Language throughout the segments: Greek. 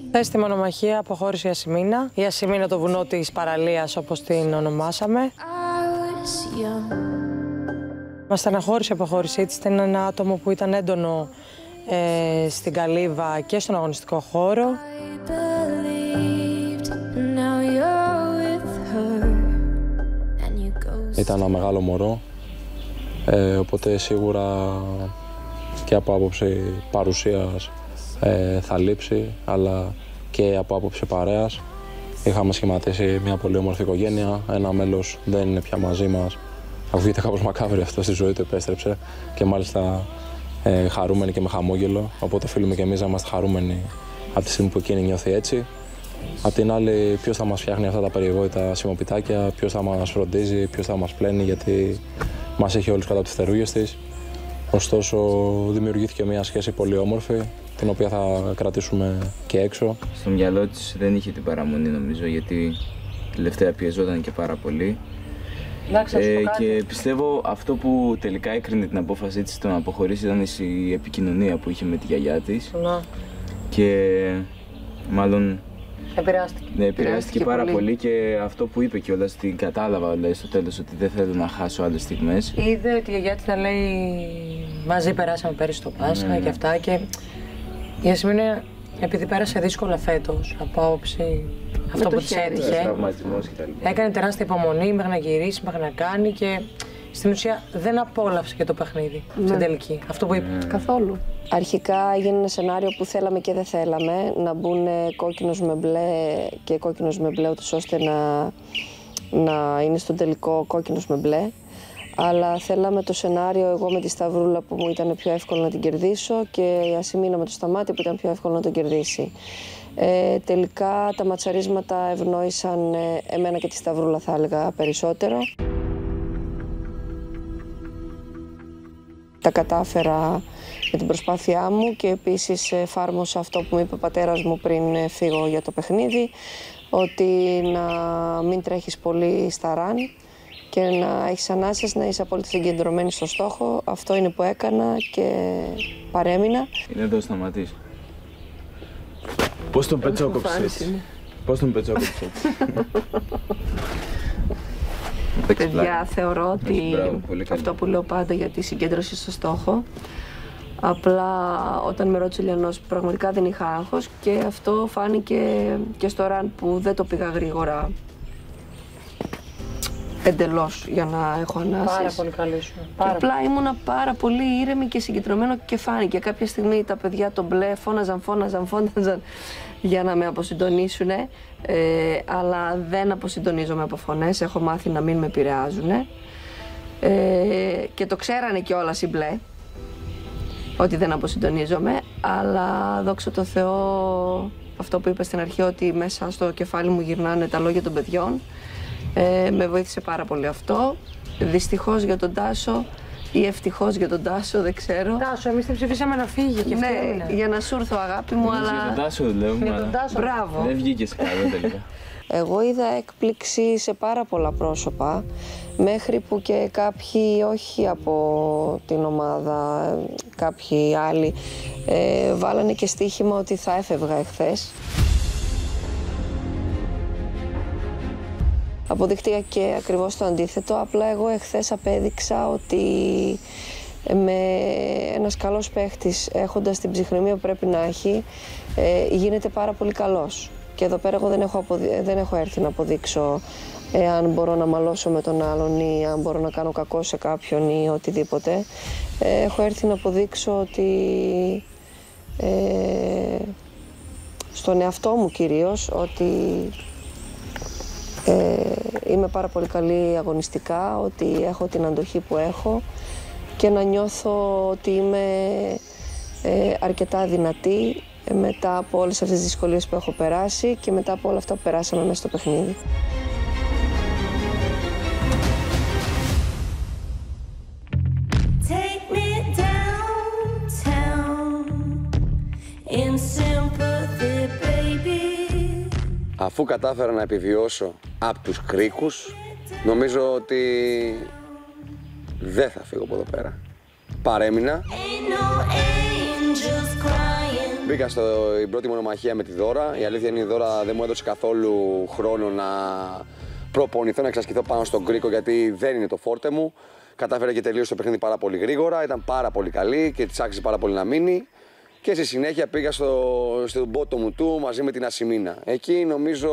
Χθες στη μονομαχία αποχώρησε η Ασημίνα. Η Ασημίνα, το βουνό της παραλίας, όπως την ονομάσαμε. Μας στεναχώρησε η αποχώρησή της. Ήταν ένα άτομο που ήταν έντονο στην καλύβα και στον αγωνιστικό χώρο. Ήταν ένα μεγάλο μωρό, οπότε σίγουρα και από άποψη παρουσίας θα λείψει, αλλά και από άποψη παρέας. Είχαμε σχηματίσει μια πολύ όμορφη οικογένεια, ένα μέλος δεν είναι πια μαζί μας. Ακούγεται κάπως μακάβρι αυτό, στη ζωή του επέστρεψε και μάλιστα χαρούμενοι και με χαμόγελο, οπότε οφείλουμε και εμείς να είμαστε χαρούμενοι από τη στιγμή που εκείνη νιώθει έτσι. Απ' την άλλη, ποιος θα μας φτιάχνει αυτά τα περιβόητα σιμοπιτάκια, ποιος θα μας φροντίζει, ποιος θα μας πλένει, γιατί μας έχει όλους κάτω από τις φτερούγες της. Ωστόσο, δημιουργήθηκε μια σχέση πολύ όμορφη, την οποία θα κρατήσουμε και έξω. Στο μυαλό της δεν είχε την παραμονή, νομίζω, γιατί τελευταία πιεζόταν και πάρα πολύ. Και πιστεύω αυτό που τελικά έκρινε την απόφασή της το να αποχωρήσει ήταν η επικοινωνία που είχε με τη γιαγιά της. Και μάλλον επηρεάστηκε πάρα πολύ και αυτό που είπε κιόλας, την κατάλαβα δηλαδή, στο τέλος, ότι δεν θέλω να χάσω άλλες στιγμές. Είδε ότι η γιαγιά της να λέει μαζί περάσαμε πέρυσι το Πάσχα και αυτά, και η Ασημίνα, επειδή πέρασε δύσκολα φέτος από άποψη αυτό που της έτυχε, έκανε τεράστια υπομονή μέχρι να γυρίσει, μέχρι να κάνει, και στην ουσία δεν απόλαυσε και το παιχνίδι στην τελική. Αυτό που είπε. Καθόλου. Αρχικά έγινε ένα σενάριο που θέλαμε και δεν θέλαμε, να μπουν κόκκινος με μπλε και κόκκινος με μπλε, ώστε να είναι στον τελικό κόκκινος με μπλε. Αλλά θέλαμε το σενάριο εγώ με τη Σταυρούλα που μου ήταν πιο εύκολο να την κερδίσω και η Ασημίνα με το Σταμάτη που ήταν πιο εύκολο να τον κερδίσει. Τελικά τα ματσαρίσματα ευνόησαν εμένα και τη Σταυρούλα, θα έλεγα, περισσότερο. Τα κατάφερα με την προσπάθειά μου και επίσης εφάρμοσα αυτό που μου είπε ο πατέρας μου πριν φύγω για το παιχνίδι, ότι να μην τρέχεις πολύ στα ραν και να έχεις ανάσες, να είσαι απόλυτα συγκεντρωμένη στο στόχο. Αυτό είναι που έκανα και παρέμεινα. Είναι εδώ, σταματήσει. Πώς τον πετσόκοψες? Πώς τον πετσόκοψες? Παιδιά, θεωρώ ότι αυτό που λέω πάντα για τη συγκέντρωση στο στόχο, απλά όταν με ρώτησε ο Λιανός, πραγματικά δεν είχα άγχος και αυτό φάνηκε και στο ραν που δεν το πήγα γρήγορα εντελώς για να έχω ανάσες. Πάρα πολύ καλή σου. Απλά ήμουνα πάρα πολύ ήρεμη και συγκεντρωμένο και φάνηκε. Κάποια στιγμή τα παιδιά το μπλε φώναζαν για να με αποσυντονίσουν, αλλά δεν αποσυντονίζομαι από φωνές, έχω μάθει να μην με επηρεάζουν. Και το ξέρανε κιόλας οι μπλε, ότι δεν αποσυντονίζομαι, αλλά δόξα τω Θεώ, αυτό που είπα στην αρχή, ότι μέσα στο κεφάλι μου γυρνάνε τα λόγια των παιδιών, με βοήθησε πάρα πολύ αυτό. Δυστυχώς για τον Τάσο ή ευτυχώς για τον Τάσο, δεν ξέρω. Τάσο, εμείς την ψηφίσαμε να φύγει και αυτή ναι, για να σου έρθω, αγάπη μου, αλλά... Για τον Τάσο λέμε, αλλά... Μπράβο. Δεν βγήκε καλά τελικά. Εγώ είδα έκπληξη σε πάρα πολλά πρόσωπα, μέχρι που και κάποιοι, όχι από την ομάδα, κάποιοι άλλοι, βάλανε και στοίχημα ότι θα έφευγα εχθές. Αποδείχτηκα και ακριβώς το αντίθετο, απλά εγώ εχθές απέδειξα ότι ένας καλός παίχτης, έχοντας την ψυχραιμία που πρέπει να έχει, γίνεται πάρα πολύ καλός. Και εδώ πέρα εγώ δεν έχω έρθει να αποδείξω αν μπορώ να μαλώσω με τον άλλον ή αν μπορώ να κάνω κακό σε κάποιον ή οτιδήποτε. Έχω έρθει να αποδείξω ότι στον εαυτό μου κυρίως, ότι είμαι πάρα πολύ καλή αγωνιστικά, ότι έχω την αντοχή που έχω και να νιώθω ότι είμαι αρκετά δυνατή μετά από όλες αυτές τις δυσκολίες που έχω περάσει και μετά από όλα αυτά που περάσαμε μέσα στο παιχνίδι. Αφού κατάφερα να επιβιώσω από τους κρίκους, νομίζω ότι δεν θα φύγω από εδώ πέρα. Παρέμεινα. Μπήκα στην πρώτη μονομαχία με τη Δώρα. Η αλήθεια είναι η Δώρα δεν μου έδωσε καθόλου χρόνο να προπονηθώ, να εξασκηθώ πάνω στον Κρίκο, γιατί δεν είναι το φόρτε μου. Κατάφερε και τελείωσε το παιχνίδι πάρα πολύ γρήγορα, ήταν πάρα πολύ καλή και της άξιζε πάρα πολύ να μείνει. Και στη συνέχεια πήγα στον πότο μου του μαζί με την Ασημίνα. Εκεί νομίζω,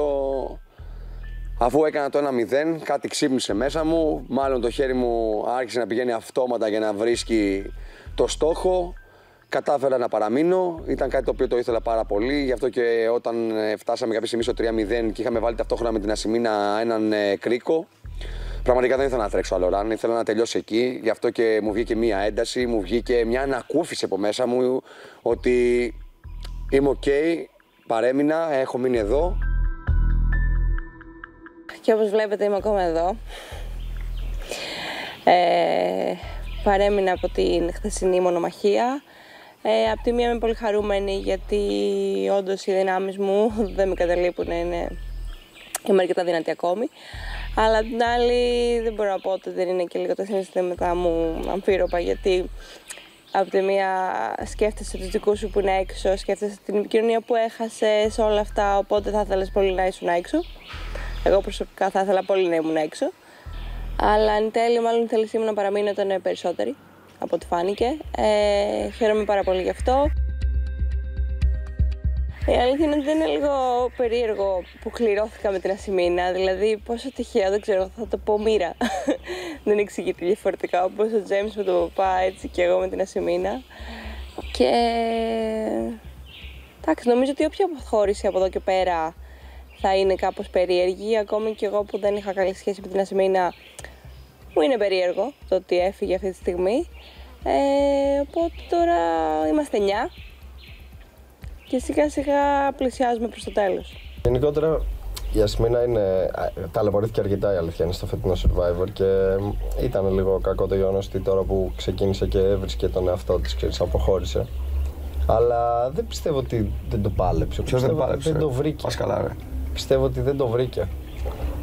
αφού έκανα το 1-0, κάτι ξύπνησε μέσα μου. Μάλλον το χέρι μου άρχισε να πηγαίνει αυτόματα για να βρίσκει το στόχο. Κατάφερα να παραμείνω, ήταν κάτι το οποίο το ήθελα πάρα πολύ. Γι' αυτό και όταν φτάσαμε κάποια στιγμή στο 3-0 και είχαμε βάλει ταυτόχρονα με την Ασημίνα έναν Κρίκο, πραγματικά δεν ήθελα να τρέξω άλλο ραν, ήθελα να τελειώσει εκεί. Γι' αυτό και μου βγήκε μία ένταση, μου βγήκε μια ανακούφιση από μέσα μου ότι είμαι οκ, παρέμεινα, έχω μείνει εδώ. Και όπως βλέπετε είμαι ακόμα εδώ. Παρέμεινα από την χθεσινή μονομαχία. Απ' τη μία είμαι πολύ χαρούμενη γιατί όντως οι δυνάμεις μου δεν με καταλείπουν, είμαι αρκετά δυνατή ακόμη. Αλλά απ' την άλλη δεν μπορώ να πω ότι δεν είναι και λίγο τα συναισθήματά μου αμφίροπα, γιατί απ' τη μία σκέφτεσαι τους δικούς σου που είναι έξω, σκέφτεσαι την επικοινωνία που έχασες, όλα αυτά, οπότε θα ήθελες πολύ να ήσουν έξω. Εγώ προσωπικά θα ήθελα πολύ να ήμουν έξω. Αλλά εν τέλει, μάλλον η θέλησή μου να παραμείνω ήταν περισσότερη από ό,τι φάνηκε. Χαίρομαι πάρα πολύ γι' αυτό. Η αλήθεια είναι ότι δεν είναι λίγο περίεργο που κληρώθηκα με την Ασημίνα. Δηλαδή, πόσο τυχαίο, δεν ξέρω, θα το πω μοίρα. Δεν εξηγείται διαφορετικά, όπως ο Τζέιμς με τον παπά, έτσι και εγώ με την Ασημίνα. Και εντάξει, νομίζω ότι όποια αποχώρηση από εδώ και πέρα θα είναι κάπως περίεργη. Ακόμη και εγώ που δεν είχα καλή σχέση με την Ασημίνα, μου είναι περίεργο το ότι έφυγε αυτή τη στιγμή. Οπότε τώρα είμαστε 9 και σιγά σιγά πλησιάζουμε προς το τέλος. Γενικότερα η Ασημίνα ταλαιπωρήθηκε αρκετά, η αλήθεια είναι, στο φετινό Survivor και ήταν λίγο κακό το γεγονός ότι τώρα που ξεκίνησε και έβρισκε τον εαυτό της, ξέρεις, αποχώρησε. Αλλά δεν πιστεύω ότι δεν το πάλεψε. Ποιος δεν πάλεψε? Δεν το βρήκε. Πας καλά, ρε. Πιστεύω ότι δεν το βρήκε.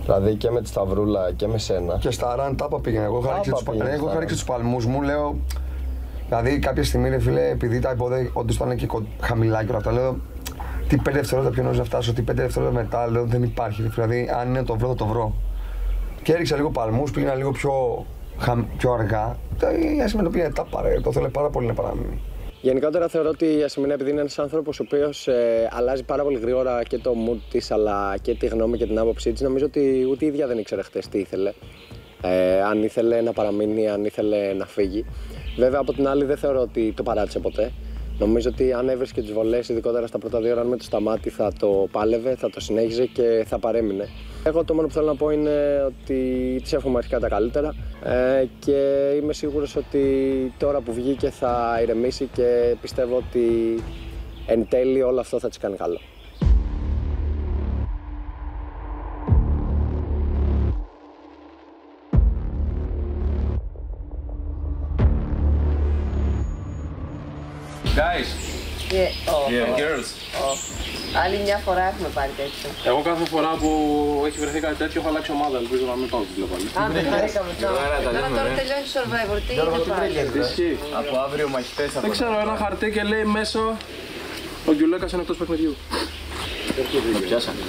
Δηλαδή και με τη Σταυρούλα και με σένα. Και στα ραν τάπα πήγαινε. Εγώ είχα ρίξει τους παλμούς μου, λέω. Δηλαδή κάποια στιγμή, ρε φίλε, επειδή τα υπόδια όντως ήταν και χαμηλά και όλα αυτά, λέω τι 5 δευτερόλεπτα πιο νωρίς να φτάσω, τι 5 δευτερόλεπτα μετά, λέω δεν υπάρχει. Δηλαδή, αν είναι το βρω, θα το βρω. Και έριξα λίγο παλμούς, πήγαινα λίγο πιο αργά. Η Ασημίνα το πήγαινε τάπα, ρε. Το θέλει πάρα πολύ να παραμείνει. Γενικότερα θεωρώ ότι η Ασημίνα, επειδή είναι ένας άνθρωπος ο οποίος αλλάζει πάρα πολύ γρήγορα και το mood της, αλλά και τη γνώμη και την άποψή της, νομίζω ότι ούτε η ίδια δεν ήξερε χτες τι ήθελε. Αν ήθελε να παραμείνει, αν ήθελε να φύγει. Βέβαια, από την άλλη, δεν θεωρώ ότι το παράτησε ποτέ. Νομίζω ότι αν έβρισκε τις βολές, ειδικότερα στα πρώτα 2 ραν με το Σταμάτη, θα το πάλευε, θα το συνέχιζε και θα παρέμεινε. Εγώ το μόνο που θέλω να πω είναι ότι της εύχομαι αρχικά τα καλύτερα και είμαι σίγουρος ότι τώρα που βγήκε θα ηρεμήσει και πιστεύω ότι εν τέλει όλο αυτό θα της κάνει καλό. Guys, girls. Άλλη μια φορά έχουμε πάρει τέτοιο. Εγώ κάθε φορά που έχει βρεθεί κάτι τέτοιο έχω αλλάξει ομάδα, ελπίζω να μην πάω στην πάλι. Δεν χαρήκαμε τώρα τελειώνει το Survivor, τι είναι πάλι? Από αύριο μαχητές θα. Δεν ξέρω, ένα χαρτί και λέει μέσα ο Γκιουλέκας είναι εκτός παιχνιδιού. Με πιάσανε.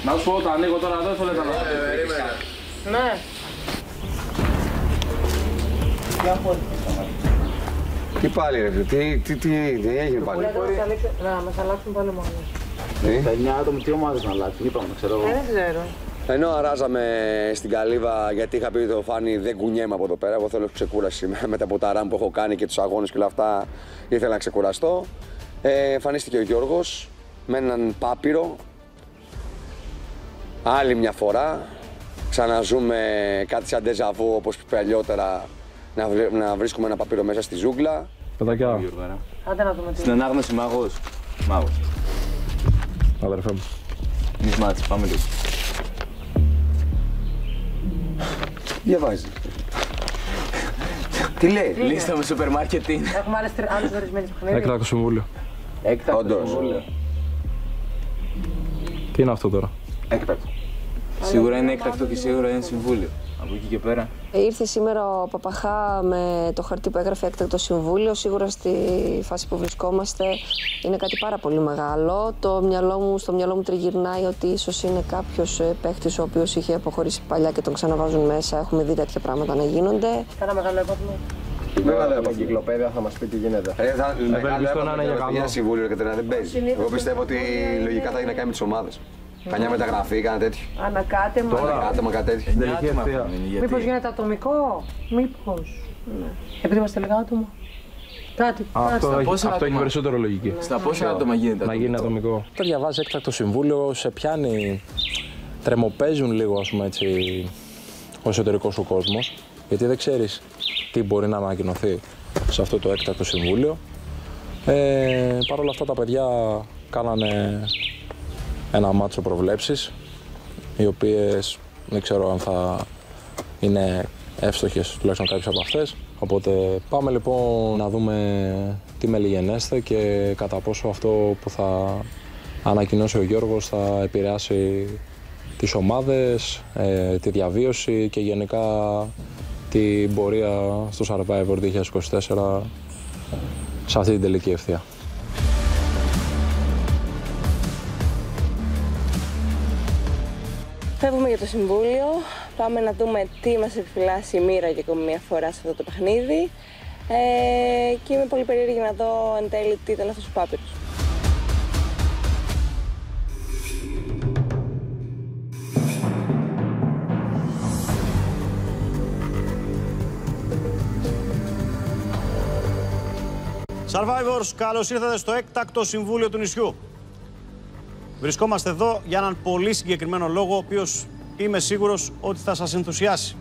Να σου πω, όταν ανοίγω τώρα δεν θέλετε να το Ναι. Τι πάλι, ρε, τι έγινε πάλι? Να μας αλλάξουν πάλι μόνοι. Τα 9 άτομα τι ομάδες να αλλάξουν, είπαμε, ξέρω εγώ. Δεν ξέρω. Ενώ αράζαμε στην Καλύβα, γιατί είχα πει το Φάνη δεν κουνιέμαι από εδώ πέρα. Εγώ θέλω ξεκούραση μετά από τα ραν που έχω κάνει και τους αγώνες και όλα αυτά. Ήθελα να ξεκουραστώ. Εμφανίστηκε ο Γιώργος με έναν πάπυρο. Άλλη μια φορά. Ξαναζούμε κάτι σαν ντεζαβού, όπως παλιότερα, να βρίσκουμε ένα πάπυρο μέσα στη ζούγκλα. Παιδάκια. Άντε να δούμε τι. Στην ανάγνωση μάγος. Μάγος. Αδερφέ μου. Νησμάτς, πάμε λίγο. Διαβάζει. Τι λέει? Λίστα με σούπερ μάρκετ είναι. Έχουμε άλλες ορισμένες παιχνίδια. Έκτακτο συμβούλιο. Έκτακτο συμβούλιο. Τι είναι αυτό τώρα? Έκτακτο. Σίγουρα είναι έκτακτο και σίγουρα είναι συμβούλιο. Από εκεί και πέρα. Ήρθε σήμερα ο Παπαχά με το χαρτί που έγραφε έκτακτο συμβούλιο. Σίγουρα στη φάση που βρισκόμαστε είναι κάτι πάρα πολύ μεγάλο. Στο μυαλό μου τριγυρνάει ότι ίσως είναι κάποιος παίχτης ο οποίος είχε αποχωρήσει παλιά και τον ξαναβάζουν μέσα. Έχουμε δει τέτοια πράγματα να γίνονται. Κάνα μεγάλο έπαθλο. Μεγάλο από κυκλοπαίδεια θα μας πει τι γίνεται. Μεγάλο έπαθλο για συμβούλιο και δεν παίζει. Εγώ πιστεύω ότι λογικά θα γίνει να κάνει με τις ομάδες. Κανιά μεταγραφή, κάνα τέτοιο. Ανακάτεμα, κάτι τέτοιο. Μήπως γίνεται ατομικό, μήπως. Επειδή είμαστε λίγα άτομα. Κάτι. Αυτό έχει περισσότερο λογική. Στα πόσα άτομα γίνεται να γίνει ατομικό. Το διαβάζει έκτακτο συμβούλιο, σε πιάνει, τρεμοπαίζουν λίγο ας πούμε έτσι ο εσωτερικός σου κόσμος, γιατί δεν ξέρεις τι μπορεί να ανακοινωθεί σε αυτό το έκτακτο συμβούλιο. Παρ' όλα αυτά τα παιδιά κάνανε ένα μάτσο προβλέψεις, οι οποίες δεν ξέρω αν θα είναι εύστοχες, τουλάχιστον κάποιες από αυτές. Οπότε πάμε λοιπόν να δούμε τι μελιγενέστε και κατά πόσο αυτό που θα ανακοινώσει ο Γιώργος θα επηρεάσει τις ομάδες, τη διαβίωση και γενικά την πορεία στο Survivor 2024 σε αυτή την τελική ευθεία. Φεύγουμε για το Συμβούλιο, πάμε να δούμε τι μας επιφυλάσσει η μοίρα για ακόμη μια φορά σε αυτό το παιχνίδι και είμαι πολύ περίεργη να δω εν τέλει τι ήταν αυτός ο Πάπυρος. Survivors, καλώς ήρθατε στο έκτακτο Συμβούλιο του νησιού. Βρισκόμαστε εδώ για έναν πολύ συγκεκριμένο λόγο, ο οποίος είμαι σίγουρος ότι θα σας ενθουσιάσει.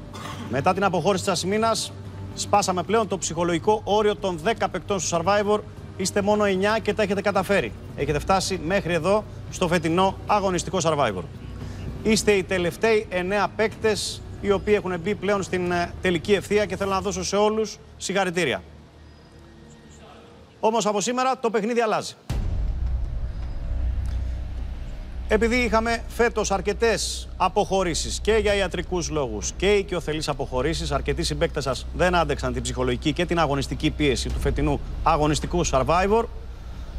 Μετά την αποχώρηση της Ασημίνας, σπάσαμε πλέον το ψυχολογικό όριο των 10 παικτών στο Survivor. Είστε μόνο 9 και τα έχετε καταφέρει. Έχετε φτάσει μέχρι εδώ στο φετινό αγωνιστικό Survivor. Είστε οι τελευταίοι 9 παίκτες οι οποίοι έχουν μπει πλέον στην τελική ευθεία και θέλω να δώσω σε όλους συγχαρητήρια. Όμως από σήμερα το παιχνίδι αλλάζει. Επειδή είχαμε φέτος αρκετές αποχωρήσεις και για ιατρικούς λόγους και οικειοθελείς αποχωρήσεις, αρκετοί συμπαίκτες σας δεν άντεξαν την ψυχολογική και την αγωνιστική πίεση του φετινού αγωνιστικού Survivor,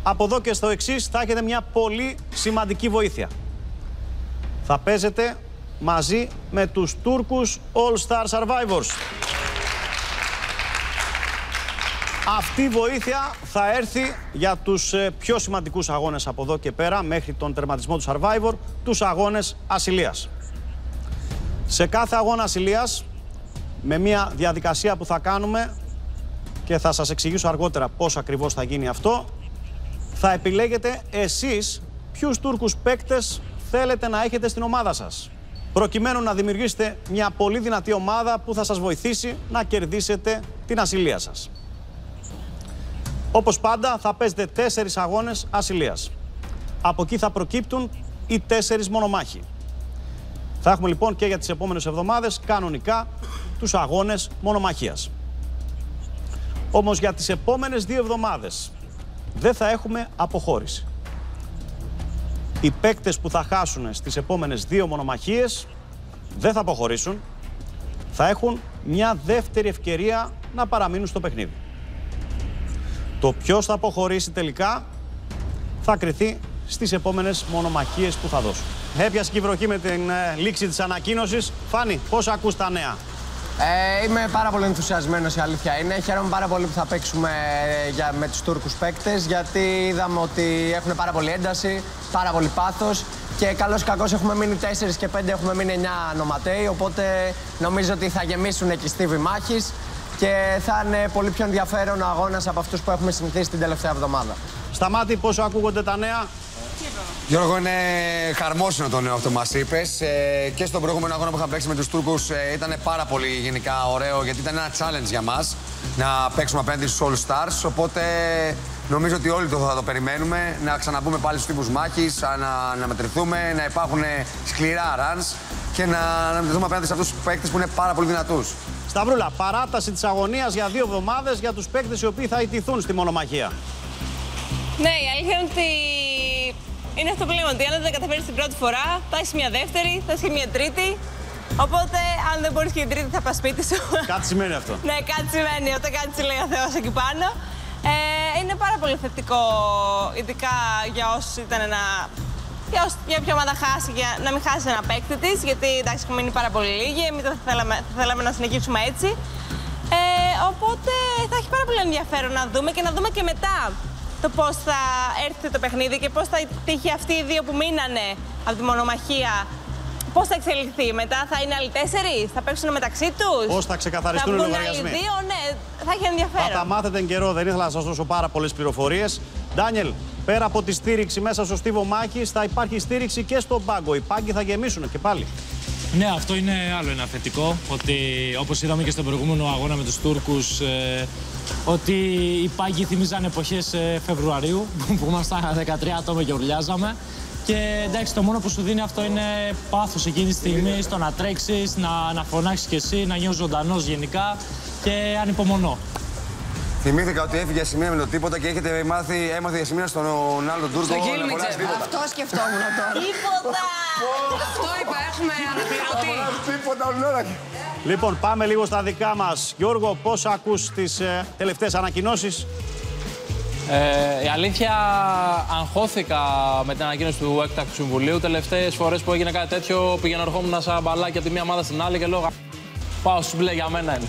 από εδώ και στο εξής θα έχετε μια πολύ σημαντική βοήθεια. Θα παίζετε μαζί με τους Τούρκους All Star Survivors. Αυτή η βοήθεια θα έρθει για τους πιο σημαντικούς αγώνες από εδώ και πέρα, μέχρι τον τερματισμό του Survivor, τους αγώνες ασυλίας. Σε κάθε αγώνα ασυλίας, με μια διαδικασία που θα κάνουμε και θα σας εξηγήσω αργότερα πώς ακριβώς θα γίνει αυτό, θα επιλέγετε εσείς ποιους Τούρκους παίκτες θέλετε να έχετε στην ομάδα σας, προκειμένου να δημιουργήσετε μια πολύ δυνατή ομάδα που θα σας βοηθήσει να κερδίσετε την ασυλία σας. Όπως πάντα θα παίζετε 4 αγώνες ασυλίας. Από εκεί θα προκύπτουν οι 4 μονομάχοι. Θα έχουμε λοιπόν και για τις επόμενες εβδομάδες κανονικά τους αγώνες μονομαχίας. Όμως για τις επόμενες 2 εβδομάδες δεν θα έχουμε αποχώρηση. Οι παίκτες που θα χάσουν στις επόμενες 2 μονομαχίες δεν θα αποχωρήσουν. Θα έχουν μια δεύτερη ευκαιρία να παραμείνουν στο παιχνίδι. Το ποιος θα αποχωρήσει τελικά θα κριθεί στις επόμενες μονομαχίες που θα δώσουν. Έπιασε και η βροχή με την λήξη της ανακοίνωσης. Φάνη, πώς ακούς τα νέα? Είμαι πάρα πολύ ενθουσιασμένος, η αλήθεια είναι. Χαίρομαι πάρα πολύ που θα παίξουμε με τους Τούρκους παίκτες, γιατί είδαμε ότι έχουν πάρα πολύ ένταση, πάρα πολύ πάθος και καλώς ή κακώς έχουμε μείνει 4 και 5, έχουμε μείνει 9 νοματέοι, οπότε νομίζω ότι θα γεμίσουν εκεί στίβοι μάχης και θα είναι πολύ πιο ενδιαφέρον ο αγώνας από αυτούς που έχουμε συνηθίσει την τελευταία εβδομάδα. Σταμάτη, πόσο ακούγονται τα νέα? Γιώργο, είναι χαρμόσυνο το νέο αυτό που μας είπες. Και στον προηγούμενο αγώνα που είχαμε παίξει με τους Τούρκους ήταν πάρα πολύ γενικά ωραίο, γιατί ήταν ένα challenge για μας να παίξουμε απέναντι στους All Stars. Οπότε νομίζω ότι όλοι θα το περιμένουμε, να ξαναμπούμε πάλι στους τύπους μάχης, να μετρηθούμε, να υπάρχουν σκληρά runs και να μετρηθούμε απέναντι σε αυτούς τους παίκτες που είναι πάρα πολύ δυνατούς. Σταυρούλα, παράταση της αγωνίας για 2 εβδομάδες για τους παίκτες οι οποίοι θα ιτηθούν στη μονομαχία. Ναι, η αλήθεια είναι ότι είναι αυτό που λέμε, ότι αν δεν τα καταφέρεις την πρώτη φορά, θα έχεις μια δεύτερη, θα έχεις και μια τρίτη Οπότε, αν δεν μπορείς και την Τρίτη, θα πας σπίτι σου. Κάτι σημαίνει αυτό. Ναι, κάτι σημαίνει. Όταν κάτι σου λέει ο Θεός εκεί πάνω. Είναι πάρα πολύ θετικό, ειδικά για όσους ήταν για ποια ομάδα χάσει, για να μην χάσει ένα παίκτη της, γιατί εντάξει, έχουμε μείνει πάρα πολύ λίγοι. Εμείς θα θέλαμε να συνεχίσουμε έτσι. Οπότε θα έχει πάρα πολύ ενδιαφέρον να δούμε και να δούμε και μετά το πώς θα έρθει το παιχνίδι και πώς θα τύχει αυτοί οι δύο που μείνανε από τη μονομαχία. Πώς θα εξελιχθεί μετά, θα είναι άλλοι 4, θα παίξουν μεταξύ τους. Πώς θα ξεκαθαριστούν οι λογαριασμοί. Θα βγουν άλλοι 2, ναι, θα έχει ενδιαφέρον. Θα τα μάθετε εν καιρό, δεν ήθελα να σας δώσω πάρα πολλές πληροφορίες. Ντάνιελ, πέρα από τη στήριξη μέσα στο στίβο μάχης, θα υπάρχει στήριξη και στον πάγκο. Οι πάγκοι θα γεμίσουν και πάλι. Ναι, αυτό είναι άλλο ένα θετικό. Ότι όπως είδαμε και στον προηγούμενο αγώνα με τους Τούρκους, ότι οι πάγκοι θυμίζαν εποχές Φεβρουαρίου, που ήμασταν 13 άτομα και ουρλιάζαμε. Και εντάξει, το μόνο που σου δίνει αυτό είναι πάθος εκείνη τη στιγμή, στο να τρέξεις, να φωνάξεις κι εσύ, να νιώσεις ζωντανός γενικά και ανυπομονώ. Θυμήθηκα ότι έφυγε Γιασημίνα με το τίποτα και έμαθε Γιασημίνα στον άλλο Τούρκο. Στο Γκίλμιτσε. Αυτό σκεφτόμουν τώρα. Τίποτα! Αυτό είπα, έχουμε αναπληρωτή. Λοιπόν, πάμε λίγο στα δικά μας. Γιώργο, πώς ακούς τις τελευταίες ανακοινώσεις? Η αλήθεια, αγχώθηκα με την ανακοίνωση του έκτακτου συμβουλίου. Τελευταίες φορές που έγινε κάτι τέτοιο, πήγαινα ερχόμουν σαν μπαλάκι από τη μία ομάδα στην άλλη και λέω πάω στους μπλε, για μένα είναι.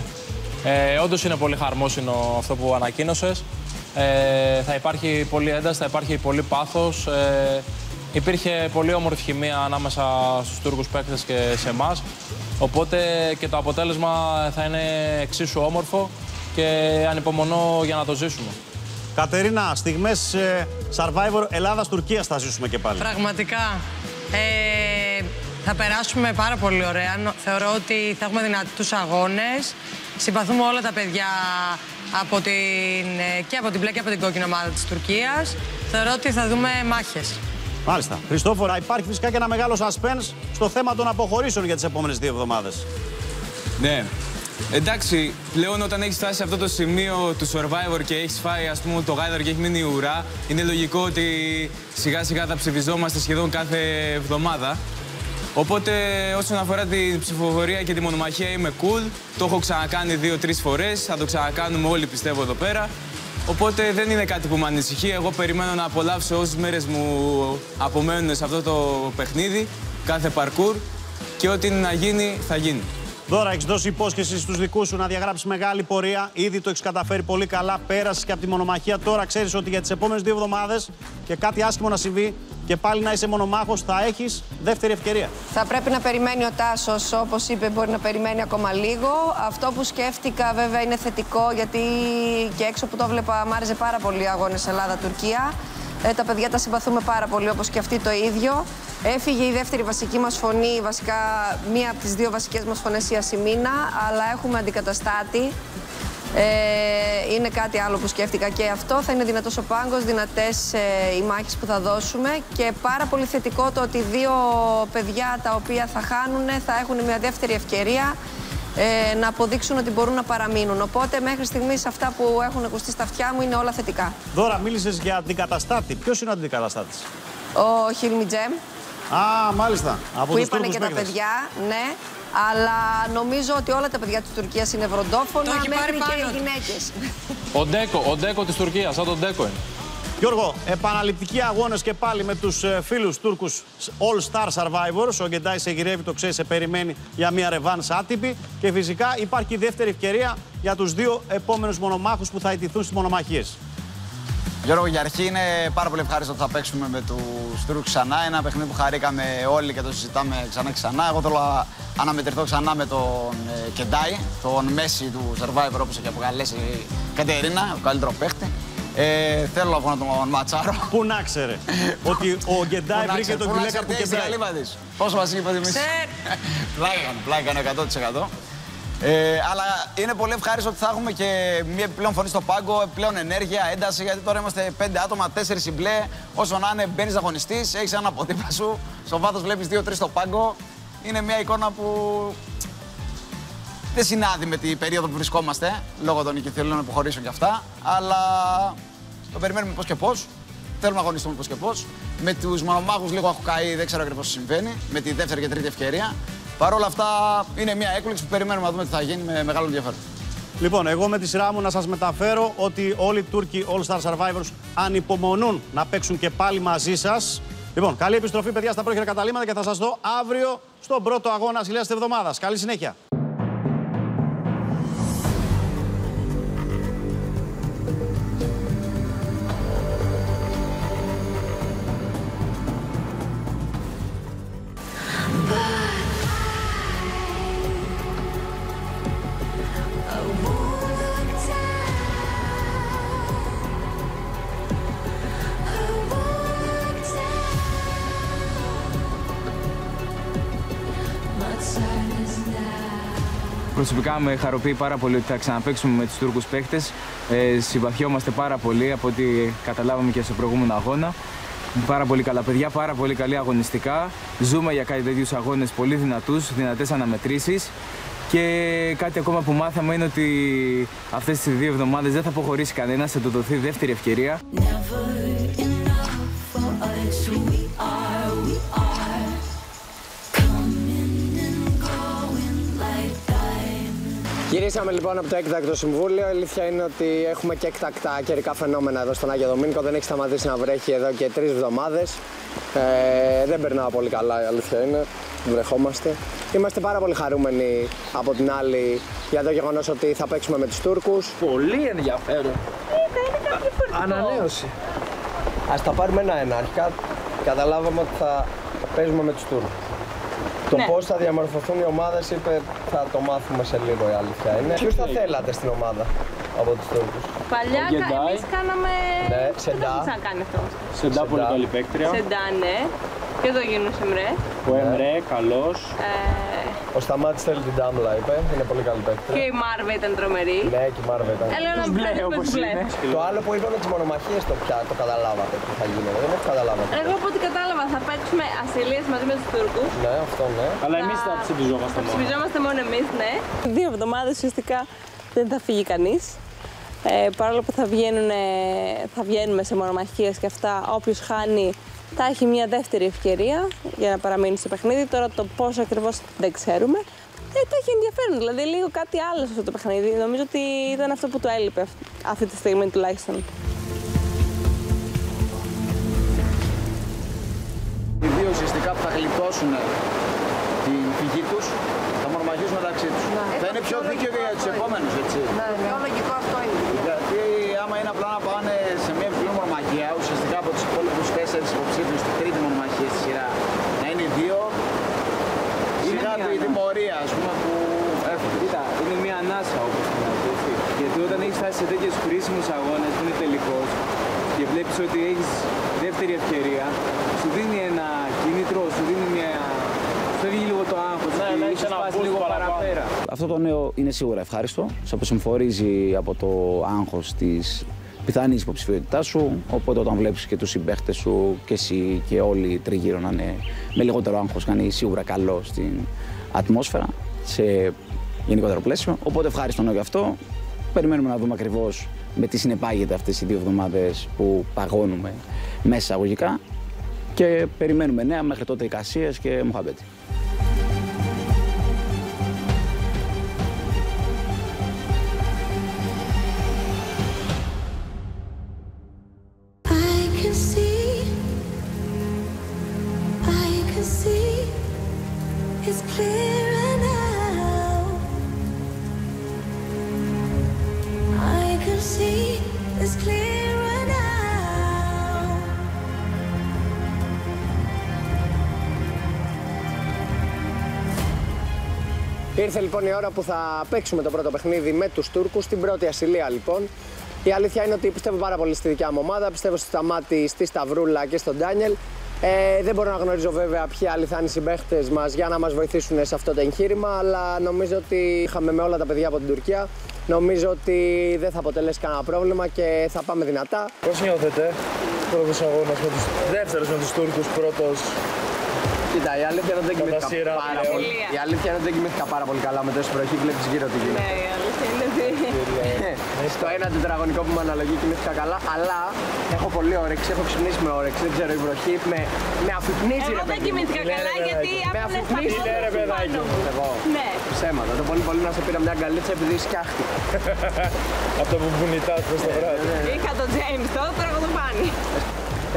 Όντως είναι πολύ χαρμόσυνο αυτό που ανακοίνωσες. Θα υπάρχει πολύ ένταση, θα υπάρχει πολύ πάθος. Υπήρχε πολύ όμορφη χημεία ανάμεσα στους Τούρκους παίκτες και σε εμάς. Οπότε και το αποτέλεσμα θα είναι εξίσου όμορφο και ανυπομονώ για να το ζήσουμε. Κατερίνα, στιγμές Survivor Ελλάδας-Τουρκίας θα ζήσουμε και πάλι. Πραγματικά. Θα περάσουμε πάρα πολύ ωραία. Θεωρώ ότι θα έχουμε δυνατούς αγώνες. Συμπαθούμε όλα τα παιδιά και από την μπλε και από την κόκκινη ομάδα της Τουρκίας. Θεωρώ ότι θα δούμε μάχες. Μάλιστα. Χριστόφορα, υπάρχει φυσικά και ένα μεγάλο suspense στο θέμα των αποχωρήσεων για τις επόμενες 2 εβδομάδες. Ναι. Εντάξει, πλέον όταν έχεις φτάσει σε αυτό το σημείο του Survivor και έχεις φάει ας πούμε το γάιδαρο και έχει μείνει η ουρά, είναι λογικό ότι σιγά σιγά θα ψηφιζόμαστε σχεδόν κάθε εβδομάδα. Οπότε όσον αφορά την ψηφοφορία και τη μονομαχία είμαι cool. Το έχω ξανακάνει 2-3 φορές, θα το ξανακάνουμε όλοι πιστεύω εδώ πέρα. Οπότε δεν είναι κάτι που με ανησυχεί. Εγώ περιμένω να απολαύσω όσες μέρες μου απομένουν σε αυτό το παιχνίδι, κάθε parkour και ό,τι είναι να γίνει θα γίνει. Τώρα έχεις δώσει υπόσχεση στους δικούς σου να διαγράψεις μεγάλη πορεία. Ήδη το έχεις καταφέρει πολύ καλά. Πέρασες και από τη μονομαχία. Τώρα ξέρεις ότι για τις επόμενες 2 εβδομάδες και κάτι άσχημο να συμβεί και πάλι να είσαι μονομάχος, θα έχεις δεύτερη ευκαιρία. Θα πρέπει να περιμένει ο Τάσος, όπως είπε, μπορεί να περιμένει ακόμα λίγο. Αυτό που σκέφτηκα βέβαια είναι θετικό, γιατί και έξω που το βλέπα μ' άρεσε πάρα πολύ αγώνες Ελλάδα-Τουρκία. Τα παιδιά τα συμπαθούμε πάρα πολύ, όπως και αυτοί το ίδιο. Έφυγε η δεύτερη βασική μας φωνή, βασικά μία από τις 2 βασικές μας φωνές, η Γιασημίνα, αλλά έχουμε αντικαταστάτη. Είναι κάτι άλλο που σκέφτηκα και αυτό. Θα είναι δυνατός ο πάγκος, δυνατές οι μάχες που θα δώσουμε και πάρα πολύ θετικό το ότι 2 παιδιά τα οποία θα χάνουν θα έχουν μια δεύτερη ευκαιρία να αποδείξουν ότι μπορούν να παραμείνουν. Οπότε μέχρι στιγμής αυτά που έχουν ακουστεί στα αυτιά μου είναι όλα θετικά. Δώρα, μίλησες για αντικαταστάτη. Ποιος είναι ο αντικαταστάτης? Ο Χιλμιτζέμ. Α, μάλιστα. Από που είπανε και τα παιδιά, ναι. Αλλά νομίζω ότι όλα τα παιδιά της Τουρκίας είναι βροντόφωνα, μέχρι και οι γυναίκες. Ο Ντέκο της Τουρκίας, σαν τον Ντέκο είναι. Γιώργο, επαναληπτικοί αγώνες και πάλι με τους φίλους Τούρκους All Star Survivors. Ο Γκεντάι σε γυρεύει, το ξέρει, σε περιμένει για μια ρεβάνς άτυπη. Και φυσικά υπάρχει η δεύτερη ευκαιρία για τους 2 επόμενους μονομάχους που θα ιτηθούν στις μονομαχίες. Γιώργο, για αρχή είναι πάρα πολύ ευχάριστο ότι θα παίξουμε με τους Τούρκους ξανά. Ένα παιχνίδι που χαρήκαμε όλοι και το συζητάμε ξανά και ξανά. Εγώ θέλω να αναμετρηθώ ξανά με τον Γκεντάι, τον Μέση του Survivor, όπως έχει αποκαλέσει η Κατερίνα, ο καλύτερο παίχτη. Θέλω να πω να τον ματσάρω. Πού να ξέρε ότι ο Γκεντάι βρήκε τον γυλαίκα του Γκεντάι. Πόσο μας είχε υποτιμήσει. Πλάκα 100%. Αλλά είναι πολύ ευχάριστο ότι θα έχουμε και μια επιπλέον φωνή στο πάγκο, επιπλέον ενέργεια, ένταση. Γιατί τώρα είμαστε 5 άτομα, 4 μπλε. Όσο να είναι, μπαίνεις αγωνιστής, έχεις έναν από δίπλα σου. Στο βάθος βλέπεις 2-3 στο πάγκο. Είναι μια εικόνα που δεν συνάδει με την περίοδο που βρισκόμαστε, λόγω των οικειοθελών αποχωρήσεων και αυτά. Αλλά το περιμένουμε πώς και πώς. Θέλουμε να αγωνιστούμε πώς και πώς. Με τους μονομάχους λίγο έχω καεί, δεν ξέρω ακριβώς τι συμβαίνει. Με τη δεύτερη και τρίτη ευκαιρία. Παρ' όλα αυτά είναι μια έκπληξη που περιμένουμε να δούμε τι θα γίνει με μεγάλο ενδιαφέρον. Λοιπόν, εγώ με τη σειρά μου να σας μεταφέρω ότι όλοι οι Τούρκοι All Star Survivors ανυπομονούν να παίξουν και πάλι μαζί σας. Λοιπόν, καλή επιστροφή, παιδιά, στα πρόχειρα καταλήμματα και θα σας δω αύριο στον πρώτο αγώνα ασυλίας της εβδομάδας. Καλή συνέχεια. Προσωπικά με χαροποιεί πάρα πολύ ότι θα ξαναπαίξουμε με τους Τούρκους παίχτες. Συμπαθιόμαστε πάρα πολύ από ό,τι καταλάβαμε και στο προηγούμενο αγώνα. Πάρα πολύ καλά παιδιά, πάρα πολύ καλή αγωνιστικά. Ζούμε για κάτι τέτοιους αγώνες πολύ δυνατούς, δυνατές αναμετρήσεις. Και κάτι ακόμα που μάθαμε είναι ότι αυτές τις 2 εβδομάδες δεν θα αποχωρήσει κανένας, θα του δοθεί δεύτερη ευκαιρία. Γυρίσαμε λοιπόν από το έκτακτο συμβούλιο. Η αλήθεια είναι ότι έχουμε και έκτακτα καιρικά φαινόμενα εδώ στον Άγιο Δομήνικο. Δεν έχει σταματήσει να βρέχει εδώ και 3 εβδομάδες. Δεν περνάω πολύ καλά, η αλήθεια είναι. Βρεχόμαστε. Είμαστε πάρα πολύ χαρούμενοι από την άλλη για το γεγονός ότι θα παίξουμε με τους Τούρκους. Πολύ ενδιαφέρον. Ανανέωση. Ας τα πάρουμε ένα-ένα. Αρχικά καταλάβαμε ότι θα παίζουμε με τους Τούρκους. Το πώς θα διαμορφωθούν οι ομάδες θα το μάθουμε σε λίγο, η αλήθεια είναι. Ποιους θα θέλατε στην ομάδα από τους Τούρκους? Παλιά εμείς κάναμε... Ναι, Σεντά. Δεν θα κάνει αυτό. Σεντά πολύ καλή παίκτρια. Σεντά, ναι. Και το Γιούνους Εμρέ. Ο Εμρέ, καλός. Ο Σταμάτης θέλει την Ντάμλα, είπε. Είναι πολύ καλή παίκτρια. Και η Μάρβε ήταν τρομερή. Ναι, και η Μάρβε ήταν. Έλα να μπλε όπως είναι. Το άλλο που είπαμε τις μονομαχίες το καταλάβατε τι θα γίνει. Δεν το καταλάβατε. Εγώ από ό,τι κατάλαβα θα παίξουμε ασυλίες μαζί με τους Τούρκους. Ναι, αυτό ναι. Αλλά εμείς θα ψηφιζόμαστε μόνο. Θα ψηφιζόμαστε μόνο εμείς, ναι. 2 εβδομάδες ουσιαστικά δεν θα φύγει κανείς. Παρόλο που θα βγαίνουμε σε μονομαχίες και αυτά, όποιος χάνει θα έχει μια δεύτερη ευκαιρία για να παραμείνει στο παιχνίδι. Τώρα το πώς ακριβώς δεν ξέρουμε. Το έχει ενδιαφέρον, δηλαδή λίγο κάτι άλλο σε αυτό το παιχνίδι. Νομίζω ότι ήταν αυτό που του έλειπε αυτή τη στιγμή τουλάχιστον. Οι δύο ουσιαστικά που θα γλιτώσουν την φυγή τους θα μονομαχήσουν μεταξύ τους. Θα είναι πιο δίκαιο και για τους επόμενους, έτσι. Ναι, πιο λογικό αυτό είναι. Γιατί άμα είναι απλά να πάνε σε μια επιπλέον μονομαχία, ουσιαστικά από τους υπόλοιπους 4 υποψήφιους στη τρίτη μονομαχία στη σειρά να είναι 2, σιγά η τιμωρία, ας πούμε, που έρχονται. Κοίτα, είναι μια ανάσα όπως την αρχή. Γιατί όταν έχεις φτάσει σε τέτοιους κρίσιμους αγώνες που είναι τελικός και βλέπεις ότι έχεις δεύτερη ευκαιρία, σου δίνει ένα κίνητρο, σου δίνει μια... Φεύγει λίγο το άγχος και έχεις πάσει λίγο παραπέρα. Αυτό το νέο είναι σίγουρα ευχάριστο, σε αποσυμφορίζει από το άγχος της πιθανής υποψηφιότητάς σου, οπότε όταν βλέπεις και τους συμπαίχτες σου και εσύ και όλοι τριγύρω να είναι με λιγότερο άγχος, κάνει σίγουρα καλό στην ατμόσφαιρα, σε γενικότερο πλαίσιο, οπότε ευχάριστο νέο γι' αυτό. Περιμένουμε να δούμε ακριβώς με τι συνεπάγεται αυτές οι 2 εβδομάδες που παγώνουμε μέσα αγωγικά και περιμένουμε νέα μέχρι τότε εικασίες και μοχαμπέτη. Ήρθε λοιπόν η ώρα που θα παίξουμε το πρώτο παιχνίδι με τους Τούρκους, στην πρώτη ασυλία λοιπόν. Η αλήθεια είναι ότι πιστεύω πάρα πολύ στη δικιά μου ομάδα, πιστεύω στη Σταμάτη, στη Σταυρούλα και στον Ντάνιελ. Δεν μπορώ να γνωρίζω βέβαια ποιοι άλλοι θα είναι οι συμπαίχτες μας για να μας βοηθήσουν σε αυτό το εγχείρημα, αλλά νομίζω ότι είχαμε με όλα τα παιδιά από την Τουρκία. Νομίζω ότι δεν θα αποτελέσει κανένα πρόβλημα και θα πάμε δυνατά. Πώς νιώθετε, πρώτος αγώνας με τους δεύτερους με τους Τούρκους, πρώτος? Κοίτα, η αλήθεια είναι ότι δεν κοιμήθηκα πάρα πολύ καλά με τόση βροχή, βλέπεις γύρω τι γίνεται. Ναι, η αλήθεια είναι ότι... στο ένα τετραγωνικό που με αναλογεί κοιμήθηκα καλά, αλλά έχω πολύ όρεξη, έχω ξυπνήσει με όρεξη, δεν ξέρω, η βροχή με αφυπνίζει. Εγώ δεν κοιμήθηκα καλά γιατί αφυπνίζει. Ρε παιδάκι. Εγώ. Ναι. Ψέματα, το πολύ πολύ να σε πήρα μια αγκαλίτσα επειδή σκιάχτηκα. Από το που μπουνιτάς προς το βράδυ. Είχα τον James τότε, τώρα εγώ τον πάνι.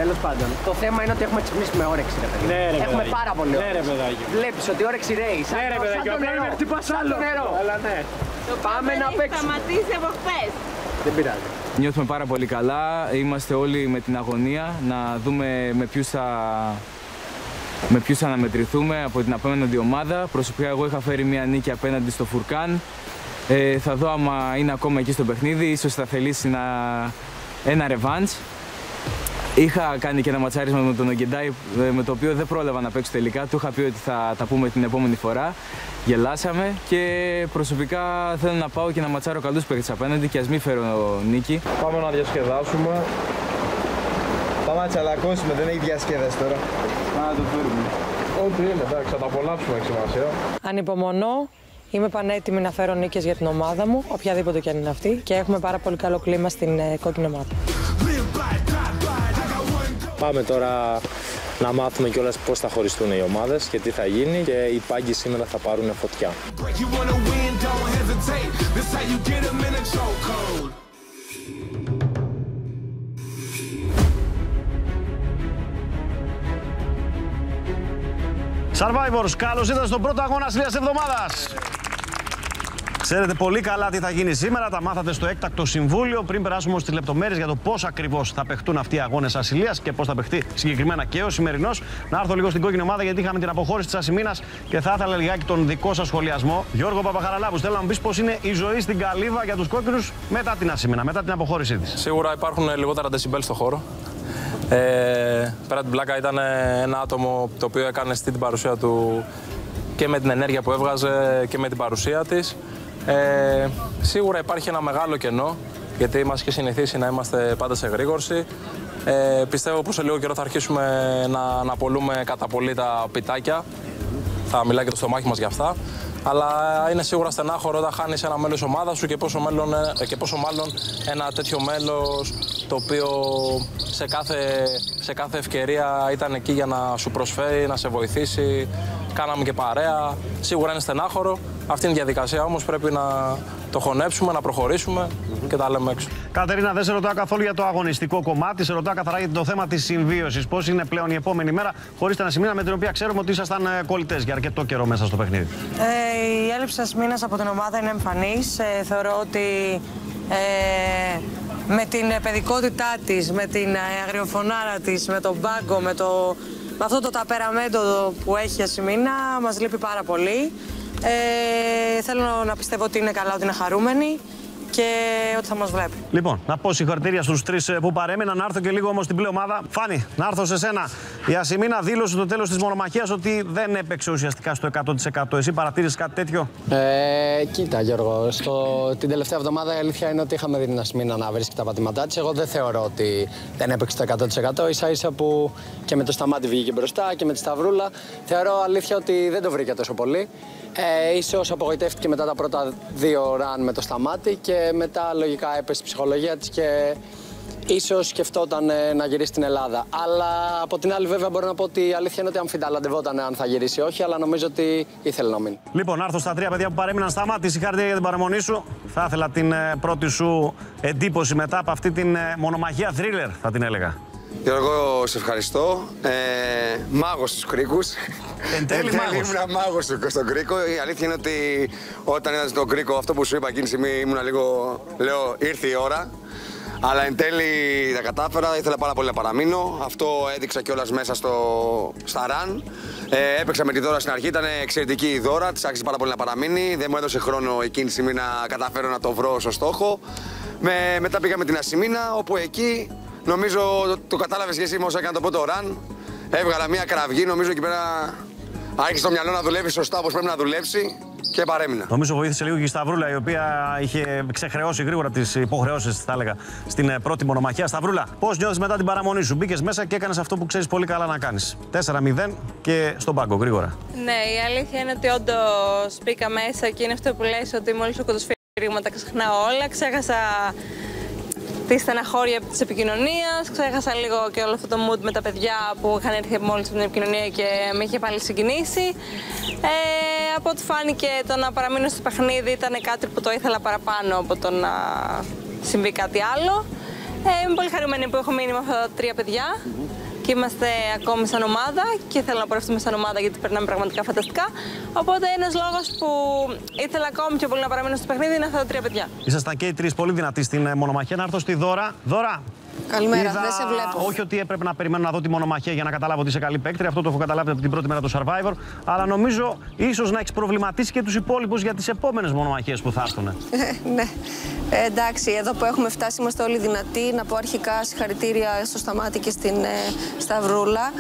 Τέλος πάντων, το θέμα είναι ότι έχουμε ξυπνήσει με όρεξη, ρε παιδί. Ναι, ρε έχουμε παιδάκι. πάρα πολύ όρεξη. Ναι, ρε παιδάκι. Βλέπεις ότι η όρεξη ρέει. Ναι, ρε παιδάκι, απλά είναι χτυπάς άλλο. Αλλά ναι. Πάμε να παίξουμε. Σταματήσει από χθες. Δεν πειράζει. Νιώθουμε πάρα πολύ καλά. Είμαστε όλοι με την αγωνία να δούμε με ποιους θα αναμετρηθούμε από την απέναντι ομάδα. Προσωπικά εγώ είχα φέρει μια νίκη απέναντι στο Φουρκάν. Θα δω άμα είναι ακόμα εκεί στο παιχνίδι. Ίσως θα θελήσει ένα ρεβάντς. Είχα κάνει και ένα ματσάρισμα με τον Ογκεντάι, με το οποίο δεν πρόλαβα να παίξω τελικά. Του είχα πει ότι θα τα πούμε την επόμενη φορά. Γελάσαμε και προσωπικά θέλω να πάω και να ματσάρω καλούς παίκτες απέναντι και ας μην φέρω νίκη. Πάμε να διασκεδάσουμε. Πάμε να τσαλακώσουμε, δεν έχει διασκέδαση τώρα. Πάμε να το φέρουμε. Ό,τι είναι, εντάξει, θα τα απολαύσουμε, έχει σημασία. Ανυπομονώ. Είμαι πανέτοιμη να φέρω νίκες για την ομάδα μου, οποιαδήποτε και αν είναι αυτή, και έχουμε πάρα πολύ καλό κλίμα στην κόκκινη ομάδα. Πάμε τώρα να μάθουμε κιόλας πώς θα χωριστούν οι ομάδες και τι θα γίνει, και οι πάγκοι σήμερα θα πάρουν φωτιά. Survivors, καλώς ήρθατε στον πρώτο αγώνα ασυλίας εβδομάδας. Ξέρετε πολύ καλά τι θα γίνει σήμερα, τα μάθατε στο έκτακτο συμβούλιο. Πριν περάσουμε στις λεπτομέρειες για το πώς ακριβώς θα παιχτούν αυτοί οι αγώνες ασυλίας και πώς θα παιχτεί συγκεκριμένα και ο σημερινός, να έρθω λίγο στην κόκκινη ομάδα γιατί είχαμε την αποχώρηση της Ασημίνας και θα ήθελα λιγάκι τον δικό σας σχολιασμό. Γιώργο Παπαχαραλάπου, θέλω να μου πεις πώς είναι η ζωή στην Καλύβα για τους κόκκινους μετά την Ασημίνα, μετά την αποχώρησή της. Σίγουρα υπάρχουν λιγότερα δεσιμπέλ στο χώρο. Πέρα την πλάκα, ήταν ένα άτομο το οποίο έκανε την παρουσία του και με την ενέργεια που έβγαζε και με την παρουσία της. Σίγουρα υπάρχει ένα μεγάλο κενό, γιατί είμαστε και συνηθίσει να είμαστε πάντα σε γρήγορση. Πιστεύω πως σε λίγο καιρό θα αρχίσουμε να απολούμε κατά πολύ τα πιτάκια. Θα μιλάει και το στομάχι μας για αυτά. Αλλά είναι σίγουρα στενάχωρο όταν χάνεις ένα μέλος ομάδας σου και πόσο μάλλον ένα τέτοιο μέλος το οποίο σε κάθε ευκαιρία ήταν εκεί για να σου προσφέρει, να σε βοηθήσει. Κάναμε και παρέα. Σίγουρα είναι στενάχωρο. Αυτή είναι η διαδικασία, όμως πρέπει να το χωνέψουμε, να προχωρήσουμε και τα λέμε έξω. Κατερίνα, δεν σε ρωτάω καθόλου για το αγωνιστικό κομμάτι, σε ρωτάω καθαρά για το θέμα της συμβίωσης. Πώς είναι πλέον η επόμενη μέρα χωρίς την Ασημίνα, με την οποία ξέρουμε ότι ήσασταν κολλητές για αρκετό καιρό μέσα στο παιχνίδι. Η έλλειψη της Ασημίνας από την ομάδα είναι εμφανής. Θεωρώ ότι με την παιδικότητά της, με την αγριοφωνάρα της, με τον πάγκο, με αυτό το ταπεραμέντο που έχει η Ασημίνα, μας λείπει πάρα πολύ. Θέλω να πιστεύω ότι είναι καλά, ότι είναι χαρούμενη και ότι θα μας βλέπει. Λοιπόν, να πω συγχαρητήρια στους τρεις που παρέμειναν. Να έρθω και λίγο όμως στην πλέον ομάδα. Φάνη, να έρθω σε σένα. Η Ασημίνα δήλωσε στο τέλος της μονομαχίας ότι δεν έπαιξε ουσιαστικά στο 100%. Εσύ παρατήρησες κάτι τέτοιο? Κοίτα, Γιώργο, την τελευταία εβδομάδα η αλήθεια είναι ότι είχαμε δει την Ασημίνα να βρίσκει τα πατήματά της. Εγώ δεν θεωρώ ότι δεν έπαιξε το 100%. Ίσα-ίσα που και με το Σταμάτη βγήκε μπροστά και με τη Σταυρούλα. Θεωρώ αλήθεια ότι δεν το βρήκε τόσο πολύ. Ίσως απογοητεύτηκε μετά τα πρώτα 2 ραν με το Σταμάτη και μετά λογικά έπεσε η ψυχολογία της και ίσως σκεφτόταν να γυρίσει στην Ελλάδα. Αλλά από την άλλη βέβαια μπορώ να πω ότι η αλήθεια είναι ότι αμφιταλαντευόταν αν θα γυρίσει ή όχι, αλλά νομίζω ότι ήθελε να μείνει. Λοιπόν, να έρθω στα 3 παιδιά που παρέμειναν. Σταμάτη, συγχαρητήρια για την παραμονή σου. Θα ήθελα την πρώτη σου εντύπωση μετά από αυτή την μονομαχία thriller, θα την έλεγα. Γιώργο, σε ευχαριστώ. Μάγος στους κρίκους. Εν τέλει ήμουν μάγος στον κρίκο. Η αλήθεια είναι ότι όταν ήταν στον κρίκο, αυτό που σου είπα εκείνη τη στιγμή, ήμουν λίγο, λέω, ήρθε η ώρα. Αλλά εν τέλει τα κατάφερα, ήθελα πάρα πολύ να παραμείνω. Αυτό έδειξα κιόλας μέσα στα ραν. Έπαιξα με τη Δώρα στην αρχή, ήταν εξαιρετική η Δώρα, της άξιζε πάρα πολύ να παραμείνει. Δεν μου έδωσε χρόνο εκείνη τη στιγμή να καταφέρω να το βρω στο στόχο. Μετά πήγαμε την Ασημίνα, όπου εκεί νομίζω το κατάλαβες και εσύ όμως έκανα το πρώτο ραν. Έβγαλα μια κραυγή, νομίζω εκεί πέρα άρχισε το μυαλό να δουλεύει σωστά όπως πρέπει να δουλέψει και παρέμεινα. Νομίζω βοήθησε λίγο και η Σταυρούλα, η οποία είχε ξεχρεώσει γρήγορα τις υποχρεώσεις, θα έλεγα, στην πρώτη μονομαχία. Σταυρούλα, πώς νιώθεις μετά την παραμονή σου? Μπήκες μέσα και έκανες αυτό που ξέρεις πολύ καλά να κάνεις. 4-0 και στον πάγκο, γρήγορα. Ναι, η αλήθεια είναι ότι όντως μπήκα μέσα και είναι αυτό που λες, ότι μόλις ο κοντοσφαίρης Τα ξεχνάω όλα, ξέχασα τη στεναχώρια της επικοινωνίας, ξέχασα λίγο και όλο αυτό το mood με τα παιδιά που είχαν έρθει μόλις από την επικοινωνία και με είχε πάλι συγκινήσει. Από ό,τι φάνηκε, το να παραμείνω στο παιχνίδι ήταν κάτι που το ήθελα παραπάνω από το να συμβεί κάτι άλλο. Είμαι πολύ χαρούμενη που έχω μείνει με αυτά τα 3 παιδιά. Και είμαστε ακόμη σαν ομάδα και θέλω να πορευτούμε σαν ομάδα γιατί περνάμε πραγματικά φανταστικά. Οπότε ένας λόγος που ήθελα ακόμη πιο πολύ να παραμείνω στο παιχνίδι είναι αυτά τα 3 παιδιά. Ήσασταν και οι 3 πολύ δυνατοί στην μονομαχία. Να έρθω στη Δώρα. Δώρα! Καλημέρα, δεν σε βλέπω. Όχι ότι έπρεπε να περιμένω να δω τη μονομαχία για να καταλάβω ότι είσαι καλή παίκτρια. Αυτό το έχω καταλάβει από την πρώτη μέρα του Survivor. Αλλά νομίζω ίσως να έχεις προβληματίσει και τους υπόλοιπους για τις επόμενες μονομαχίες που θα έρθουν. Ναι. Εντάξει, εδώ που έχουμε φτάσει είμαστε όλοι δυνατοί. Να πω αρχικά συγχαρητήρια στο Σταμάτη και στην Σταυρούλα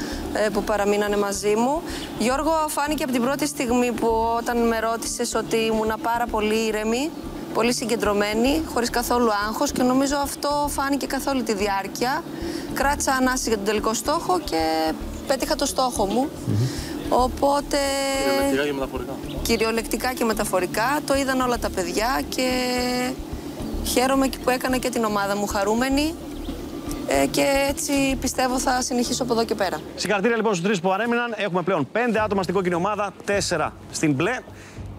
που παραμείνανε μαζί μου. Γιώργο, φάνηκε από την πρώτη στιγμή που όταν με ρώτησες ότι ήμουν πάρα πολύ ήρεμη, πολύ συγκεντρωμένη, χωρίς καθόλου άγχος και νομίζω αυτό φάνηκε καθ' όλη τη διάρκεια. Κράτησα ανάση για τον τελικό στόχο και πέτυχα το στόχο μου. Οπότε... Κυριολεκτικά και μεταφορικά. Κυριολεκτικά και μεταφορικά. Το είδαν όλα τα παιδιά και χαίρομαι που έκανα και την ομάδα μου χαρούμενη. Και έτσι πιστεύω θα συνεχίσω από εδώ και πέρα. Συγχαρητήρια λοιπόν στους 3 που παρέμειναν. Έχουμε πλέον 5 άτομα στην κόκκινη ομάδα, 4 στην μπλε.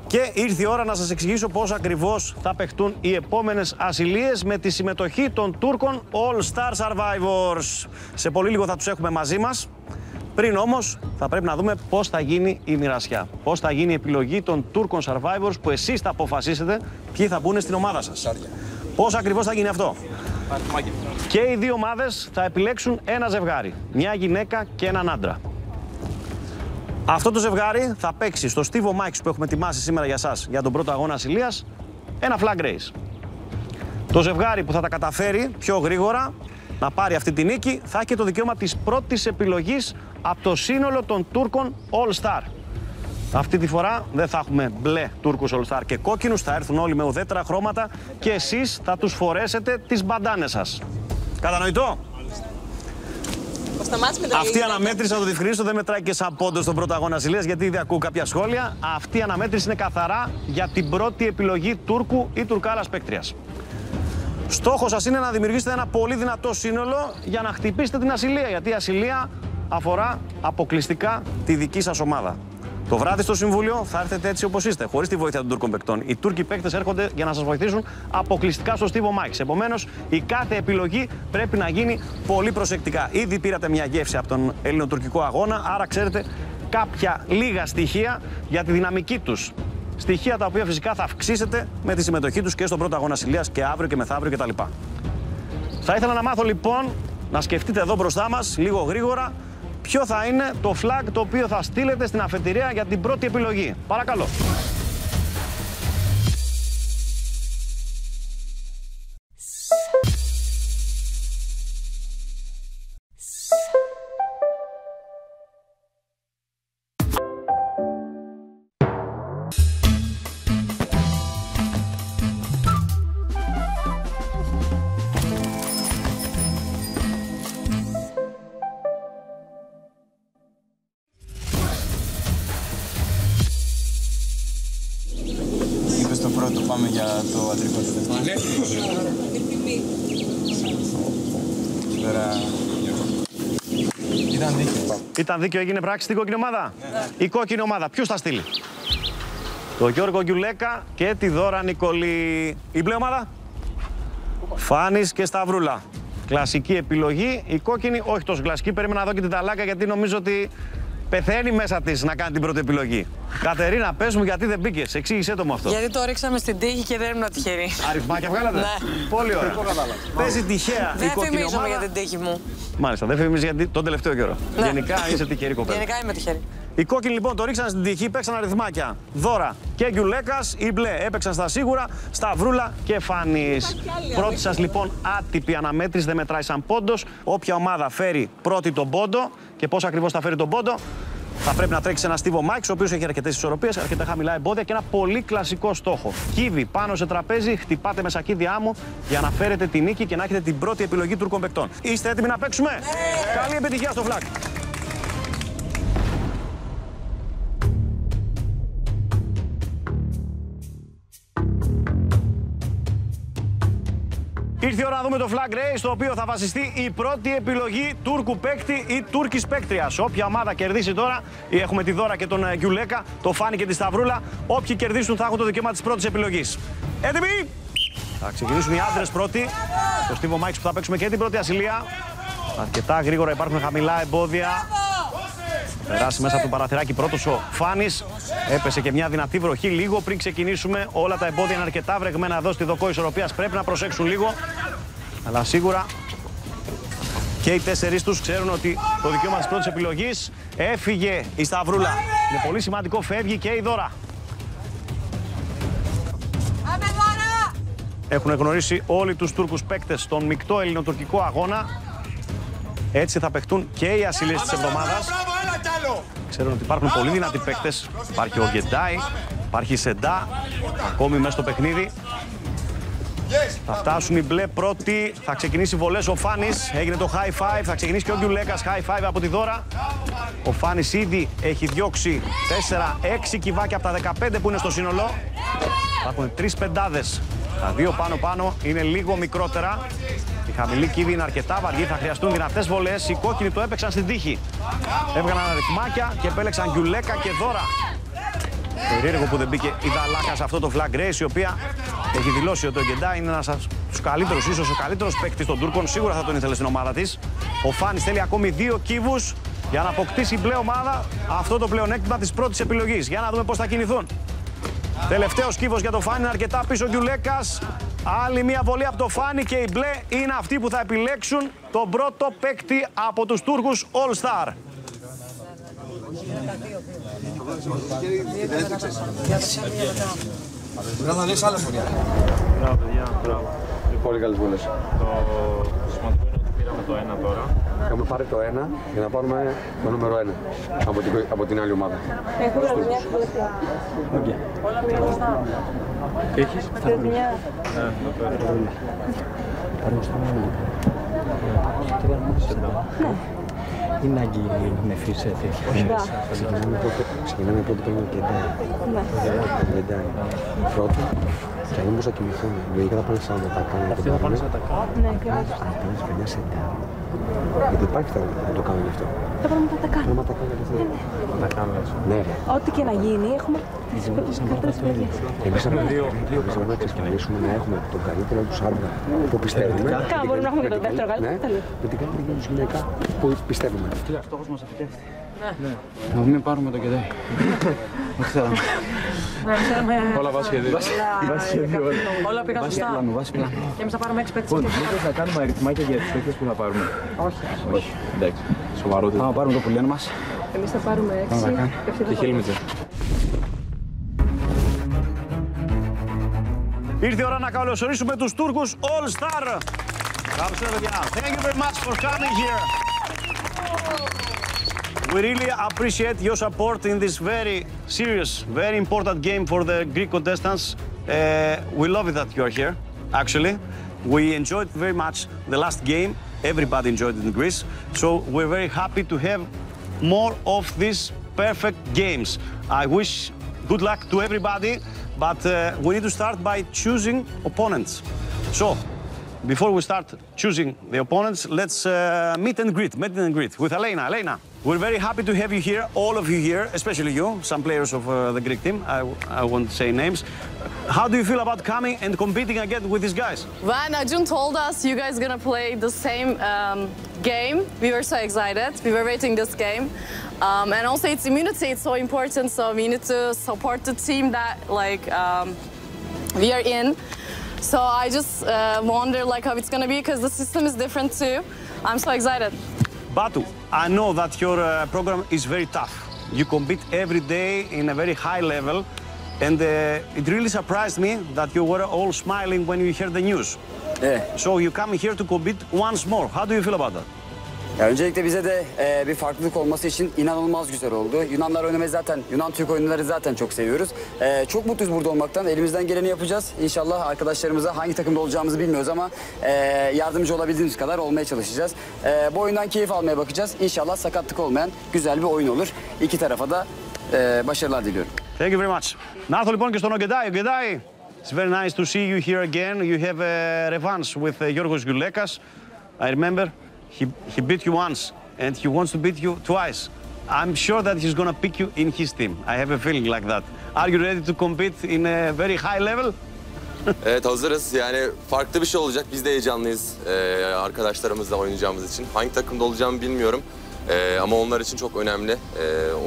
Και ήρθε η ώρα να σας εξηγήσω πώς ακριβώς θα παιχτούν οι επόμενες ασυλίες με τη συμμετοχή των Τούρκων All Star Survivors. Σε πολύ λίγο θα τους έχουμε μαζί μας. Πριν όμως θα πρέπει να δούμε πώς θα γίνει η μοιρασιά. Πώς θα γίνει η επιλογή των Τούρκων Survivors που εσείς θα αποφασίσετε ποιοι θα μπουν στην ομάδα σας. Πώς ακριβώς θα γίνει αυτό. Και οι 2 ομάδες θα επιλέξουν ένα ζευγάρι. Μια γυναίκα και έναν άντρα. Αυτό το ζευγάρι θα παίξει στο στίβο Μάικς που έχουμε ετοιμάσει σήμερα για σας για τον πρώτο αγώνα ασυλίας ένα flag race. Το ζευγάρι που θα τα καταφέρει πιο γρήγορα να πάρει αυτή τη νίκη θα έχει το δικαίωμα της πρώτης επιλογής από το σύνολο των Τούρκων All Star. Αυτή τη φορά δεν θα έχουμε μπλε Τούρκους All Star και κόκκινους, θα έρθουν όλοι με ουδέτερα χρώματα και εσείς θα τους φορέσετε τις μπαντάνες σας. Κατανοητό? Αυτή η αναμέτρηση, να το διευκρινίσω, δεν μετράει και σαν πόντο στον πρώτο αγώνα ασυλίας, γιατί ήδη ακούω κάποια σχόλια. Αυτή η αναμέτρηση είναι καθαρά για την πρώτη επιλογή Τούρκου ή Τουρκάλας παίκτριας. Στόχος σας είναι να δημιουργήσετε ένα πολύ δυνατό σύνολο για να χτυπήσετε την ασυλία, γιατί η ασυλία αφορά αποκλειστικά τη δική σας ομάδα. Το βράδυ στο Συμβούλιο θα έρθετε έτσι όπως είστε, χωρίς τη βοήθεια των Τούρκων παικτών. Οι Τούρκοι παίκτες έρχονται για να σας βοηθήσουν αποκλειστικά στο στίβο Μάικς. Επομένως, η κάθε επιλογή πρέπει να γίνει πολύ προσεκτικά. Ήδη πήρατε μια γεύση από τον ελληνοτουρκικό αγώνα, άρα ξέρετε κάποια λίγα στοιχεία για τη δυναμική τους. Στοιχεία τα οποία φυσικά θα αυξήσετε με τη συμμετοχή τους και στον πρώτο αγώνα ασυλίας και αύριο και μεθαύριο κτλ. Θα ήθελα να μάθω λοιπόν, να σκεφτείτε εδώ μπροστά μας λίγο γρήγορα, ποιο θα είναι το flag το οποίο θα στείλετε στην αφετηρία για την πρώτη επιλογή. Παρακαλώ. Πάμε για το αντρικό του δευτερόλεπτο. Ήταν δίκαιο. Ήταν δίκαιο, έγινε πράξη στην κόκκινη ομάδα. Ναι. Η κόκκινη ομάδα, ποιους θα στείλει? Το Γιώργο Γκιουλέκα και τη Δώρα Νικολή. Η μπλε ομάδα? Φάνης και Σταυρούλα. Κλασική επιλογή. Η κόκκινη, όχι τόσο κλασική. Περίμενα να δω και την ταλάκα γιατί νομίζω ότι πεθαίνει μέσα της να κάνει την πρώτη επιλογή. Κατερίνα, πες μου γιατί δεν μπήκες, εξήγησέ το μου αυτό. Γιατί το ρίξαμε στην τύχη και δεν ήμουν τυχερή. Αριθμάκια βγάλατε. Ναι. Πολύ ωραία. Παίζει τυχαία η κόκκινη ομάδα. Δεν φημίζομαι για την τύχη μου. Μάλιστα, δεν φημίζει γιατί τον τελευταίο καιρό. Ναι. Γενικά είσαι τυχερή κοπέλα. Γενικά είμαι τυχερή. Οι κόκκινοι λοιπόν το ρίξαν στην τυχή, παίξαν αριθμάκια. Δώρα και Γκιουλέκας, οι μπλε έπαιξαν στα σίγουρα, Σταυρούλα και Φάνης. Πρώτη σας λοιπόν άτυπη αναμέτρηση, δεν μετράει σαν πόντος. Όποια ομάδα φέρει πρώτη τον πόντο και πώς ακριβώς θα φέρει τον πόντο, θα πρέπει να τρέξει ένα στίβο Μάικς, ο οποίος έχει αρκετές ισορροπίες, αρκετά χαμηλά εμπόδια και ένα πολύ κλασικό στόχο. Κύβι πάνω σε τραπέζι, χτυπάτε με σακίδι άμμου για να φέρετε τη νίκη και να έχετε την πρώτη επιλογή Τούρκων παικτών. Είστε έτοιμοι να παίξουμε? Ναι. Καλή επιτυχία στο φλακ. Ήρθε η ώρα να δούμε το flag race, στο οποίο θα βασιστεί η πρώτη επιλογή Τούρκου παίκτη ή Τούρκης παίκτριας. Όποια ομάδα κερδίσει τώρα, έχουμε τη Δώρα και τον Γκιουλέκα, το Φάνη και τη Σταυρούλα. Όποιοι κερδίσουν θα έχουν το δικαίωμα της πρώτης επιλογής. Έτοιμοι! Θα ξεκινήσουν οι άντρες πρώτοι. Στο Στίβο Μάικς που θα παίξουμε και την πρώτη ασυλία. Αρκετά γρήγορα υπάρχουν χαμηλά εμπόδια. Περάσει μέσα από το παραθυράκι πρώτος ο Φάνης. Έπεσε και μια δυνατή βροχή λίγο πριν ξεκινήσουμε. Όλα τα εμπόδια είναι αρκετά βρεγμένα εδώ στη δοκό ισορροπίας. Πρέπει να προσέξουν λίγο. Αλλά σίγουρα και οι τέσσερις τους ξέρουν ότι το δικαίωμα της πρώτης επιλογής έφυγε η Σταυρούλα. Είναι πολύ σημαντικό, φεύγει και η Δώρα. Έχουν γνωρίσει όλοι τους Τούρκους παίκτες στον μεικτό ελληνοτουρκικό αγώνα. Έτσι θα παιχτούν και οι ασυλίες της εβδομάδας. Ξέρουν ότι υπάρχουν πολύ δυνατοί παίκτες. Υπάρχει ο Γκεντάι, υπάρχει η Σεντά, ακόμη μέσα στο παιχνίδι. Θα φτάσουν οι μπλε πρώτοι, θα ξεκινήσει βολές ο Φάνης, έγινε το high five, θα ξεκινήσει και ο Γκιουλέκας high five από τη Δώρα. Ο Φάνης ήδη έχει διώξει 4-6 κυβάκια από τα 15 που είναι στο σύνολο. Υπάρχουν 3 πεντάδες, τα 2 πάνω είναι λίγο μικρότερα. Η χαμηλή κύβη είναι αρκετά βαριή, θα χρειαστούν δυνατές βολές. Οι κόκκινοι το έπαιξαν στην τύχη. Έβγαλαν αριθμάκια και επέλεξαν Γκιουλέκα και Δώρα. Περίεργο που δεν μπήκε η Δαλάκα σε αυτό το flag race, η οποία έχει δηλώσει ότι ο Γκεντά είναι ένας από τους καλύτερους, ίσως ο καλύτερος παίκτης των Τούρκων. Σίγουρα θα τον ήθελε στην ομάδα της. Ο Φάνης θέλει ακόμη 2 κύβους για να αποκτήσει η μπλε ομάδα αυτό το πλεονέκτημα της πρώτης επιλογής. Για να δούμε πώς θα κινηθούν. Τελευταίος κύβος για το Φάνη, είναι αρκετά πίσω ο Γκιουλέκας. Άλλη μία βολή από το Φάνη και οι μπλε είναι αυτοί που θα επιλέξουν τον πρώτο παίκτη από τους Τούρκους All Star. Πολύ καλές βολές. Το σημαντικό είναι ότι πήραμε το 1 τώρα. Έχουμε πάρει το 1 για να πάρουμε το νούμερο 1 από την άλλη ομάδα. Έχω μια ευκολία. Όλα πήγαν μπροστά. Τι έχεις? Είναι άγκη με φύση ξεκινάμε πρώτο παίρνουμε και Γκεντάι. Πρώτο και αν όμως θα κοιμηθούν, λογικά θα πάνε σαν να τα κάνουν. Αυτοί θα πάνε σαν να τα κάνουν. Ναι, και θα πάνε παιδιά σε Γκεντάι. Γιατί υπάρχει τώρα να το κάνουν γι' αυτό. Τα πράγματα τα κάνουν. Τα κάνουν γι' αυτό. Τα κάνουν έτσι. Ναι. Ό,τι και να γίνει, έχουμε τις καλύτερες παιδιά. Εμείς θα πρέπει να εξασφαλίσουμε να έχουμε τον καλύτερο τους άντρα που πιστεύουμε. Καλά, μπορούμε να έχουμε και τον δεύτερο καλύτερο. Με την καλύτερη τους γυναίκα που πιστεύουμε. Στόχος μας επιτεύχθη. Να μην πάρουμε το Γκεντάι. Όχι θέλαμε. Όλα βάσει σχεδίου. Όλα πήγαν σωστά. Και εμείς θα πάρουμε 6 παίκτες. Μήπως θα κάνουμε αριθμάκια για τις παίκτες που θα πάρουμε? Όχι. Εντάξει. Σοβαρότητα. Θα πάρουμε το που λένε μας. Εμείς θα πάρουμε 6 και χέλμιτζε. Ήρθε η ώρα να καλωσορίσουμε τους Τούρκους All Star. Καλώς ήρθατε, παιδιά. Thank you very much for coming here. We really appreciate your support in this very serious, very important game for the Greek contestants. We love it that you are here, actually. We enjoyed very much the last game. Everybody enjoyed it in Greece. So we're very happy to have more of these perfect games. I wish good luck to everybody, but we need to start by choosing opponents. So, before we start choosing the opponents, let's meet and greet with Elena. Elena, we're very happy to have you here, all of you here, especially you, some players of the Greek team. I won't say names. How do you feel about coming and competing again with these guys? When Acun told us you guys are gonna play the same game, we were so excited. We were waiting this game. And also it's immunity, it's so important, so we need to support the team that we are in. So I just wonder how it's gonna be because the system is different too. I'm so excited. Batu, I know that your program is very tough. You compete every day in a very high level, and it really surprised me that you were all smiling when you heard the news. So you come here to compete once more. How do you feel about that? Ya öncelikle bize de bir farklılık olması için inanılmaz güzel oldu. Yunanlar oynamayı zaten, Yunan Türk oyunları zaten çok seviyoruz. Çok mutluyuz burada olmaktan. Elimizden geleni yapacağız. İnşallah arkadaşlarımıza hangi takımda olacağımızı bilmiyoruz ama yardımcı olabildiğimiz kadar olmaya çalışacağız. Bu oyundan keyif almaya bakacağız. İnşallah sakatlık olmayan güzel bir oyun olur. İki tarafa da başarılar diliyorum. Thank you very much. Να έρθω λοιπόν και στον Γκεντάι. Γκεντάι, It's very nice to see you here again. You have a revanche with Giorgos Gioulekas. I remember he beat you once and he wants to beat you twice. I'm sure that he's going to pick you in his team. I have a feeling like that. Are you ready to compete in a very high level? Evet, hazırız. Yani farklı bir şey olacak. Biz de heyecanlıyız arkadaşlarımızla oynayacağımız için. Hangi takımda olacağımı bilmiyorum. Ama onlar için çok önemli.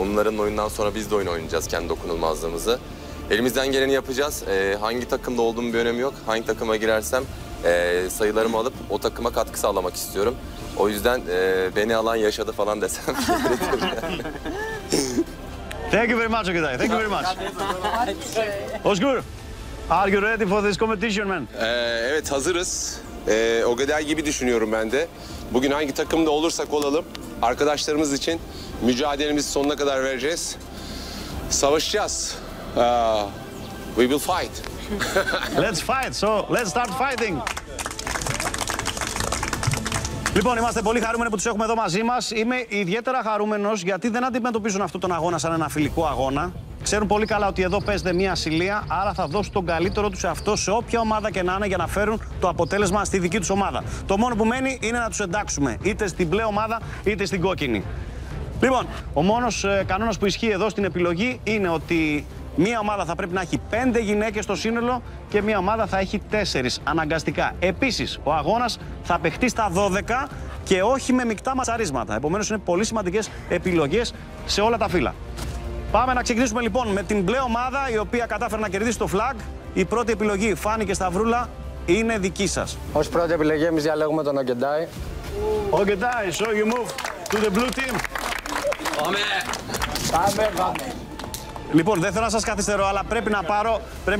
Onların oyundan sonra biz de oyun oynayacağız, kendi dokunulmazlığımızı. Elimizden geleni yapacağız. Hangi takımda olduğum bir önemi yok. Hangi takıma girersem sayılarımı alıp o takıma katkı sağlamak istiyorum. O yüzden beni alan yaşadı falan desem. Thank you very much, Ogeday. Thank you very much. Ozgur, are you ready for this competition, man? Evet, hazırız. Ogeday gibi düşünüyorum ben de. Bugün hangi takımda olursak olalım, arkadaşlarımız için mücadelemizi sonuna kadar vereceğiz. Savaşacağız. We will fight. Let's fight, so let's start fighting. Λοιπόν, είμαστε πολύ χαρούμενοι που τους έχουμε εδώ μαζί μας. Είμαι ιδιαίτερα χαρούμενος γιατί δεν αντιμετωπίζουν αυτόν τον αγώνα σαν ένα φιλικό αγώνα. Ξέρουν πολύ καλά ότι εδώ παίζεται μια ασυλία, άρα θα δώσουν τον καλύτερο τους εαυτό σε όποια ομάδα και να είναι για να φέρουν το αποτέλεσμα στη δική τους ομάδα. Το μόνο που μένει είναι να τους εντάξουμε, είτε στην μπλε ομάδα είτε στην κόκκινη. Λοιπόν, ο μόνος κανόνας που ισχύει εδώ στην επιλογή είναι ότι μία ομάδα θα πρέπει να έχει 5 γυναίκες στο σύνολο και μία ομάδα θα έχει 4 αναγκαστικά. Επίσης, ο αγώνας θα παιχτεί στα 12 και όχι με μεικτά ματσαρίσματα. Επομένως, είναι πολύ σημαντικές επιλογές σε όλα τα φύλλα. Πάμε να ξεκινήσουμε λοιπόν με την μπλε ομάδα, η οποία κατάφερε να κερδίσει το flag. Η πρώτη επιλογή, Φάνη και Σταυρούλα, είναι δική σας. Ως πρώτη επιλογή, εμείς διαλέγουμε τον Ogeday. Ogeday, so you move to the blue team. Πάμε. Λοιπόν, δεν θέλω να σας καθυστερώ, αλλά πρέπει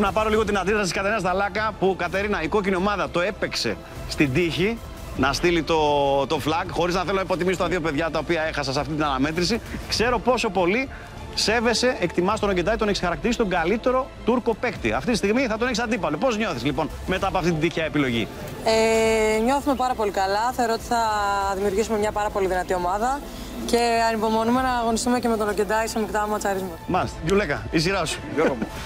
να πάρω λίγο την αντίδραση της Κατερίνα Σταλάκα, που Κατερίνα, η κόκκινη ομάδα το έπαιξε στην τύχη να στείλει το flag, χωρίς να θέλω να υποτιμήσω τα δύο παιδιά τα οποία έχασα σε αυτή την αναμέτρηση. Ξέρω πόσο πολύ σέβεσαι, εκτιμάς τον Ogeday, τον έχεις χαρακτηρίσει τον καλύτερο Τούρκο παίκτη. Αυτή τη στιγμή θα τον έχεις αντίπαλο. Πώς νιώθεις λοιπόν μετά από αυτή την τυχαία επιλογή? Νιώθουμε πάρα πολύ καλά. Θεωρώ ότι θα δημιουργήσουμε μια πάρα πολύ δυνατή ομάδα. Και ανυπομονούμε να αγωνιστούμε και με τον Ogeday σε μεικτά ματσάρισμα. Μάλιστα. Γιουλέκα, η σειρά σου.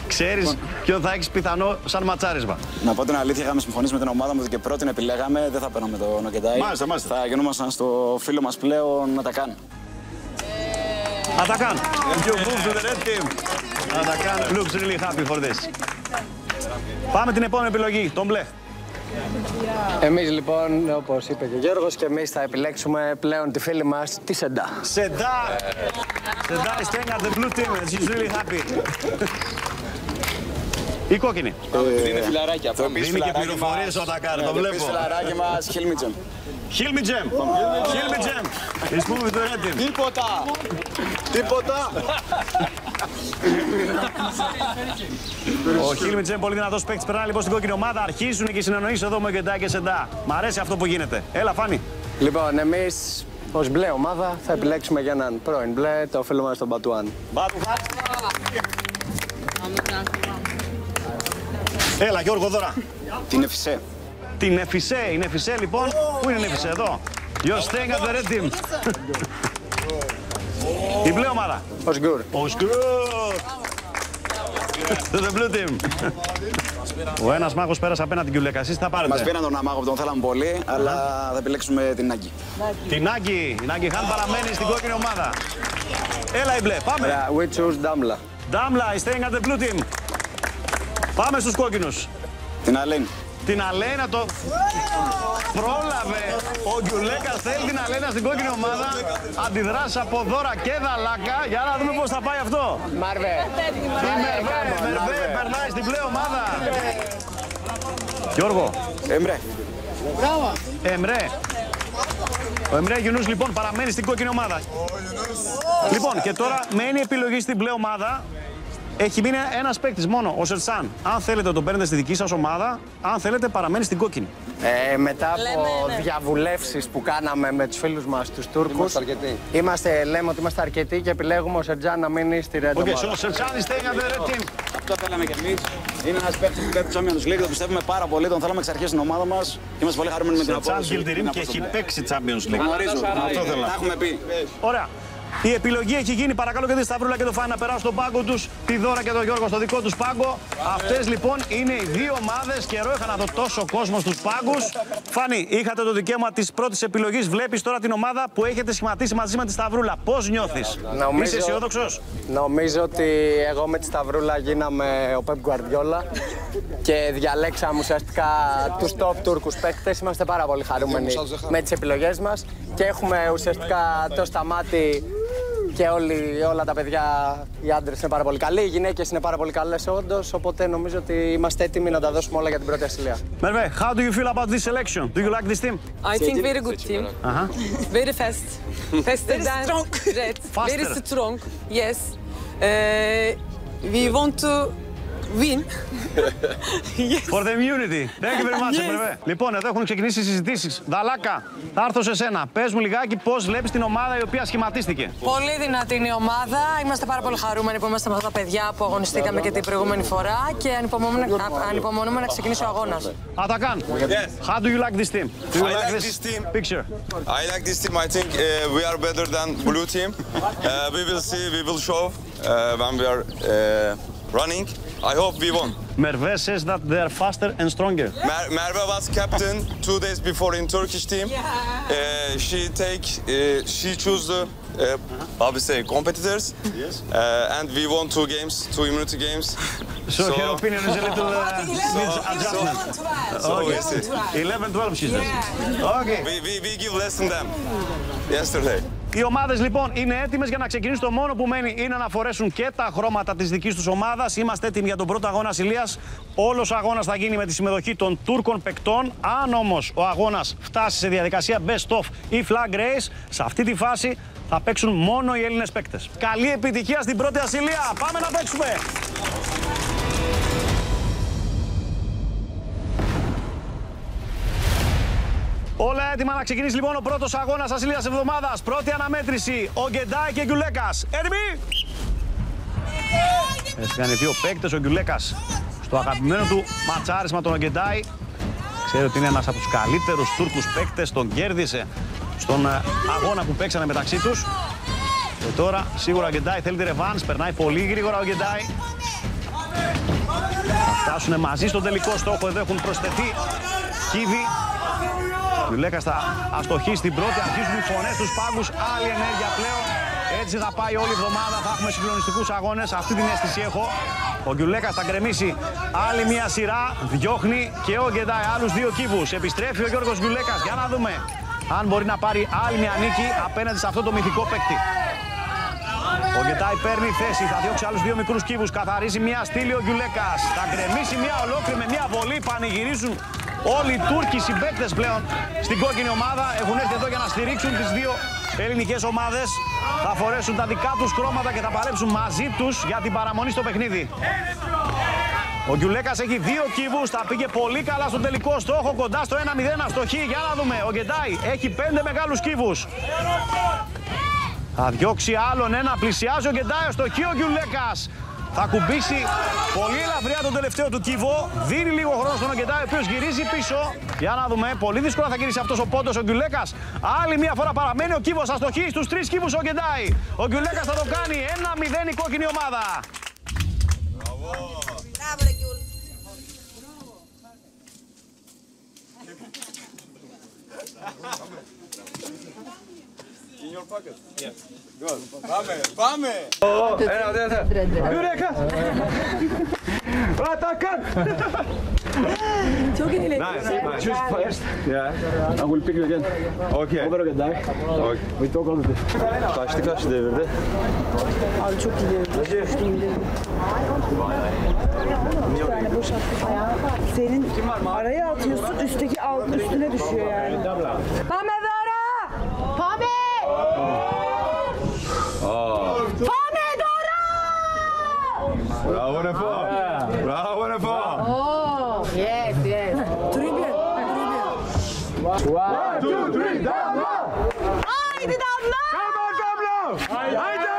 Ξέρεις ποιον θα έχεις πιθανό σαν ματσάρισμα? Να πω την αλήθεια, είχαμε συμφωνήσει με την ομάδα μου και πρώτη επιλέγαμε, δεν θα παίρναμε τον Ogeday. Μάλιστα. Θα γινόμασταν στο φίλο μας πλέον Ατακάν. Ατακάν, you move to the red team. Ατακάν looks really happy for this. Πάμε την επόμενη επιλογή, τον μπλε. Εμείς λοιπόν, όπως είπε και ο Γιώργος, και εμείς θα επιλέξουμε πλέον τη φίλη μας, τη Σεντά. Σεντά is staying at the blue team and she's really happy. Η κόκκινη. Είναι φιλαράκια. Δίνει και πληροφορίες ο Ατακάν, το βλέπω. Είναι φιλαράκι μας, Χίλμιτζεμ. Χίλμιτζεμ. He's moving to the red team. Τίποτα. Ο Χίλμιτζεμ, πολύ δυνατός παίκτης, περνάει λοιπόν στην κόκκινη ομάδα. Αρχίζουν και οι συνεννοήσεις εδώ με Ogeday και Σεντά. Μ' αρέσει αυτό που γίνεται. Έλα, Φάνη. Λοιπόν, εμείς ως μπλε ομάδα θα επιλέξουμε για έναν πρώην μπλε, το φίλο μας τον Μπατουάν. Έλα, Γιώργο, δώρα. Την Εφισέ. Την Εφισέ. Είναι Εφισέ, λοιπόν. Πού είναι η Εφισέ, εδώ? You're staying at the red team. Η μπλε ομάδα. Ozgur. To the blue team. Ο ένας μάγος πέρασε απέναντι Γιουλέκα. Εσείς θα πάρετε? Μας πήραν τον μάγο που τον θέλαμε πολύ, αλλά θα επιλέξουμε την Νάγκη. Την Νάγκη. Η Νάγκη Χάν παραμένει στην κόκκινη ομάδα. Έλα η μπλε, πάμε. We choose Damla. Damla is staying at the blue team. Πάμε στους κόκκινους. Την Αλέν. Την Αλένα το πρόλαβε. Ο Γιουλέκας θέλει την Αλένα στην κόκκινη ομάδα. Αντιδράσει από δώρα και δαλάκα. Για να δούμε πώς θα πάει αυτό. Μαρβέ. Μερβέ περνάει στην μπλε ομάδα. Γιώργο. Εμρέ. Εμρέ. Ο Εμρέ Γιουνούς λοιπόν παραμένει στην κόκκινη ομάδα. Λοιπόν, και τώρα μένει επιλογή στην μπλε ομάδα. Έχει μείνει ένας παίκτης μόνο, ο Σερτσάν. Αν θέλετε τον παίρνετε στη δική σας ομάδα, αν θέλετε παραμένει στην κόκκινη. Μετά από διαβουλεύσεις που κάναμε με τους φίλους μας τους Τούρκους, λέμε ότι είμαστε αρκετοί και επιλέγουμε ο Σερτσάν να μείνει στη red ομάδα. Ο Σερτσάν is staying at the red team. Αυτό θέλαμε κι εμείς. Είναι ένας παίκτης που παίρνει Champions League, το πιστεύουμε πάρα πολύ, τον θέλαμε εξ αρχής στην ομάδα μας και είμαστε πολύ χαρούμενοι με την απόδοση. Σερτσάν Γιλντιρίμ και έχει παίξει Champions League. Γνωρίζω, αυτό θέλω. Τα έχουμε πει. Ωραία. Η επιλογή έχει γίνει. Παρακαλώ και τη Σταυρούλα και το Φάνη να περάσουν στον πάγκο τους. Τη Δώρα και τον Γιώργο στο δικό τους πάγκο. Αυτές λοιπόν είναι οι δύο ομάδες. Καιρό είχα να δω τόσο κόσμο στους πάγκους. Φάνη, είχατε το δικαίωμα της πρώτης επιλογής. Βλέπεις τώρα την ομάδα που έχετε σχηματίσει μαζί με τη Σταυρούλα. Πώς νιώθεις? Είσαι αισιόδοξος? Νομίζω ότι εγώ με τη Σταυρούλα γίναμε ο Pep Guardiola και διαλέξαμε ουσιαστικά τους top Τούρκους παίκτες. Είμαστε πάρα πολύ χαρούμενοι με τις επιλογές μας και έχουμε ουσιαστικά το Σταμάτη και όλα τα παιδιά, οι άντρες είναι πάρα πολύ καλοί, οι γυναίκες είναι πάρα πολύ καλές όντως, οπότε νομίζω ότι είμαστε έτοιμοι να τα δώσουμε όλα για την πρώτη ασυλία. Merve, how do you feel about this selection? Do you like this team? I think very good team. Very fast. Faster than strong. Red. Very strong. Yes. We want to win. Yes. For the immunity. Thank you very much, Merve. Λοιπόν, εδώ έχουν ξεκινήσει οι συζητήσεις. Δαλάκα, θα έρθω σε σένα. Πες μου λιγάκι πώς βλέπεις την ομάδα η οποία σχηματίστηκε. Πολύ δυνατή είναι η ομάδα. Είμαστε πάρα πολύ χαρούμενοι που είμαστε με αυτά τα παιδιά που αγωνιστήκαμε και την προηγούμενη φορά και ανυπομονούμε να ξεκινήσει ο αγώνας. Atakan, how do you like this team? Do you like this team picture? I like this team. I think we are better than blue team. We will see, we will show when we are running. I hope we won. Merve says that they are faster and stronger. Merve was captain 2 days before in Turkish team. She chose the how we say competitors. Yes. And we won 2 games, 2 immunity games. So her opinion is a little needs adjustment. Okay. 11-12 she says. Okay. We give less than them yesterday. Οι ομάδες λοιπόν είναι έτοιμες για να ξεκινήσουν. Το μόνο που μένει είναι να φορέσουν και τα χρώματα της δικής τους ομάδας. Είμαστε έτοιμοι για τον πρώτο αγώνα ασυλίας. Όλος ο αγώνας θα γίνει με τη συμμετοχή των Τούρκων παικτών. Αν όμως ο αγώνας φτάσει σε διαδικασία best of ή flag race, σε αυτή τη φάση θα παίξουν μόνο οι Έλληνες παίκτες. Καλή επιτυχία στην πρώτη ασυλία. Πάμε να παίξουμε! Όλα έτοιμα να ξεκινήσει λοιπόν ο πρώτος αγώνας ασυλίας εβδομάδας. Πρώτη αναμέτρηση, ο Γκεντάι και ο Γκιουλέκας. Έτοιμοι! Έφυγαν οι δύο παίκτες, ο Γκιουλέκας στο αγαπημένο του ματσάρισμα τον Γκεντάι. Ξέρει ότι είναι ένας από τους καλύτερους Τούρκους παίκτες, τον κέρδισε στον αγώνα που παίξανε μεταξύ τους. Και τώρα σίγουρα ο Γκεντάι θέλει τη ρεβάνς, περνάει πολύ γρήγορα ο Γκεντάι. Θα φτάσουν μαζί στον τελικό στόχο, εδώ έχουν προσθεθεί Κίβι. Ο Γκιουλέκας θα αστοχίσει στην πρώτη, αρχίζουν οι φωνές στους πάγκους, άλλη ενέργεια πλέον. Έτσι θα πάει όλη η εβδομάδα, θα έχουμε συγκλονιστικούς αγώνες, αυτή την αίσθηση έχω. Ο Γκιουλέκας θα γκρεμίσει άλλη μια σειρά, διώχνει και ο Γκεντάι άλλους 2 κύβους. Επιστρέφει ο Γιώργος Γκιουλέκας, για να δούμε αν μπορεί να πάρει άλλη μια νίκη απέναντι σε αυτό το μυθικό παίκτη. Ο Γκεντάι παίρνει θέση, θα διώξει άλλους 2 μικρούς κύβους, καθαρίζει μια στήλη ο Γκιουλέκας. Θα γκρεμίσει μια ολόκληρη με μια βολή, πανηγυρίζουν. Όλοι οι Τούρκοι συμπαίκτες πλέον στην κόκκινη ομάδα έχουν έρθει εδώ για να στηρίξουν τις 2 ελληνικές ομάδες. Θα φορέσουν τα δικά τους χρώματα και θα παλέψουν μαζί τους για την παραμονή στο παιχνίδι. Ο Γκιουλέκας έχει 2 κύβους, θα πήγε πολύ καλά στον τελικό στόχο, κοντά στο 1-0 αστοχή. Για να δούμε, ο Γκεντάι έχει 5 μεγάλους κύβους. Θα διώξει άλλον ένα, πλησιάζει ο Γκεντάι, αστοχή ο Γκιουλέκας. Θα κουμπίσει πολύ ελαφριά τον τελευταίο του κύβο. Δίνει λίγο χρόνο στον Γκεντάι, ο οποίος γυρίζει πίσω. Για να δούμε. Πολύ δύσκολα θα γυρίσει αυτός ο πόντος ο Γκιουλέκας. Άλλη μια φορά παραμένει ο κύβος αστοχή στους 3 κύβους ο Γκεντάι. Ο Γκιουλέκας θα το κάνει. 1-0 η κόκκινη ομάδα. Μπράβο, ρε Γκιουλ. In your pocket? Yes. Good. Πάμε! Ένα. Γκιουλέκα! Atakan! Çok iyi. Nice. Choose first. Yeah. I will pick you again. Okay. Over Γκεντάι. Okay. We talk all the day. Kaçtı devirde? Abi çok iyi devirdi. Yani boşalttık ayağı. Senin araya atıyorsun, üstteki üstüne düşüyor yani. Pame Dora! Pame! Pame Dora! Bravo Nefo! Bravo Nefo! Oh, yes. Tribün. 1, 2, 3, Damla! Haydi Damla! Come on Damla! Haydi!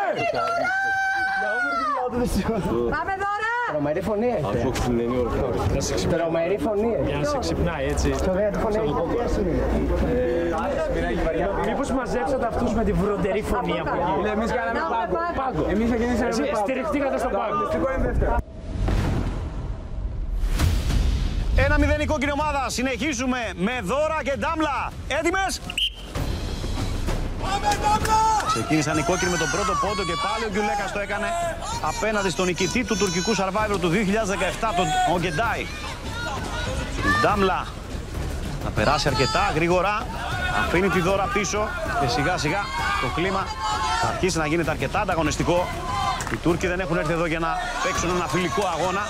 Πάμε Δώρα! Τρομερή φωνή έχετε. Çok sinirleniyorum. Τρομερή φωνή έχετε. Για να σε ξυπνάει έτσι. Το ωραία τη φωνή έχετε. Μη Μήπως μαζέψατε αυτούς με τη βροντερή φωνή από εκεί. Εμείς κάναμε πάγκο. Εμείς ξεκινήσαμε με πάγκο. Στηριχτήκατε στον πάγκο. Ένα μηδενικό κόκκινη ομάδα. Συνεχίζουμε με Δώρα και Ντάμλα. Έτοιμες? Πάμε Ντάμλα! Ξεκίνησαν οι κόκκινοι με τον πρώτο πόντο και πάλι ο Γκιουλέκας το έκανε απέναντι στον νικητή του τουρκικού Survivor του 2017, τον Ογκεντάι. Ντάμλα θα περάσει αρκετά γρήγορα, αφήνει τη Δώρα πίσω και σιγά σιγά το κλίμα θα αρχίσει να γίνεται αρκετά ανταγωνιστικό. Οι Τούρκοι δεν έχουν έρθει εδώ για να παίξουν ένα φιλικό αγώνα.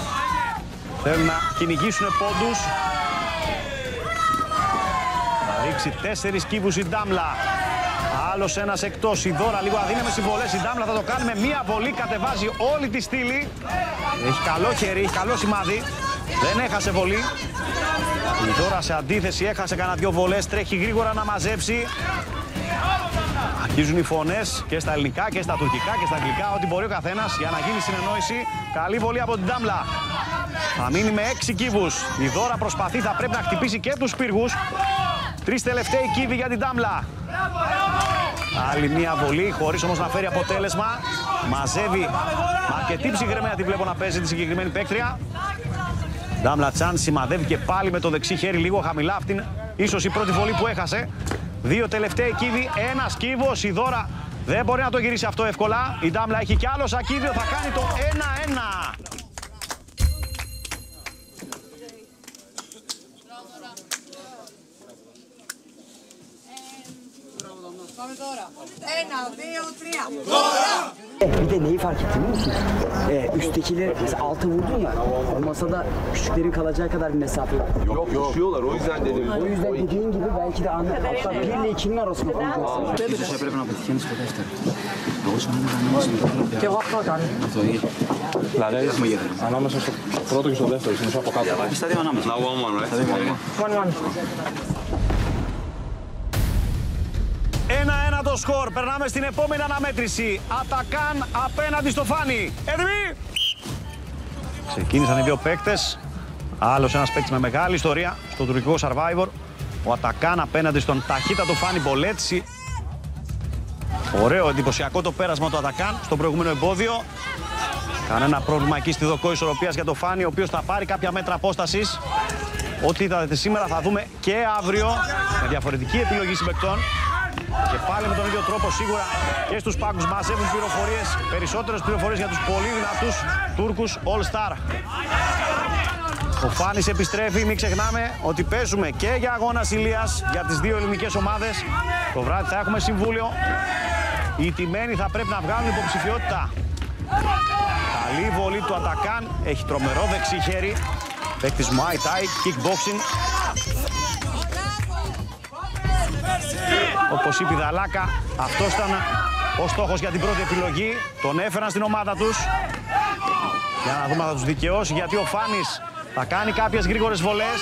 Θέλουν να κυνηγήσουν πόντους. Θα ρίξει 4 κύβους η Ντάμλα. Άλλος ένας εκτός. Η Δώρα λίγο αδύναμες συμβολές. Η Ντάμλα θα το κάνει με μία βολή. Κατεβάζει όλη τη στήλη. Έχει καλό χέρι, έχει καλό σημάδι. Δεν έχασε βολή. Η Δώρα σε αντίθεση έχασε κανένα 2 βολές. Τρέχει γρήγορα να μαζέψει. Αρχίζουν οι φωνές και στα ελληνικά και στα τουρκικά και στα αγγλικά. Ό,τι μπορεί ο καθένας για να γίνει συνεννόηση. Καλή βολή από την Ντάμλα. Θα μείνει με 6 κύβους. Η Δώρα προσπαθεί, θα πρέπει να χτυπήσει και τους πύργους. 3 τελευταίοι κύβοι για την Ντάμλα. Άλλη μία βολή, χωρίς όμως να φέρει αποτέλεσμα. Μαζεύει με αρκετή ψυχραιμία, τη βλέπω να παίζει τη συγκεκριμένη παίκτρια. Ντάμλα Τσάν σημαδεύει και πάλι με το δεξί χέρι λίγο χαμηλά. Αυτήν ίσως η πρώτη βολή που έχασε. 2 τελευταίοι κύβοι, 1 κύβος. Η Δώρα δεν μπορεί να το γυρίσει αυτό εύκολα. Η Ντάμλα έχει κι άλλο σακίδιο, θα κάνει το 1-1. Πάμε τώρα. 1, 2, 3. Dora! Bir de neyi fark ettim biliyor musun? Üsttekileri mesela altı vurdun ya, o masada küçüklerin kalacağı kadar bir mesafe var. Yok düşüyorlar, o yüzden dedim. O yüzden dediğin gibi belki de hatta 1 ile 2'nin arasında koyacaksın. Θα πρέπει να πετυχαίνεις στο δεύτερο. Εγώ σου ανέβανα Και εγώ αυτό κάνω. αυτό ή... Δηλαδή, ανάμεσα στο πρώτο και στο δεύτερο, συνήθως από κάτω. Στα δύο ανάμεσα. Now 1-1, right? Στα δύο ανάμεσα. 1-1 το σκορ. Περνάμε στην επόμενη αναμέτρηση. Ατακάν απέναντι στο Φάνι. Έτοιμοι! Ξεκίνησαν οι δύο παίκτες. Άλλος ένας παίκτης με μεγάλη ιστορία στο τουρκικό Survivor. Ο Ατακάν απέναντι στον ταχύτατο Φάνι Μπολέτσι. Ωραίο, εντυπωσιακό το πέρασμα του Ατακάν στο προηγούμενο εμπόδιο. Κανένα πρόβλημα εκεί στη δοκό ισορροπίας για το Φάνι, ο οποίος θα πάρει κάποια μέτρα απόστασης. Ό,τι είδατε σήμερα θα δούμε και αύριο με διαφορετική επιλογή συμπαικτών. Και πάλι με τον ίδιο τρόπο σίγουρα και στους πάγκους μαζεύουν πληροφορίες, περισσότερες πληροφορίες για τους πολύ δυνατούς Τούρκους All Star. Ο Φάνης επιστρέφει, μην ξεχνάμε ότι παίζουμε και για αγώνα ασυλίας για τις δύο ελληνικές ομάδες. Το βράδυ θα έχουμε συμβούλιο. Οι τιμένοι θα πρέπει να βγάλουν υποψηφιότητα. Καλή βολή του Ατακάν, έχει τρομερό δεξί χέρι. Παίκτης Muay Thai, kickboxing. Όπως είπε η Δαλάκα, αυτός ήταν ο στόχος για την πρώτη επιλογή. Τον έφεραν στην ομάδα τους. Για να δούμε αν θα τους δικαιώσει, γιατί ο Φάνης θα κάνει κάποιες γρήγορες βολές.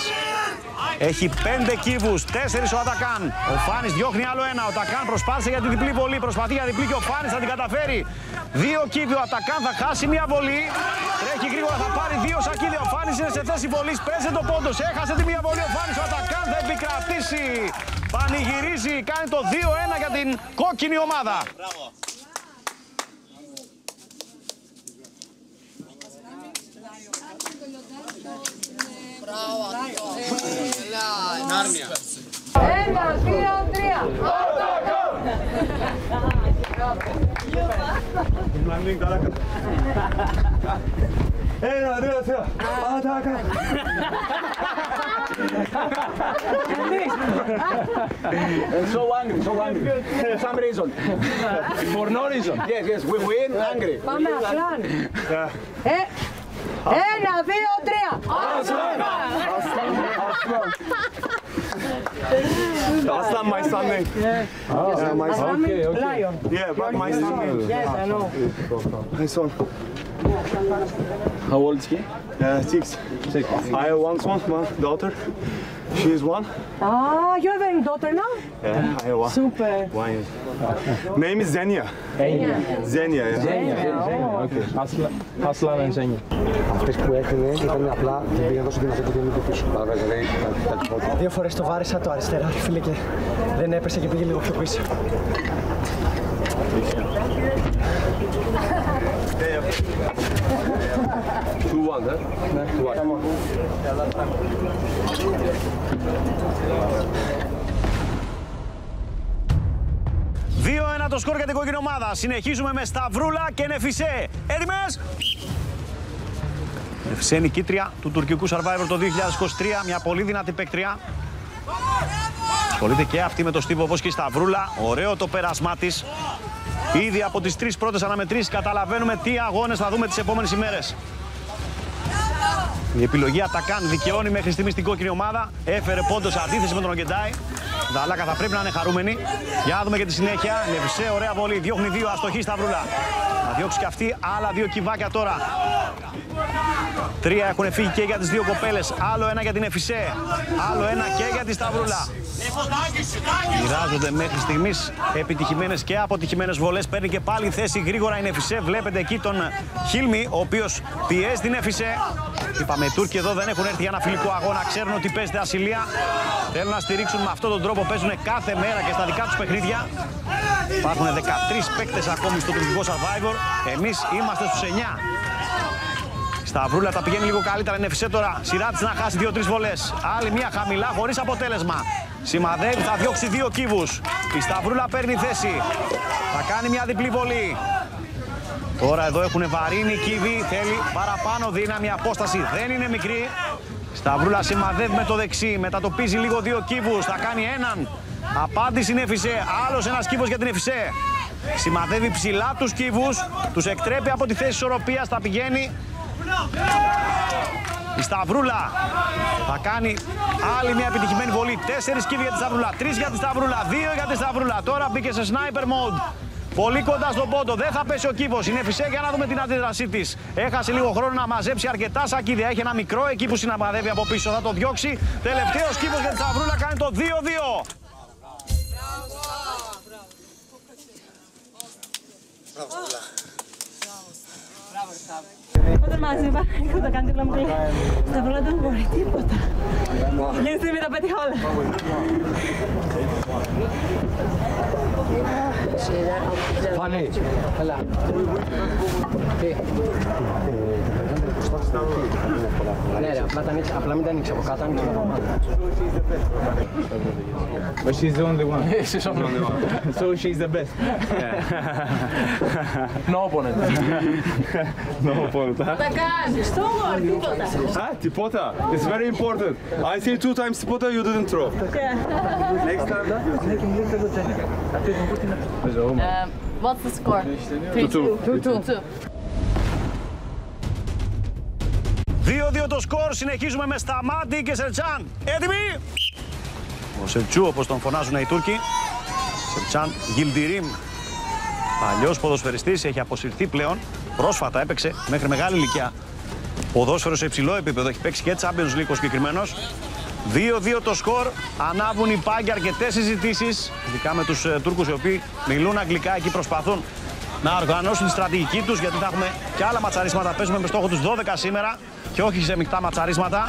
Έχει 5 κύβους, 4 ο Ατακάν. Ο Φάνης διώχνει άλλο ένα. Ο Ατακάν προσπάθησε για την διπλή βολή. Προσπαθεί για διπλή και ο Φάνης θα την καταφέρει. 2 κύβοι, ο Ατακάν θα χάσει μια βολή. Τρέχει γρήγορα, θα πάρει 2 σακίδια. Ο Φάνης είναι σε θέση βολής. Παίζει το πόντος. Έχασε τη μια βολή. Ο Φάνης, ο Ατακάν θα επικρατήσει. Πανηγυρίζει, κάνει το 2-1 για την κόκκινη ομάδα. Νάρνια. 1, 2, 3. Ένα, δύο, τρία. Ατάκα. So angry. Some reason. For no reason. Yes, we win angry. Πάμε Ασλάν. 1, 2, 3. Aslan. Aslan, my son name. My son. Okay. Lion. Yeah, but my son name. Yes, I know. My son. How old is he? 6. I have one son, one daughter. She is one. Ah, you have a daughter now? Yeah, I have one. Super. One year. Name is Zenia. Zenia, yeah. Okay. Aslan and Zenia. Αυτές που έκανε ήταν απλά δεν πήγαν τόσο δυνατό και δεν είναι πίσω. Δύο φορές το βάρισα το αριστερά, φίλε, και δεν έπεσε και πήγε λίγο πιο πίσω. Δύο-ένα το σκορ για την κόκκινη ομάδα. Συνεχίζουμε με Σταυρούλα και Νεφισέ. Έτοιμες! Νεφισέ νικήτρια του τουρκικού Survivor το 2023. Μια πολύ δυνατή παίκτρια. Ασχολείται και αυτή με το στίβο όπως και η Σταυρούλα. Ωραίο το πέρασμά της. Ήδη από τις 3 πρώτες αναμετρήσεις καταλαβαίνουμε τι αγώνες θα δούμε τις επόμενες ημέρες. Η επιλογή Ατακάν δικαιώνει μέχρι στιγμή στην κόκκινη ομάδα. Έφερε πόντο σε αντίθεση με τον Ογκεντάι. Τα Αλάκα θα πρέπει να είναι χαρούμενοι. Για να δούμε και τη συνέχεια. Νεφισέ, ωραία βολή. Διώχνει 2, αστοχή Σταυρούλα. Θα διώξει και αυτή. Άλλα 2 κυβάκια τώρα. 3 έχουν φύγει και για τις 2 κοπέλες. Άλλο ένα για την Νεφισέ. Άλλο ένα και για τη Σταυρούλα. Μοιράζονται μέχρι στιγμής επιτυχημένες και αποτυχημένες βολές. Παίρνει και πάλι θέση γρήγορα η Νεφισέ. Βλέπετε εκεί τον Χίλμι, ο οποίος πιέζει την Νεφισέ. Είπαμε, οι Τούρκοι εδώ δεν έχουν έρθει για ένα φιλικό αγώνα. Ξέρουν ότι παίζεται ασυλία. Θέλουν να στηρίξουν με αυτόν τον τρόπο. Παίζουν κάθε μέρα και στα δικά τους παιχνίδια. Υπάρχουν 13 παίκτες ακόμη στο τουρκικό Survivor. Εμείς είμαστε στους 9. Σταυρούλα τα πηγαίνει λίγο καλύτερα. Νεφισέ τώρα. Σειρά της να χάσει 2-3 βολές. Άλλη μία χαμηλά χωρίς αποτέλεσμα. Σημαδεύει, θα διώξει 2 κύβους. Η Σταυρούλα παίρνει θέση. Θα κάνει μια διπλή βολή. Τώρα εδώ έχουν βαρύνει κύβοι. Θέλει παραπάνω δύναμη, απόσταση δεν είναι μικρή. Σταυρούλα σημαδεύει με το δεξί. Μετατοπίζει λίγο 2 κύβους. Θα κάνει έναν. Απάντηση Νεφισέ. Άλλος ένας κύβος για την Νεφισέ. Σημαδεύει ψηλά τους κύβους. Τους εκτρέπει από τη θέση ισορροπίας. Θα πηγαίνει. Η Σταυρούλα θα κάνει άλλη μια επιτυχημένη βολή. 4 κύβοι για τη Σταυρούλα, 3 για τη Σταυρούλα, 2 για τη Σταυρούλα. Τώρα μπήκε σε sniper mode. Πολύ κοντά στον πόντο, δεν θα πέσει ο κύβος. Είναι Νεφισέ για να δούμε την αντίδρασή της. Έχασε λίγο χρόνο να μαζέψει αρκετά σακίδια. Έχει ένα μικρό εκεί που συναμαδεύει από πίσω. Θα το διώξει. Τελευταίος κύβος για τη Σταυρούλα, κάνει το 2-2. Όταν μαζί είπα, έχω το κάνει δίπλα μου και Σταυρούλα δεν μπορεί τίποτα. Εκείνη στιγμή τα πέτυχα όλα. Φανή, έλα. Ναι ρε, απλά μην τα ανοίξει από κάτω, ανοίξει από πάνω. But she's the only one. She's the only one. So she's the best. No opponent. No opponent. Τα κάνεις, τώρα, τίποτα. Τίποτα. It's very important. I see 2 times τίποτα, you didn't throw. Next time. What's the score? 2-2. 2-2 το σκορ, συνεχίζουμε με Σταμάτη και Σερτσάν. Έτοιμοι! Ο Σελτσού, όπως τον φωνάζουν οι Τούρκοι. Σερτσάν Γιλντιρίμ. Παλιός ποδοσφαιριστής, έχει αποσυρθεί πλέον. Πρόσφατα έπαιξε μέχρι μεγάλη ηλικία ποδόσφαιρο σε υψηλό επίπεδο. Έχει παίξει και Champions League ο συγκεκριμένος. 2-2 το σκορ. Ανάβουν οι πάγκοι, αρκετές συζητήσεις. Ειδικά με τους Τούρκους οι οποίοι μιλούν αγγλικά, εκεί προσπαθούν να οργανώσουν τη στρατηγική τους, γιατί θα έχουμε και άλλα ματσαρίσματα. Παίζουμε με στόχο τους 12 σήμερα και όχι σε μεικτά ματσαρίσματα.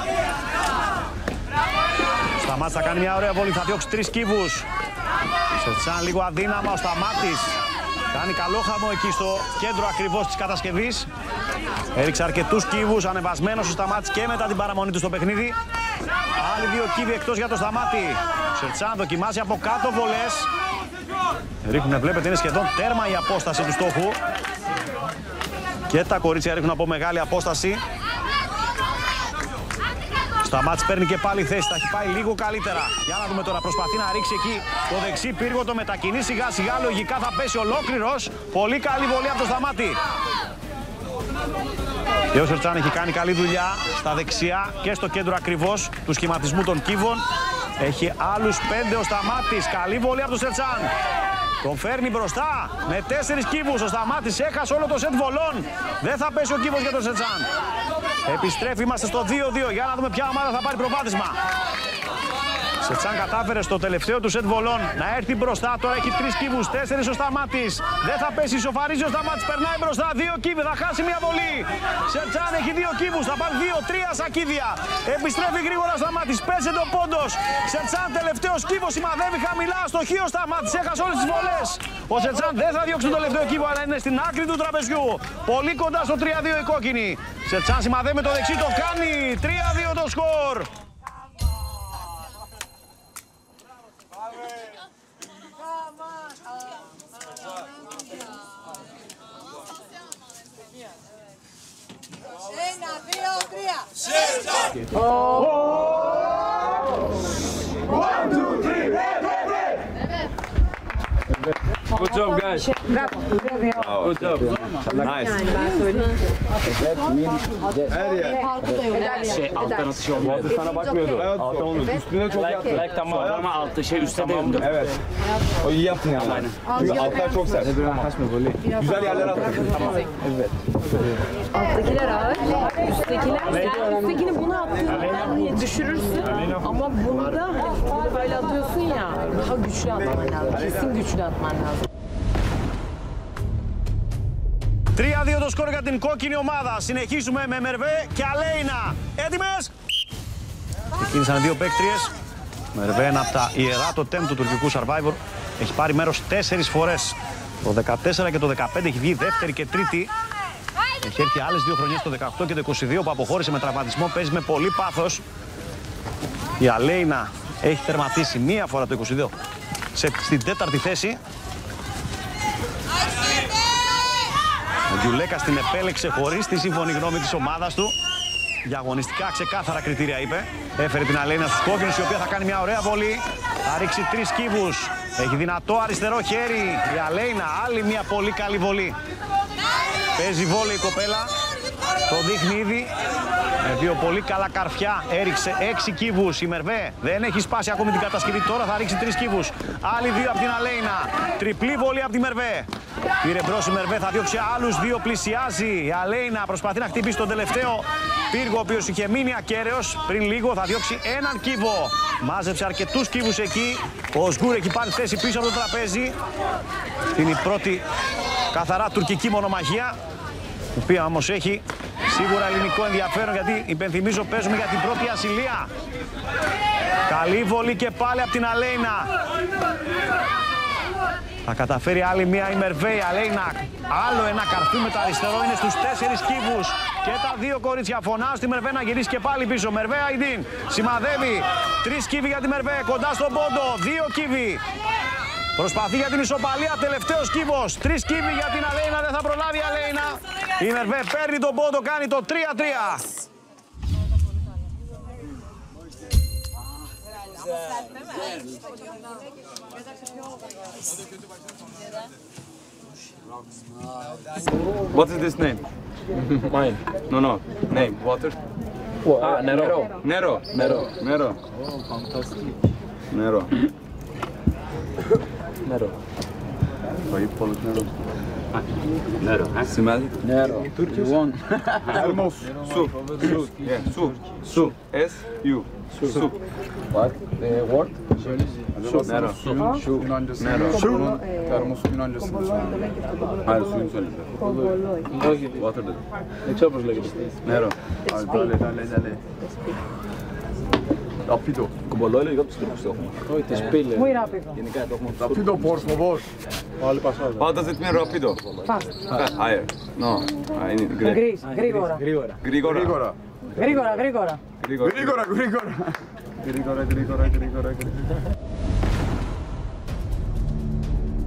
Ο Σταμάτης θα κάνει μια ωραία βόλη, θα διώξει 3 κύβους. Σερτσάν λίγο αδύναμα, ο Σταμάτης κάνει καλό χαμό εκεί στο κέντρο ακριβώς της κατασκευής. Έριξε αρκετούς κύβους, ανεβασμένος ο Σταμάτης και μετά την παραμονή του στο παιχνίδι. Άλλοι 2 κύβοι εκτός για το Σταμάτη. Ο Σερτσάν δοκιμάζει από κάτω βολές. Ρίχνουνε, βλέπετε, είναι σχεδόν τέρμα η απόσταση του στόχου. Και τα κορίτσια ρίχνουν από μεγάλη απόσταση. Ο Σταμάτης παίρνει και πάλι θέση, θα έχει πάει λίγο καλύτερα. Για να δούμε τώρα, προσπαθεί να ρίξει εκεί το δεξί πύργο, το μετακινεί σιγά σιγά, λογικά θα πέσει ολόκληρος. Πολύ καλή βολή από το Σταμάτη. Και ο Σερτσάν έχει κάνει καλή δουλειά στα δεξιά και στο κέντρο ακριβώς του σχηματισμού των κύβων. Έχει άλλους 5 ο Σταμάτης. Καλή βολή από τον Σερτσάν. Τον φέρνει μπροστά με 4 κύβους. Ο Σταμάτης έχασε όλο το σετ βολών. Δεν θα πέσει ο κύβος για τον Σερτσάν. Επιστρέφει, είμαστε στο 2-2. Για να δούμε ποια ομάδα θα πάρει προβάδισμα. Σερτσάν κατάφερε στο τελευταίο του σετ βολών να έρθει μπροστά. Τώρα έχει 3 κύβους, 4 ο Σταμάτης. Δεν θα πέσει, σοφαρίζει ο Σταμάτης. Περνάει μπροστά, 2 κύβοι, θα χάσει μια βολή. Σερτσάν έχει 2 κύβους, θα πάρει 2-3 σακίδια. Επιστρέφει γρήγορα ο Σταμάτης, πέσεται ο πόντος. Σερτσάν τελευταίος κύβος, σημαδεύει χαμηλά. Στοχείο ο Σταμάτης, έχασε όλες τις βολές. Ο Σερτσάν δεν θα διώξει το τελευταίο κύβο, αλλά είναι στην άκρη του τραπεζιού. Πολύ κοντά στο 3-2 η κόκκινη. Σερτσάν σημαδεύει με το δεξί, το κάνει. 3-2 το σκορ. Ένα, δύο, τρία. One, two, three, Good job, guys. Good job. Nice. Şey alttan atış olmuyor. Sana bakmıyordu. Evet. Altta olmuyor. Üstüne çok yattı. Like tamam ama altta şey üstte değildi. Evet. O iyi yaptın yani. Aynen. Çünkü altlar çok sert. Güzel yerlere attın. Tamam. Evet. Alttakiler ağır, üsttekini bunu attığında düşürürsün ama bunda hani bunu böyle atıyorsun ya daha güçlü atman lazım, kesin güçlü atman lazım. 3-2 το σκορ για την κόκκινη ομάδα. Συνεχίζουμε με Μερβέ και Αλέινα. Έτοιμες! Ξεκίνησαν 2 παίκτριες. Μερβέ, ένα από τα ιερά τοτέμ του τουρκικού Survivor. Έχει πάρει μέρος 4 φορές. Το 14 και το 15 έχει βγει δεύτερη και τρίτη. Έχει έρθει άλλες 2 χρονιές, το 18 και το 22, που αποχώρησε με τραυματισμό. Παίζει με πολύ πάθος. Η Αλέινα έχει τερματίσει μία φορά το 22 στην 4η θέση. Ο Γιουλέκας την επέλεξε χωρίς τη σύμφωνη γνώμη της ομάδας του. Για αγωνιστικά ξεκάθαρα κριτήρια είπε. Έφερε την Αλέινα στους κόκκινους, η οποία θα κάνει μια ωραία βολή. Θα ρίξει 3 κύβους. Έχει δυνατό αριστερό χέρι. Η Αλέινα, άλλη μια πολύ καλή βολή. Παίζει βόλεϊ η κοπέλα. Το δείχνει ήδη. Με 2 πολύ καλά καρφιά έριξε 6 κύβους. Η Μερβέ δεν έχει σπάσει ακόμη την κατασκευή. Τώρα θα ρίξει 3 κύβους. Άλλοι 2 από την Αλέινα. Τριπλή βολή από τη Μερβέ. Πήρε μπρος η Μερβέ, θα διώξει άλλους 2. Πλησιάζει. Η Αλέινα προσπαθεί να χτυπήσει τον τελευταίο πύργο, ο οποίος είχε μείνει ακέραιος. Πριν λίγο θα διώξει έναν κύβο. Μάζεψε αρκετούς κύβους εκεί. Ο Σγκούρ έχει πάρει θέση πίσω από το τραπέζι. Είναι η πρώτη καθαρά τουρκική μονομαχία, η οποία όμως έχει σίγουρα ελληνικό ενδιαφέρον, γιατί υπενθυμίζω παίζουμε για την πρώτη ασυλία. Καλή βολή και πάλι από την Αλέινα. Θα καταφέρει άλλη μία η Μερβέ. Η Αλέινα, άλλο ένα καρφί με το αριστερό, είναι στους 4 κύβους. Και τα 2 κορίτσια φωνάζουν στη Μερβέ να γυρίσει και πάλι πίσω. Μερβέ Αϊντίν σημαδεύει. 3 κύβοι για τη Μερβέ, κοντά στον πόντο. 2 κύβοι. Προσπαθεί για την ισοπαλία, τελευταίος κύβος. 3 κύβοι για την Αλέινα, δεν θα προλάβει η Αλέινα. Η Μερβέ παίρνει τον πόντο, κάνει το 3-3. What is this name? Mine. No. Name. Water. Nero. Nero. Nero. Nero. Kayıp balık Nero. Nero. Simel. Nero. Turkish. You want? Elmos. Su. Yeah. Su. S-U. Su. What? The word? Nero. Şu. Yunancası. Nero. Bunun termosu Yunancası. Hayır, suyunu söyledi. Water dedi. Ne çabuk λέγεται. Nero. Dale. Rapido. Κουμπολό είναι για τους Τούρκους το έχουμε. Όχι, τις πύλες. Muy rápido. Γενικά το έχουμε. Rapido, por favor. Πάλι πασάζω. What does it mean rapido? Fast. Higher. No. Greece. Γρήγορα. Γρήγορα. Γρήγορα.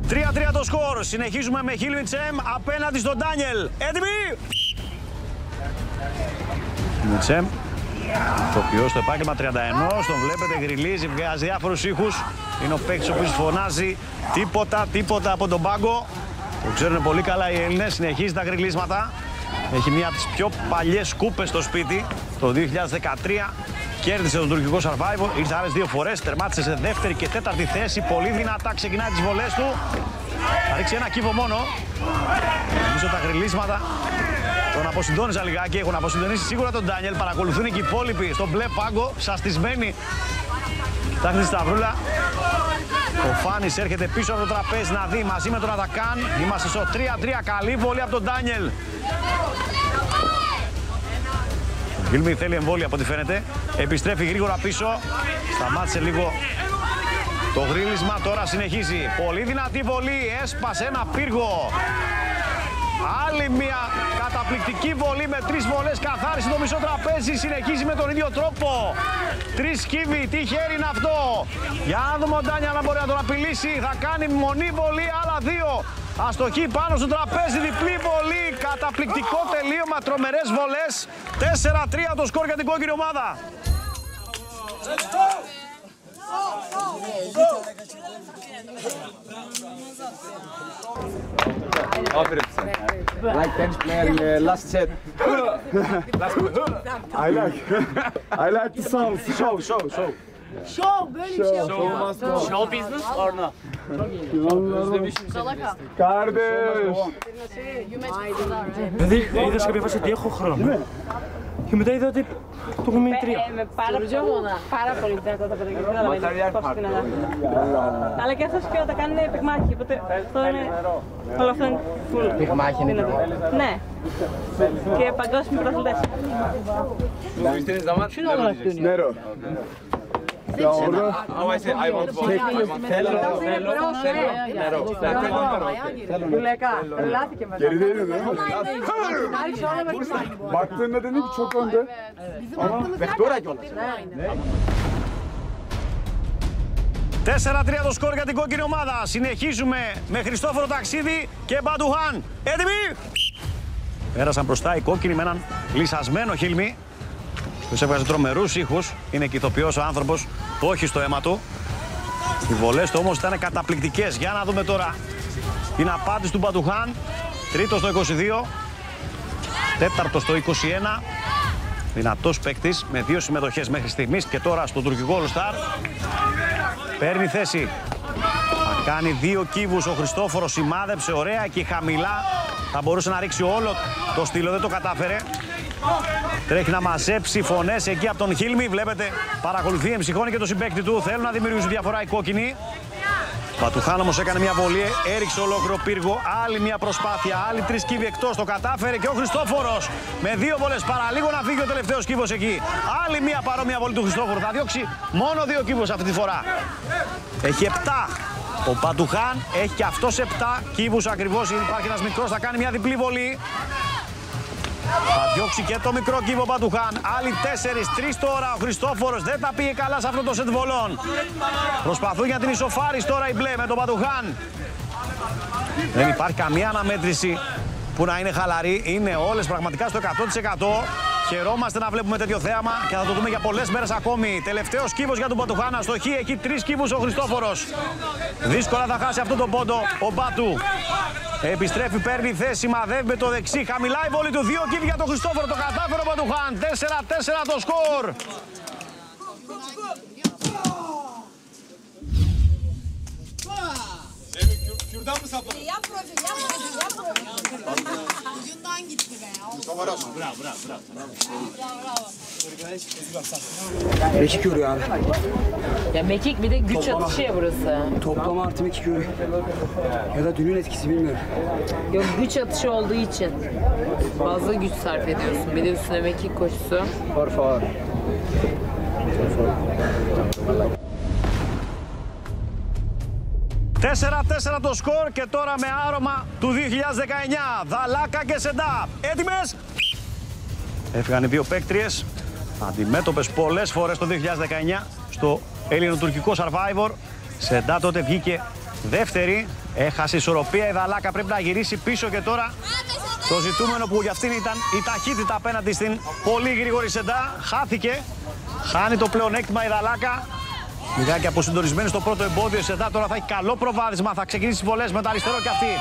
3-3 το σκορ. Συνεχίζουμε με Χίλμιτσεμ απέναντι στον Ντάνιελ. Έτοιμοι! Χίλμιτσεμ, ηθοποιός στο επάγγελμα 31, τον βλέπετε γριλίζει, βγάζει διάφορους ήχους. Είναι ο παίκτης ο οποίος φωνάζει τίποτα από τον πάγκο. Το ξέρουν πολύ καλά οι Έλληνες, συνεχίζει τα γριλίσματα. Έχει μία από τις πιο παλιές κούπες στο σπίτι, το 2013. Κέρδισε τον τουρκικό Survivor, ήρθε άλλες 2 φορές, τερμάτισε σε δεύτερη και τέταρτη θέση. Πολύ δυνατά ξεκινάει τις βολές του. Θα ρίξει ένα κύβο μόνο. Νομίζω τα γριλίσματα τον αποσυντώνησα λιγάκι, έχουν αποσυντονίσει σίγουρα τον Ντάνιελ. Παρακολουθούν και οι υπόλοιποι στον μπλε πάγκο, σαστισμένοι Φτάχνει τη σταυρούλα. Ο Φάνης έρχεται πίσω από το τραπέζι να δει μαζί με τον Ατακάν. Είμαστε στο 3-3. Καλή βολή από τον Ντάνιελ. Ο Γκίλμι θέλει εμβόλια από ό,τι φαίνεται. Επιστρέφει γρήγορα πίσω. Σταμάτησε λίγο το γρίλισμα. Τώρα συνεχίζει. Πολύ δυνατή βολή. Έσπασε ένα πύργο. Άλλη μια καταπληκτική βολή με 3 βολές. Καθάρισε το μισό τραπέζι. Συνεχίζει με τον ίδιο τρόπο. 3 σκύβοι. Τι χέρι είναι αυτό. Για να δούμε ο Ντάνιελ να μπορεί να τον απειλήσει. Θα κάνει μονή βολή. Άλλα 2. Αστοχή πάνω στο τραπέζι. Διπλή βολή. Καταπληκτικό τελείωμα. Τρομερές βολές. 4-3 το σκορ για την κόκκινη ομάδα. Like tennis player in last set. I like the sound. Show. Şov, böyle bir şey yok. Show business or not? Kardeş. Δηλαδή, είδες κάποια φάση ότι έχω χρόνο. Και μετά είδα ότι το έχουμε μείνει 3. Με πάρα πολύ δυνατά τα παιδιά. Αλλά και αυτός και όταν κάνουν πυγμάχη, οπότε αυτό είναι... Όλο αυτό είναι full. Πυγμάχη είναι Ναι. Και παγκόσμιοι πρωταθλητές. Νερό. Baktığında dedin ki çok önde. Ama Vektora kiolas. 4-3 το σκορ για την κόκκινη ομάδα. Συνεχίζουμε με Χριστόφορο Ταξίδη και Μπαντουχάν. Έτοιμοι! Πέρασαν μπροστά οι κόκκινοι με έναν λυσασμένο Χίλμι. Τους έβγαζε τρομερούς ήχους. Είναι και ηθοποιός ο άνθρωπος. Όχι στο αίμα του. Οι βολές του όμως ήταν καταπληκτικές. Για να δούμε τώρα την απάντηση του Μπαντουχάν. Τρίτος στο 22. Τέταρτος στο 21. Δυνατός παίκτης με 2 συμμετοχές μέχρι στιγμής. Και τώρα στο τουρκικό All Star. Παίρνει θέση. Θα κάνει 2 κύβους ο Χριστόφορος. Σημάδεψε ωραία και χαμηλά. Θα μπορούσε να ρίξει όλο το στήλο. Δεν το κατάφερε. Τρέχει να μαζέψει φωνές εκεί από τον Χίλμι. Βλέπετε, παρακολουθεί, εμψυχώνει και το συμπαίκτη του. Θέλουν να δημιουργήσουν διαφορά οι κόκκινοι. Πατουχάν όμως έκανε μια βολή, έριξε ολόκληρο πύργο. Άλλη μια προσπάθεια, άλλη 3 κύβοι εκτός. Το κατάφερε και ο Χριστόφορος με 2 βολές. Παραλίγο να φύγει ο τελευταίος κύβος εκεί. Άλλη μια παρόμοια βολή του Χριστόφορου. Θα διώξει μόνο 2 κύβους αυτή τη φορά. Έχει 7. Ο Πατουχάν έχει και αυτός 7 κύβους ακριβώς. Υπάρχει ένας μικρός, θα κάνει μια διπλή βολή. Θα διώξει και το μικρό κύβο Πατουχάν. Άλλοι 4, 3 τώρα. Ο Χριστόφορος δεν τα πήγε καλά σε αυτό το σετ βολών. Προσπαθούν για την ισοφάριση τώρα οι μπλε με τον Πατουχάν. Δεν υπάρχει καμία αναμέτρηση που να είναι χαλαρή. Είναι όλες πραγματικά στο 100%. Χαιρόμαστε να βλέπουμε τέτοιο θέαμα και θα το δούμε για πολλές μέρες ακόμη. Τελευταίος κύβος για τον Πατουχάν. Αστοχή, έχει 3 κύβους ο Χριστόφορος. Δύσκολα θα χάσει αυτό τον πόντο ο Μπάτου. Επιστρέφει, παίρνει θέση, μαδεύει με το δεξί. Χαμηλά η βολή του. 2 κύβοι για τον Χριστόφορο. Το κατάφερε ο Πατουχάν. 4-4 το σκορ. Kürdan mı sapladın? Ucundan gitti be. Mekik yoruyor abi. Ya mekik bir de güç atışı ya burası. Toplama artı mekik yoruyor. Ya da dünün etkisi bilmiyorum. Yok güç atışı olduğu için fazla güç sarf ediyorsun. Bir de üstüne mekik koşusu. Por favor. 4-4 το σκορ και τώρα με άρωμα του 2019. Δαλάκα και Σεντά. Έτοιμες! Έφυγαν οι 2 παίκτριες. Αντιμέτωπες πολλές φορές το 2019 στο ελληνοτουρκικό Survivor. Σεντά τότε βγήκε δεύτερη. Έχασε ισορροπία η Δαλάκα. Πρέπει να γυρίσει πίσω και τώρα το ζητούμενο που για αυτήν ήταν η ταχύτητα απέναντι στην πολύ γρήγορη Σεντά. Χάθηκε. Χάνει το πλεονέκτημα η Δαλάκα. Λιγάκι αποσυντονισμένη στο πρώτο εμπόδιο. Η Σεντά τώρα θα έχει καλό προβάδισμα. Θα ξεκινήσει τις βολές με το αριστερό και αυτή.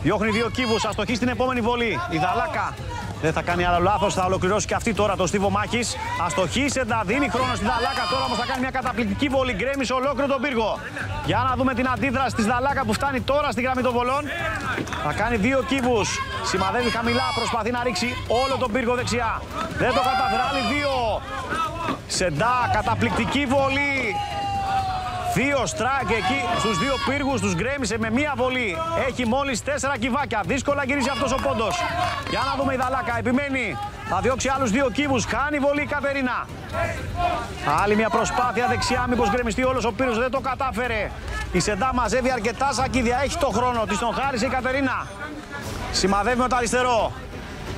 Διώχνει 2 κύβους. Αστοχή στην επόμενη βολή. Η Δαλάκα δεν θα κάνει άλλο λάθος. Θα ολοκληρώσει και αυτή τώρα το στίβο μάχης. Αστοχή η Σεντά. Δίνει χρόνο στην Δαλάκα. Τώρα όμως θα κάνει μια καταπληκτική βολή. Γκρέμισε ολόκληρο τον πύργο. Για να δούμε την αντίδραση της Δαλάκα που φτάνει τώρα στη γραμμή των βολών. Θα κάνει 2 κύβους. Σημαδεύει χαμηλά. Προσπαθεί να ρίξει όλο τον πύργο δεξιά. Δεν το καταφέρει. Άλλοι 2. Σεντά, καταπληκτική βολή. 2 στράκ εκεί στους 2 πύργους, τους γκρέμισε με μία βολή. Έχει μόλις 4 κυβάκια. Δύσκολα γυρίζει αυτός ο πόντος. Για να δούμε η Δαλάκα. Επιμένει. Θα διώξει άλλους 2 κύβους. Χάνει βολή η Κατερίνα. Άλλη μια προσπάθεια δεξιά. Μήπως γκρεμιστεί όλος ο πύρος. Δεν το κατάφερε. Η Σεντά μαζεύει αρκετά σακίδια. Έχει το χρόνο. Της τον χάρισε η Κατερίνα. Σημαδεύει με το αριστερό.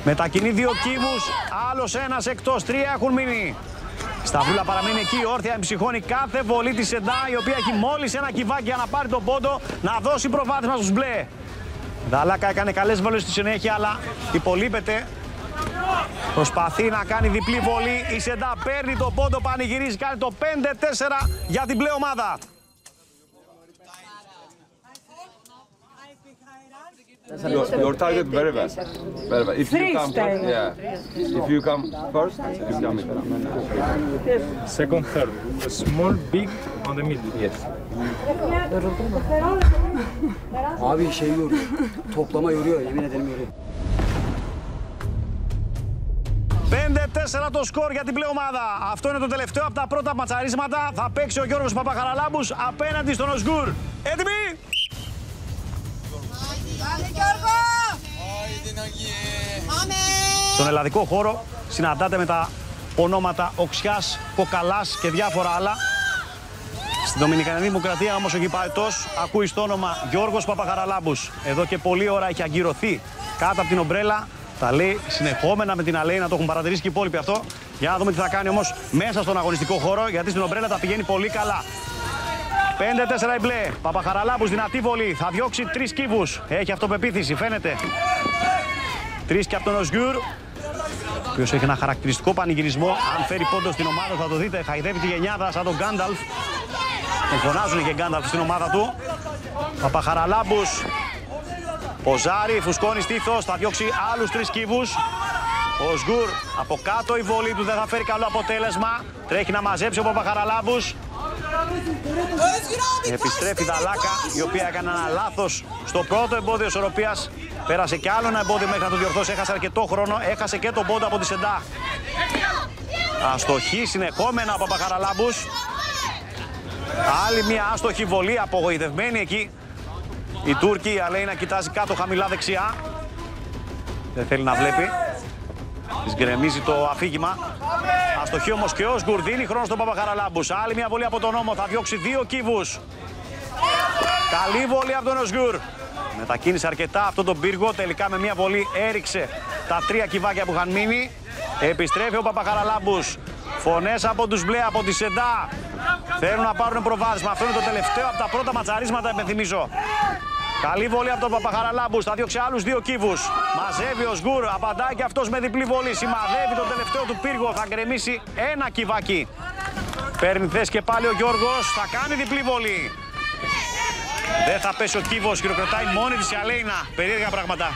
Μετακινεί 2 κύβους. Άλλος ένας εκτός. 3 έχουν μείνει. Σταυρούλα παραμένει εκεί, όρθια εμψυχώνει κάθε βολή της Σεντά, η οποία έχει μόλις ένα κυβάκι για να πάρει τον πόντο, να δώσει προβάδισμα στους μπλε. Δαλάκα έκανε καλές βολές στη συνέχεια, αλλά υπολείπεται. Προσπαθεί να κάνει διπλή βολή. Η Σεντά παίρνει τον πόντο, πανηγυρίζει, κάνει το 5-4 για την μπλε ομάδα. Your target very well. Very well. If you come, if you come first, you come in. Second, third. Small, big on the middle. Yes. Abi şey yoruyor. Toplama yoruyor. Yemin ederim yoruyor. 5-4 το σκορ για την πλέον ομάδα. Αυτό είναι το τελευταίο από τα πρώτα ματσαρίσματα. Θα παίξει ο Γιώργος Παπαχαραλάμπους απέναντι στον Οσγκούρ. Έτοιμοι! Στον ελλαδικό χώρο συναντάτε με τα ονόματα Οξιάς, Κοκαλάς και διάφορα άλλα. Στην Δομινικανική Δημοκρατία όμως ο γηπαετός ακούει στο όνομα Γιώργος Παπαχαραλάμπους. Εδώ και πολλή ώρα έχει αγκυρωθεί κάτω από την ομπρέλα. Τα λέει συνεχόμενα με την Αλέινα, το έχουν παρατηρήσει και οι υπόλοιποι αυτό. Για να δούμε τι θα κάνει όμως μέσα στον αγωνιστικό χώρο, γιατί στην ομπρέλα τα πηγαίνει πολύ καλά. 5-4 η μπλε. Παπαχαραλάμπους, δυνατή βολή. Θα διώξει 3 κύβους. Έχει αυτοπεποίθηση, φαίνεται. 3 και από τον Οσγκούρ, ο οποίος έχει ένα χαρακτηριστικό πανηγυρισμό. Αν φέρει πόντο στην ομάδα θα το δείτε. Χαϊδεύει τη γενιάδα σαν τον Γκάνταλφ. Τον φωνάζουν και Γκάνταλφ στην ομάδα του. Παπαχαραλάμπους. Ποζάρι, φουσκώνει στήθος. Θα διώξει άλλους 3 κύβους. Ο Οσγκούρ από κάτω, η βολή του δεν θα φέρει καλό αποτέλεσμα. Τρέχει να μαζέψει ο Παπαχαραλάμπους. Επιστρέφει η Δαλάκα, η οποία έκανε ένα λάθος στο πρώτο εμπόδιο ισορροπίας. Πέρασε και άλλο ένα εμπόδιο μέχρι να το διορθώσει. Έχασε αρκετό χρόνο, έχασε και τον πόντο από τη Σεντά. Αστοχή συνεχόμενα ο Παπαχαραλάμπους. Άλλη μια άστοχη βολή, απογοητευμένη εκεί. Η Τούρκη, η Αλέινα κοιτάζει κάτω χαμηλά δεξιά. Δεν θέλει να βλέπει. Της γκρεμίζει το αφήγημα. Αστοχή όμως και ο Οσγκούρ, δίνει χρόνο στον Παπαχαραλάμπους. Άλλη μια βολή από τον ώμο, θα διώξει 2 κύβους. Καλή βολή από τον Οσγκούρ. Μετακίνησε αρκετά αυτόν τον πύργο, τελικά με μια βολή έριξε τα 3 κυβάκια που είχαν μείνει. Επιστρέφει ο Παπαχαραλάμπους. Φωνές από τους μπλε, από τη Σεντά. Θέλουν να πάρουν προβάδισμα. Αυτό είναι το τελευταίο από τα πρώτα ματσαρίσματα, υπενθυμίζω. Καλή βολή από τον Παπαχαραλάμπους, θα διώξει άλλους 2 κύβους. Μαζεύει ο Οσγκούρ, απαντάει και αυτός με διπλή βολή. Σημαδεύει τον τελευταίο του πύργο, θα γκρεμίσει ένα κυβάκι. Παίρνει θέση και πάλι ο Γιώργος, θα κάνει διπλή βολή. Δεν θα πέσει ο κύβος, χειροκροτάει μόνη της η Αλέινα. Περίεργα πράγματα.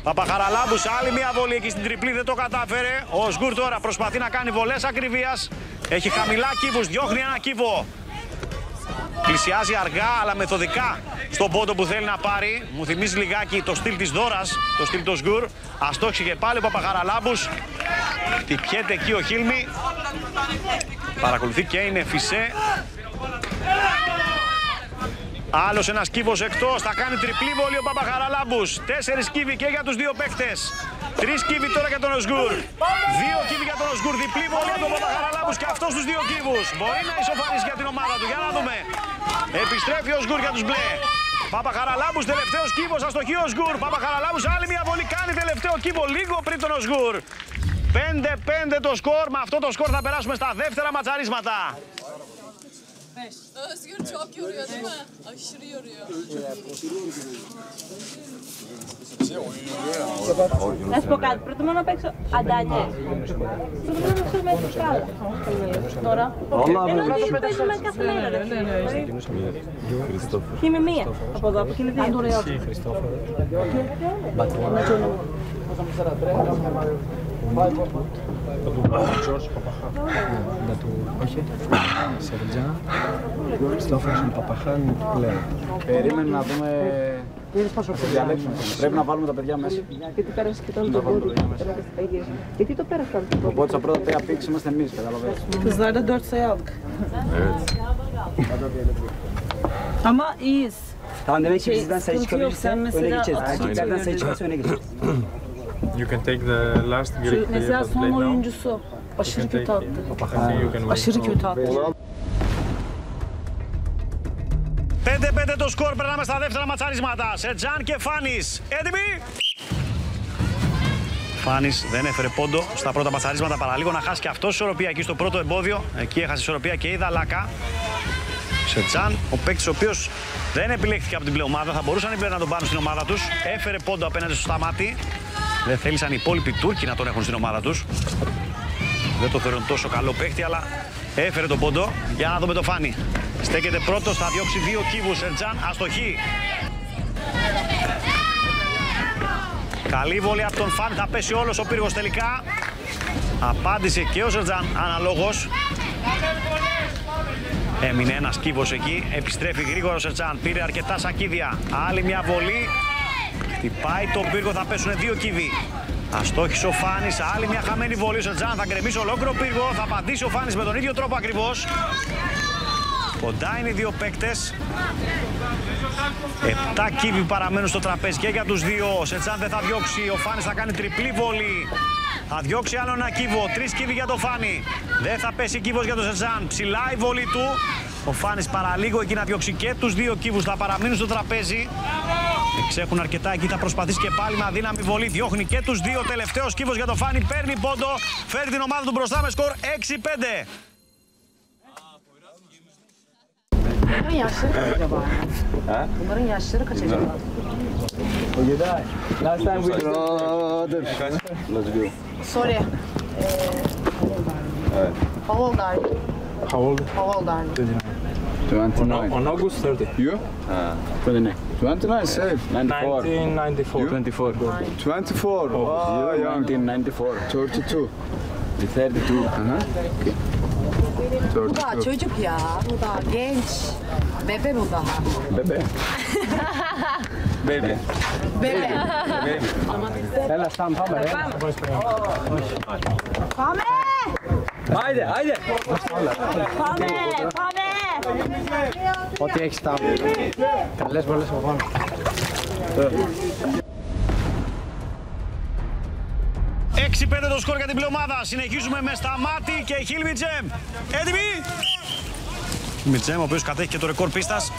Παπαχαραλάμπους, άλλη μια βολή εκεί στην τριπλή, δεν το κατάφερε. Ο Οσγκούρ τώρα προσπαθεί να κάνει βολές ακριβίας. Έχει χαμηλά κύβους, διώχνει ένα κύβο. Πλησιάζει αργά αλλά μεθοδικά στον πόντο που θέλει να πάρει. Μου θυμίζει λιγάκι το στυλ της Δώρας, το στυλ του Οσγκούρ. Αστόχησε και πάλι ο Παπαχαραλάμπους. Χτυπιέται εκεί ο Χίλμη. Παρακολουθεί και είναι Φισέ. Άλλος ένας κύβος εκτός, θα κάνει τριπλή βολή ο Παπαχαραλάμπους. 4 κύβοι και για τους 2 παίκτες. 3 κύβοι τώρα για τον Οσγκούρ. 2 κύβοι για τον Οσγκούρ, διπλή βολή από τον Παπαχαραλάμπους και αυτός τους 2 κύβους. Μπορεί να ισοφαρίσει για την ομάδα του, για να δούμε. Επιστρέφει ο Οσγκούρ για τους μπλε. Παπαχαραλάμπους, τελευταίος κύβος, αστοχή ο Οσγκούρ. Παπαχαραλάμπους, άλλη μια βολή, κάνει τελευταίο κύβο λίγο πριν τον Οσγκούρ. 5-5 το σκορ, με αυτό το σκορ θα περάσουμε στα δεύτερα ματσαρίσματα. Özgür çok yoruyor değil mi? Aşırı yoruyor. Να σου πω κάτι, προτιμώ να παίξω αντάνιες. Προτιμώ να παίξω μέσα σκάλα. Τώρα. Ενώ δεν παίζουμε κάθε μέρα. Και είμαι μία από εδώ, από εκείνη δύο. George Papahan, όχι, Σερτζάν, Χριστόφορος Παπαχάν, Κλέα. Περίμενε να δούμε, θα διαλέξουμε. Πρέπει να βάλουμε τα παιδιά μέσα. Γιατί πέρασε και todo το πόδι. Γιατί το πέρασε αυτό το πόδι. Οπότε στα πρώτα 3 πίξ είμαστε εμείς, καταλαβαίνεις. Kızlar da 4 sayı aldık. Evet. Ama iyiyiz. Tamam demek ki bizden sayı sıkıntı yok. çıkabilirse Sen mesela öne geçeceğiz. atışını Erkeklerden sayı görüyorsun. çıkarsa öne geçeceğiz. You can take the last Greek player Mesela that son played now. oyuncusu aşırı kötü attı. I think you can win. Aşırı kötü attı. 5-5 το σκορ, περνάμε στα δεύτερα ματσαρίσματα. Σετζάν και Φάνης. Έτοιμοι! Φάνης δεν έφερε πόντο στα πρώτα ματσαρίσματα, παραλίγο να χάσει και αυτός ισορροπία εκεί στο πρώτο εμπόδιο. Εκεί έχασε ισορροπία και η Δαλάκα. Σετζάν, ο παίκτης ο οποίος δεν επιλέχθηκε από την πλεομάδα, θα μπορούσαν οι πλέον να τον πάρουν στην ομάδα τους. Έφερε πόντο απέναντι στο Σταμάτη. Δεν θέλησαν οι υπόλοιποι Τούρκοι να τον έχουν στην ομάδα τους. Δεν το θεωρούν τόσο καλό παίκτη, αλλά έφερε τον πόντο. Για να δούμε το Φάνη. Στέκεται πρώτος, θα διώξει 2 κύβους. Σερτζάν, αστοχή. Καλή βολή από τον Φάνη, θα πέσει όλος ο πύργος τελικά. Απάντησε και ο Σερτζάν αναλόγως. Έμεινε ένας κύβος εκεί, επιστρέφει γρήγορα ο Σερτζάν, πήρε αρκετά σακίδια. Άλλη μια βολή, χτυπάει τον πύργο, θα πέσουν 2 κύβοι. Αστόχησε ο Φάνης, άλλη μια χαμένη βολή. Ο Σερτζάν θα γκρεμίσει ολόκληρο πύργο, θα απαντήσει ο Φάνης με τον ίδιο τρόπο ακριβώς. Κοντά είναι οι δύο παίκτες. 7 κύβοι παραμένουν στο τραπέζι και για τους δύο. Ο Σερτζάν δεν θα διώξει, ο Φάνης θα κάνει τριπλή βολή. Θα διώξει άλλο ένα κύβο, 3 κύβοι για το Φάνη. Δεν θα πέσει κύβος για τον Σερτζάν, ψηλά η βολή του. Ο Φάνης παραλίγο εκεί να διώξει και τους 2 κύβους, θα παραμείνουν στο τραπέζι. Εξέχουν αρκετά εκεί, θα προσπαθήσει και πάλι με αδύναμη βολή. Διώχνει και τους 2, τελευταίος κύβος για το Φάνη, παίρνει πόντο. Φέρει την ομάδα του μπροστά με σκορ 6-5. Bunların yaşları kaç acaba? Bunların yaşları kaç acaba? Last time we Let's go. Sorry. Evet. How old are you? How old? How old are you? 29. On August 30. You? 29. 29, same. 94. 1994. 24. 24. Oh, young. 1994. 32. 32. Okay. Bu da çocuk ya, bu da genç. Bebe bu daha. Bebe. Baby. Bebe. Έλα, Σταμ, πάμε ρε. Πάμε! Haydi, haydi. Πάμε, πάμε. Ό,τι έχεις, Σταμ. Καλές βολές από πάνω. 6-5 το σκορ για την πλεομάδα. Συνεχίζουμε με Σταμάτη και Χίλμι Τζέμ. Έτοιμοι! Χίλμι Τζέμ, ο οποίος κατέχει και το ρεκόρ πίστας.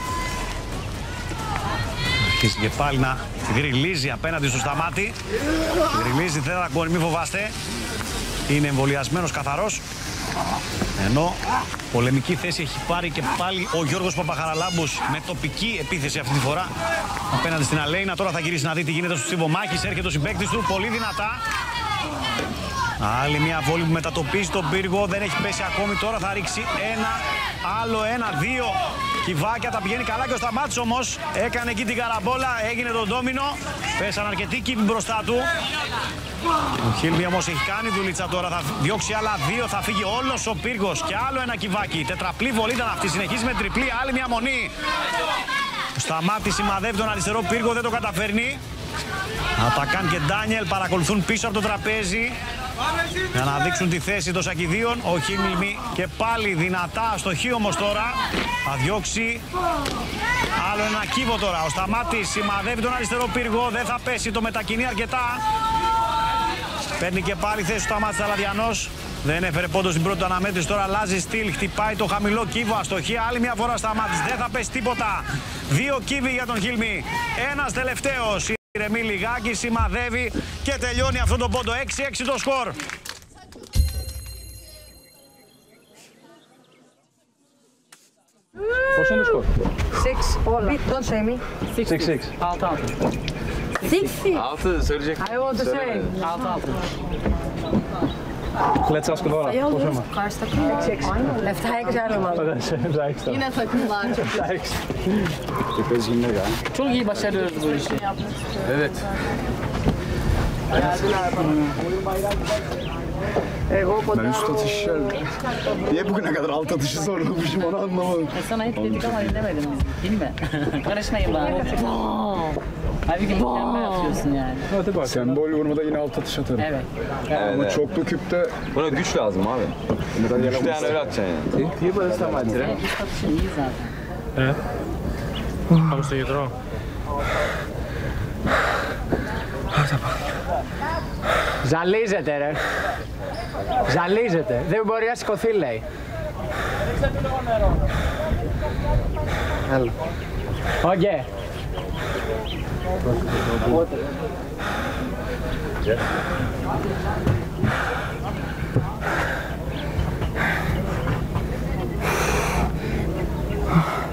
Αρχίζει και πάλι να γριλίζει απέναντι στο Σταμάτη. Γριλίζει, δεν θα κόρει, μην φοβάστε. Είναι εμβολιασμένος καθαρός. Ενώ πολεμική θέση έχει πάρει και πάλι ο Γιώργος Παπαχαραλάμπους με τοπική επίθεση αυτή τη φορά απέναντι στην Αλέινα. Τώρα θα γυρίσει να δει τι γίνεται στο Στιβομάχης. Έρχεται ο συμπαίκτης του, πολύ δυνατά. Άλλη μια βόλη που μετατοπίζει τον πύργο, δεν έχει πέσει ακόμη. Τώρα θα ρίξει άλλο ένα, 2 κυβάκια. Τα πηγαίνει καλά και ο Σταμάτης όμως έκανε εκεί την καραμπόλα, έγινε το ντόμινο. Πέσαν αρκετοί κύβοι μπροστά του. Ο Χίλμι όμως έχει κάνει δουλίτσα τώρα, θα διώξει άλλα 2, θα φύγει όλος ο πύργος και άλλο ένα κυβάκι. Τετραπλή βολή ήταν αυτή, συνεχίζει με τριπλή, άλλη μια μονή. Ο Σταμάτης σημαδεύει τον αριστερό πύργο, δεν το καταφέρνει. Ατακάν και Ντάνιελ παρακολουθούν πίσω από το τραπέζι για να δείξουν τη θέση των σακιδίων. Ο Χίλμι και πάλι δυνατά, αστοχή όμως τώρα. Θα διώξει άλλο ένα κύβο τώρα. Ο Σταμάτης σημαδεύει τον αριστερό πύργο, δεν θα πέσει, το μετακινεί αρκετά. Παίρνει και πάλι θέση ο Σταμάτης Αλαδιανός. Δεν έφερε πόντο στην πρώτη αναμέτρηση, τώρα αλλάζει στυλ, χτυπάει το χαμηλό κύβο, αστοχή, άλλη μια φορά Σταμάτης, δεν θα πέσει τίποτα. 2 κύβοι για τον Χίλμι, ένας τελευταίος. Ηρεμεί λιγάκι, σημαδεύει και τελειώνει αυτό το πόντο, 6-6 το σκορ. Πώς είναι το σκορ? 6, όλα. Don't say me. 6-6. 6-6. 6 söyleyecek. I want to say. 6-6. Let's ask Laura. Sayı Πώς alıyoruz. είναι? Karşı takım 6-6. 7-6 άλλο μάλλον. Yine takımlar çok Çok iyi başarıyoruz bu işi. Evet. geldiler bana. Εγώ κοντά. Ben üst atış Niye bugüne kadar alt atışı zorlamışım onu anlamadım. Sana hep dedik ama dinlemedin değil mi? Karışmayın bari. Halbuki mükemmel atıyorsun yani. Hadi bak. Sembol vurmada yine alt atış atarım. Evet. Ama çoklu küpte... Buna güç lazım abi. Güçlü yani öyle atacaksın yani. Τι μπορείς να μάτρε. Üst atışın iyi zaten. Πάμε στο γιατρό. Ζαλίζεται ρε. Ζαλίζεται. Δεν μπορεί να σηκωθεί λέει. Άλλο. Οκ.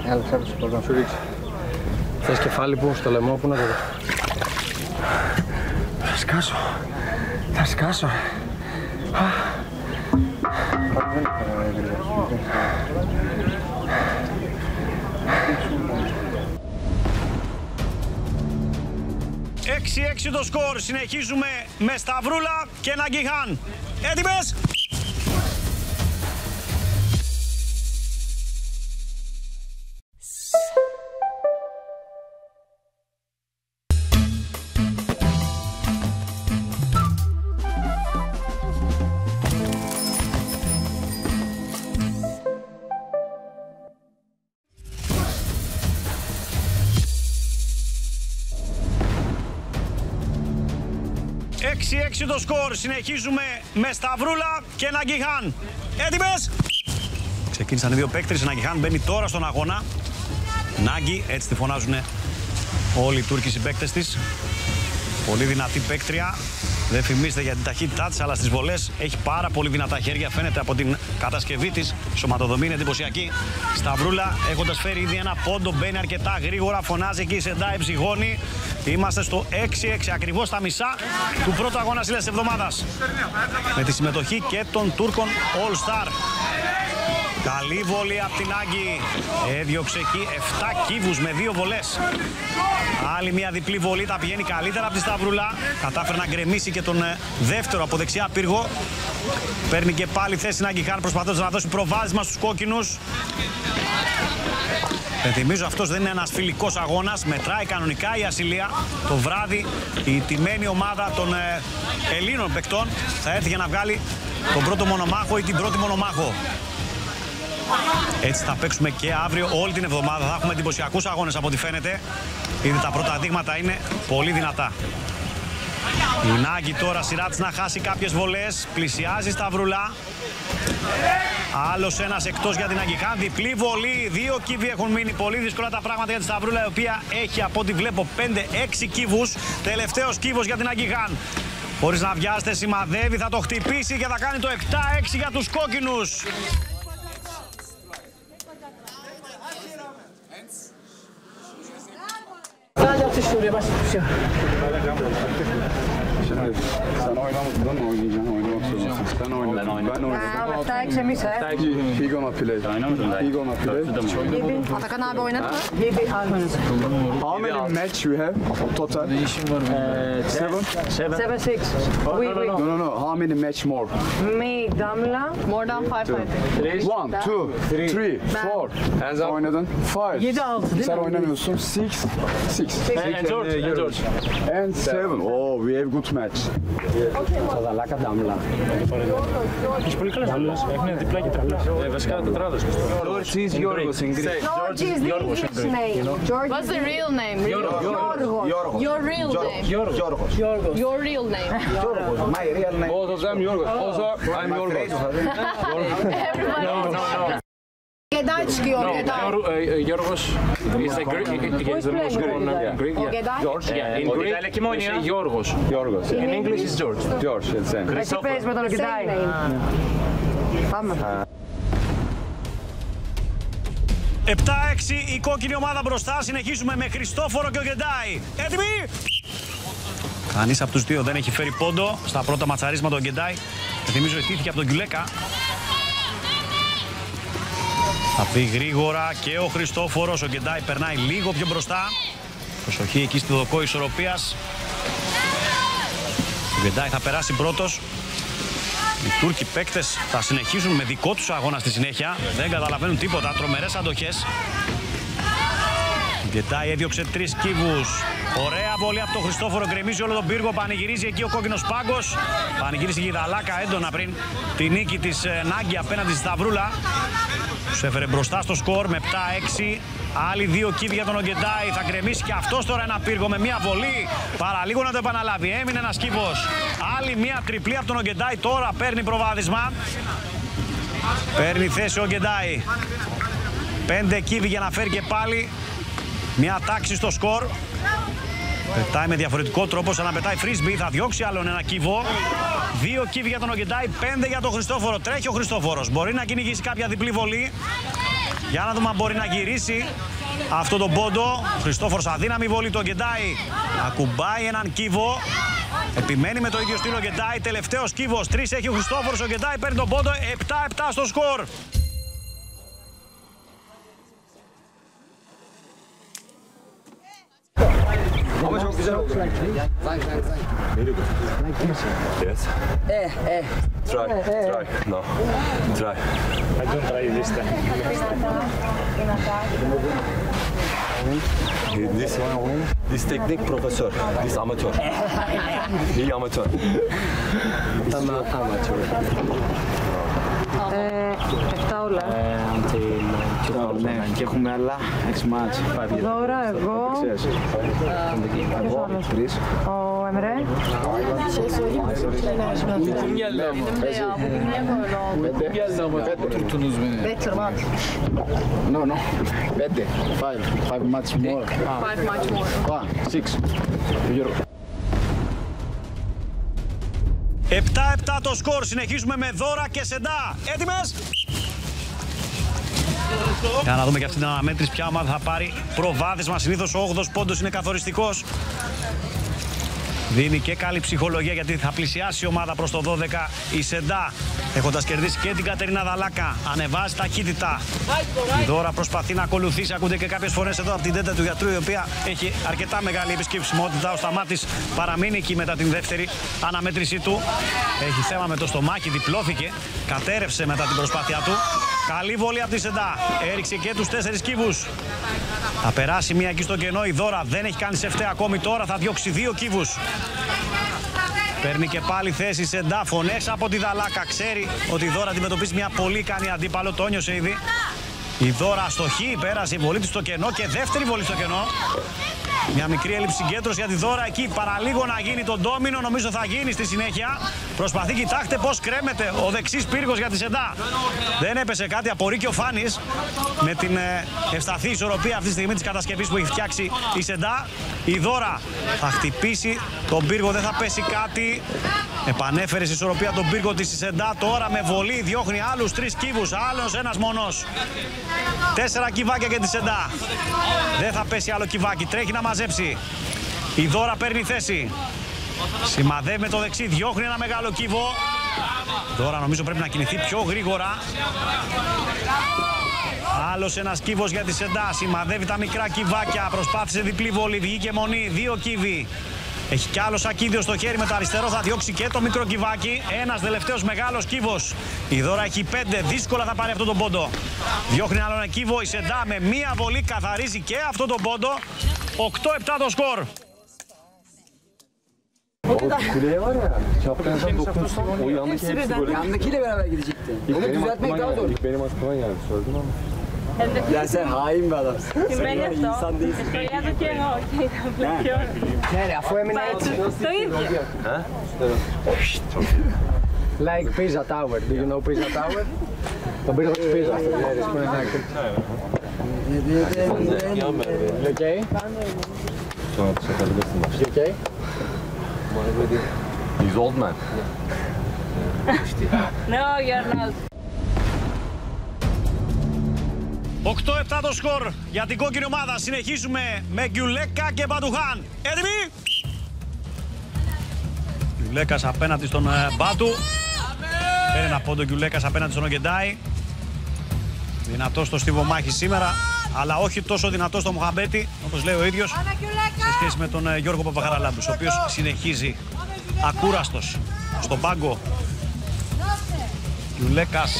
Έλα, ξάπτω πώς να σου ρίξει. Θες κεφάλι που, στο λαιμό που να το δεις. Θα σκάσω. Θα σκάσω. Έξι το σκορ. Συνεχίζουμε με Σταυρούλα και Ναγκιχάν. Έτοιμες! Έξι το σκορ. Συνεχίζουμε με Σταυρούλα και Ναγκιχάν. Έτοιμες! Ξεκίνησαν οι δύο παίκτες. Η Ναγκιχάν μπαίνει τώρα στον αγώνα. Νάγκη, έτσι τη φωνάζουν όλοι οι Τούρκοι συμπαίκτες της. Πολύ δυνατή παίκτρια. Δεν φημίζεται για την ταχύτητά της, αλλά στις βολές έχει πάρα πολύ δυνατά χέρια. Φαίνεται από την κατασκευή της. Σωματοδομή είναι εντυπωσιακή. Σταυρούλα, έχοντας φέρει ήδη ένα πόντο, μπαίνει αρκετά γρήγορα. Φωνάζει εκεί, σεντάει, ψυχώνει. Είμαστε στο 6-6, ακριβώς τα μισά του πρώτου αγώνα της εβδομάδας. Με τη συμμετοχή και των Τούρκων All Star. Καλή βολή από την Άγκη. Έδιωξε εκεί 7 κύβους με 2 βολές. Άλλη μια διπλή βολή, τα πηγαίνει καλύτερα από τη Σταυρούλα. Κατάφερε να γκρεμίσει και τον δεύτερο από δεξιά πύργο. Παίρνει και πάλι θέση Ναγκιχάν, προσπαθώντας να δώσει προβάδισμα στους κόκκινους. Θυμίζω, αυτός δεν είναι ένας φιλικός αγώνας. Μετράει κανονικά η Ασυλία. Το βράδυ η τιμένη ομάδα των Ελλήνων παικτών θα έρθει για να βγάλει τον πρώτο μονομάχο ή την πρώτη μονομάχο. Έτσι θα παίξουμε και αύριο όλη την εβδομάδα. Θα έχουμε εντυπωσιακούς αγώνες από ό,τι φαίνεται. Ήδη τα πρώτα δείγματα είναι πολύ δυνατά. Η Νάγκη τώρα σειρά της να χάσει κάποιες βολές. Πλησιάζει Σταυρούλα. Άλλος ένας εκτός για την Ναγκιχάν. Διπλή βολή. 2 κύβοι έχουν μείνει. Πολύ δύσκολα τα πράγματα για τη Σταυρούλα, η οποία έχει από ό,τι βλέπω 5-6 κύβους. Τελευταίος κύβος για την Ναγκιχάν. Χωρίς να βιάζεται, σημαδεύει, θα το χτυπήσει και θα κάνει το 7-6 για τους κόκκινους. Sen oynamadan mı oynayacaksın? Oynamak zorundasın. Ben oynadım. Ben oynadım. Αυτά έξι εμείς, He gonna play. He gonna play. Atakan abi oynadı mı? How many match you have total? 7? 7-6. No. How many match more? Me, Damla. More than 5, I think. 1, 2, 3, 4. Sen oynadın. 5. 7-6 değil mi? Sen oynamıyorsun. 6. And 7. Oh, we have good match. Καζαλάκα Ντάμλα. Έχει πολύ καλές βολές. Έχουν διπλά και τριπλά. Βασικά τετράδες. George is Yorgos in Greek. George is the English name. What's the real name? Yorgos. Your real name. Yorgos. Your real name. Yorgos. My real name. Both of them Yorgos. Also, I'm Yorgos. Everybody. G'day çıkıyor, G'day. Yorgos is the Greek. He is the most known Greek. G'day. George. Yeah, in Greek it's Yorgos. Yorgos. In English is George. George, it's same. Εσύ παίζεις με τον G'day. Πάμε. 7-6 η κόκκινη ομάδα μπροστά. Συνεχίζουμε με Χριστόφορο και ο Γκεντάι. Έτοιμοι! Κανείς από τους δύο δεν έχει φέρει πόντο στα πρώτα ματσαρίσματα ο Γκεντάι. Θυμίζω ετήθηκε από τον Γκιουλέκα. Θα πει γρήγορα και ο Χριστόφορος. Ο Γκεντάι περνάει λίγο πιο μπροστά. Προσοχή εκεί στη δοκό ισορροπίας. Ο Γκεντάι θα περάσει πρώτος. Οι Τούρκοι παίκτες θα συνεχίσουν με δικό τους αγώνα στη συνέχεια. Δεν καταλαβαίνουν τίποτα. Τρομερές αντοχές. Ο Γκεντάι έδιωξε 3 κύβους. Ωραία βολή από τον Χριστόφορο. Γκρεμίζει όλο τον πύργο. Πανηγυρίζει εκεί ο κόκκινος πάγκος. Πανηγύρισε και η Δαλάκα έντονα πριν τη νίκη της Νάγκη απέναντι στη Σταυρούλα. Τους έφερε μπροστά στο σκορ με 7-6. Άλλοι 2 κύβοι για τον Ογκεντάι. Θα γκρεμίσει και αυτός τώρα ένα πύργο με μία βολή. Παραλίγο να το επαναλάβει. Έμεινε ένας κύβος. Άλλη μία τριπλή από τον Ογκεντάι. Τώρα παίρνει προβάδισμα. Παίρνει θέση ο Ογκεντάι. 5 κύβοι για να φέρει και πάλι μία τάξη στο σκορ. Πετάει με διαφορετικό τρόπο, σαν να πετάει φρίσμπι. Θα διώξει άλλον ένα κύβο. 2 κύβοι για τον Ογκεντάι, 5 για τον Χριστόφορο. Τρέχει ο Χριστόφορος. Μπορεί να κυνηγήσει κάποια διπλή βολή. Για να δούμε αν μπορεί να γυρίσει αυτό τον πόντο. Χριστόφορος αδύναμη βολή του Ογκεντάι. Ακουμπάει έναν κύβο. Επιμένει με το ίδιο στυλ ο Ογκεντάι. Τελευταίος κύβος. 3 έχει ο Χριστόφορος. Ο Ογκεντάι παίρνει τον πόντο. 7-7 στο σκορ. Ama çok güzel oldu. Very good. Yes. Try. No. Try. I don't try this time. This technique professor. This amateur. He amateur. Amateur. 7 όλα. Ναι, και έχουμε άλλα 6 μάτς. Δώρα, εγώ. Ο Εμρέ. Tuttunuz beni. No. 5 much more. 5 much more. 6. 7-7 το σκορ. Συνεχίζουμε με Δώρα και Σεντά. Έτοιμες? Για να δούμε και αυτή την αναμέτρηση ποια ομάδα θα πάρει προβάδισμα. Συνήθως ο 8ος πόντος είναι καθοριστικός. Δίνει και καλή ψυχολογία γιατί θα πλησιάσει η ομάδα προς το 12. Η Σεντά, έχοντας κερδίσει και την Κατερίνα Δαλάκα, ανεβάζει ταχύτητα. Η Δώρα προσπαθεί να ακολουθήσει. Ακούγονται και κάποιες φορές εδώ από την τέτα του γιατρού, η οποία έχει αρκετά μεγάλη επισκεψιμότητα. Ο Σταμάτης παραμείνει εκεί μετά την δεύτερη αναμέτρησή του. Έχει θέμα με το στομάχι, διπλώθηκε. Κατέρευσε μετά την προσπάθειά του. Καλή βολή από τη Σεντά. Έριξε και τους 4 κύβους. Θα περάσει μία εκεί στο κενό. Η Δώρα δεν έχει κάνει σε φταία ακόμη. Τώρα θα διώξει 2 κύβους. Παίρνει και πάλι θέση Σεντά. Φωνές από τη Δαλάκα. Ξέρει ότι η Δώρα αντιμετωπίζει μια πολύ ικανή αντίπαλο. Το νιώσε ήδη. Η Δώρα αστοχή. Πέρασε η βολή της στο κενό και δεύτερη βολή στο κενό. Μια μικρή έλλειψη συγκέντρωση για τη Δώρα εκεί. Παραλίγο να γίνει τον ντόμινο. Νομίζω θα γίνει στη συνέχεια. Προσπαθεί, κοιτάξτε πώς κρέμεται ο δεξής πύργος για τη Σεντά. Δεν έπεσε κάτι. Απορεί και ο Φάνης με την ευσταθή ισορροπία αυτή τη στιγμή της κατασκευής που έχει φτιάξει η Σεντά. Η Δώρα θα χτυπήσει τον πύργο. Δεν θα πέσει κάτι. Επανέφερε στη ισορροπία τον πύργο της η Σεντά. Τώρα με βολή διώχνει άλλους 3 κύβους. Άλλος ένας μονός. 4 κυβάκια για τη Σεντά. Δεν θα πέσει άλλο κυβάκι. Τρέχει να μαζέψει. Η Δώρα παίρνει θέση. Σημαδεύει με το δεξί. Διώχνει ένα μεγάλο κύβο. Δώρα νομίζω πρέπει να κινηθεί πιο γρήγορα. Άλλος ένας κύβος για τη Σεντά. Σημαδεύει τα μικρά κυβάκια. Προσπάθησε διπλή βολή. Βγήκε μονή. 2 κύβοι. Έχει κι άλλο σακίδιο στο χέρι με το αριστερό. Θα διώξει και το μικρό κυβάκι. Ένας τελευταίος μεγάλος κύβος. Η Δώρα έχει 5. Δύσκολα θα πάρει αυτό τον πόντο. Διώχνει άλλο ένα κύβο. Η Σεντά με μία βολή καθαρίζει και αυτό τον πόντο. 8-7 το σκορ. Kuleye var ya, şapkanızdan dokunursun, o yandaki hepsi böyle. Yandakiyle beraber gidecekti. Onu düzeltmek daha zor. İlk benim aklıma geldi, sordum ama. Ya sen hain bir adamsın. Sen var ya insan değilsin. Estoy εδώ και εγώ. Ναι, αφού έμεινε έτσι. Το ίδιο. Like Pisa Tower. Do you know Pisa Tower? Τον πύργο της Πίζα. που είναι εκεί. You okay? Sonra çıkabilirsin başta. You okay? He's old man. No, you're not. 8-7 το σκορ για την κόκκινη ομάδα. Συνεχίζουμε με Γκιουλέκα και Μπατουχάν. Έτοιμοι! Γκιουλέκας απέναντι στον Μπάτου. Παίρνει ένα πόντο Γκιουλέκας απέναντι στον Ογκεντάι. Δυνατός στο στιβομάχη σήμερα, αλλά όχι τόσο δυνατός στο Μοχαμπέτη, όπως λέει ο ίδιος, σε σχέση με τον Γιώργο Παπαχαραλάμπους, ο οποίος συνεχίζει ακούραστος στον πάγκο. Γιουλέκας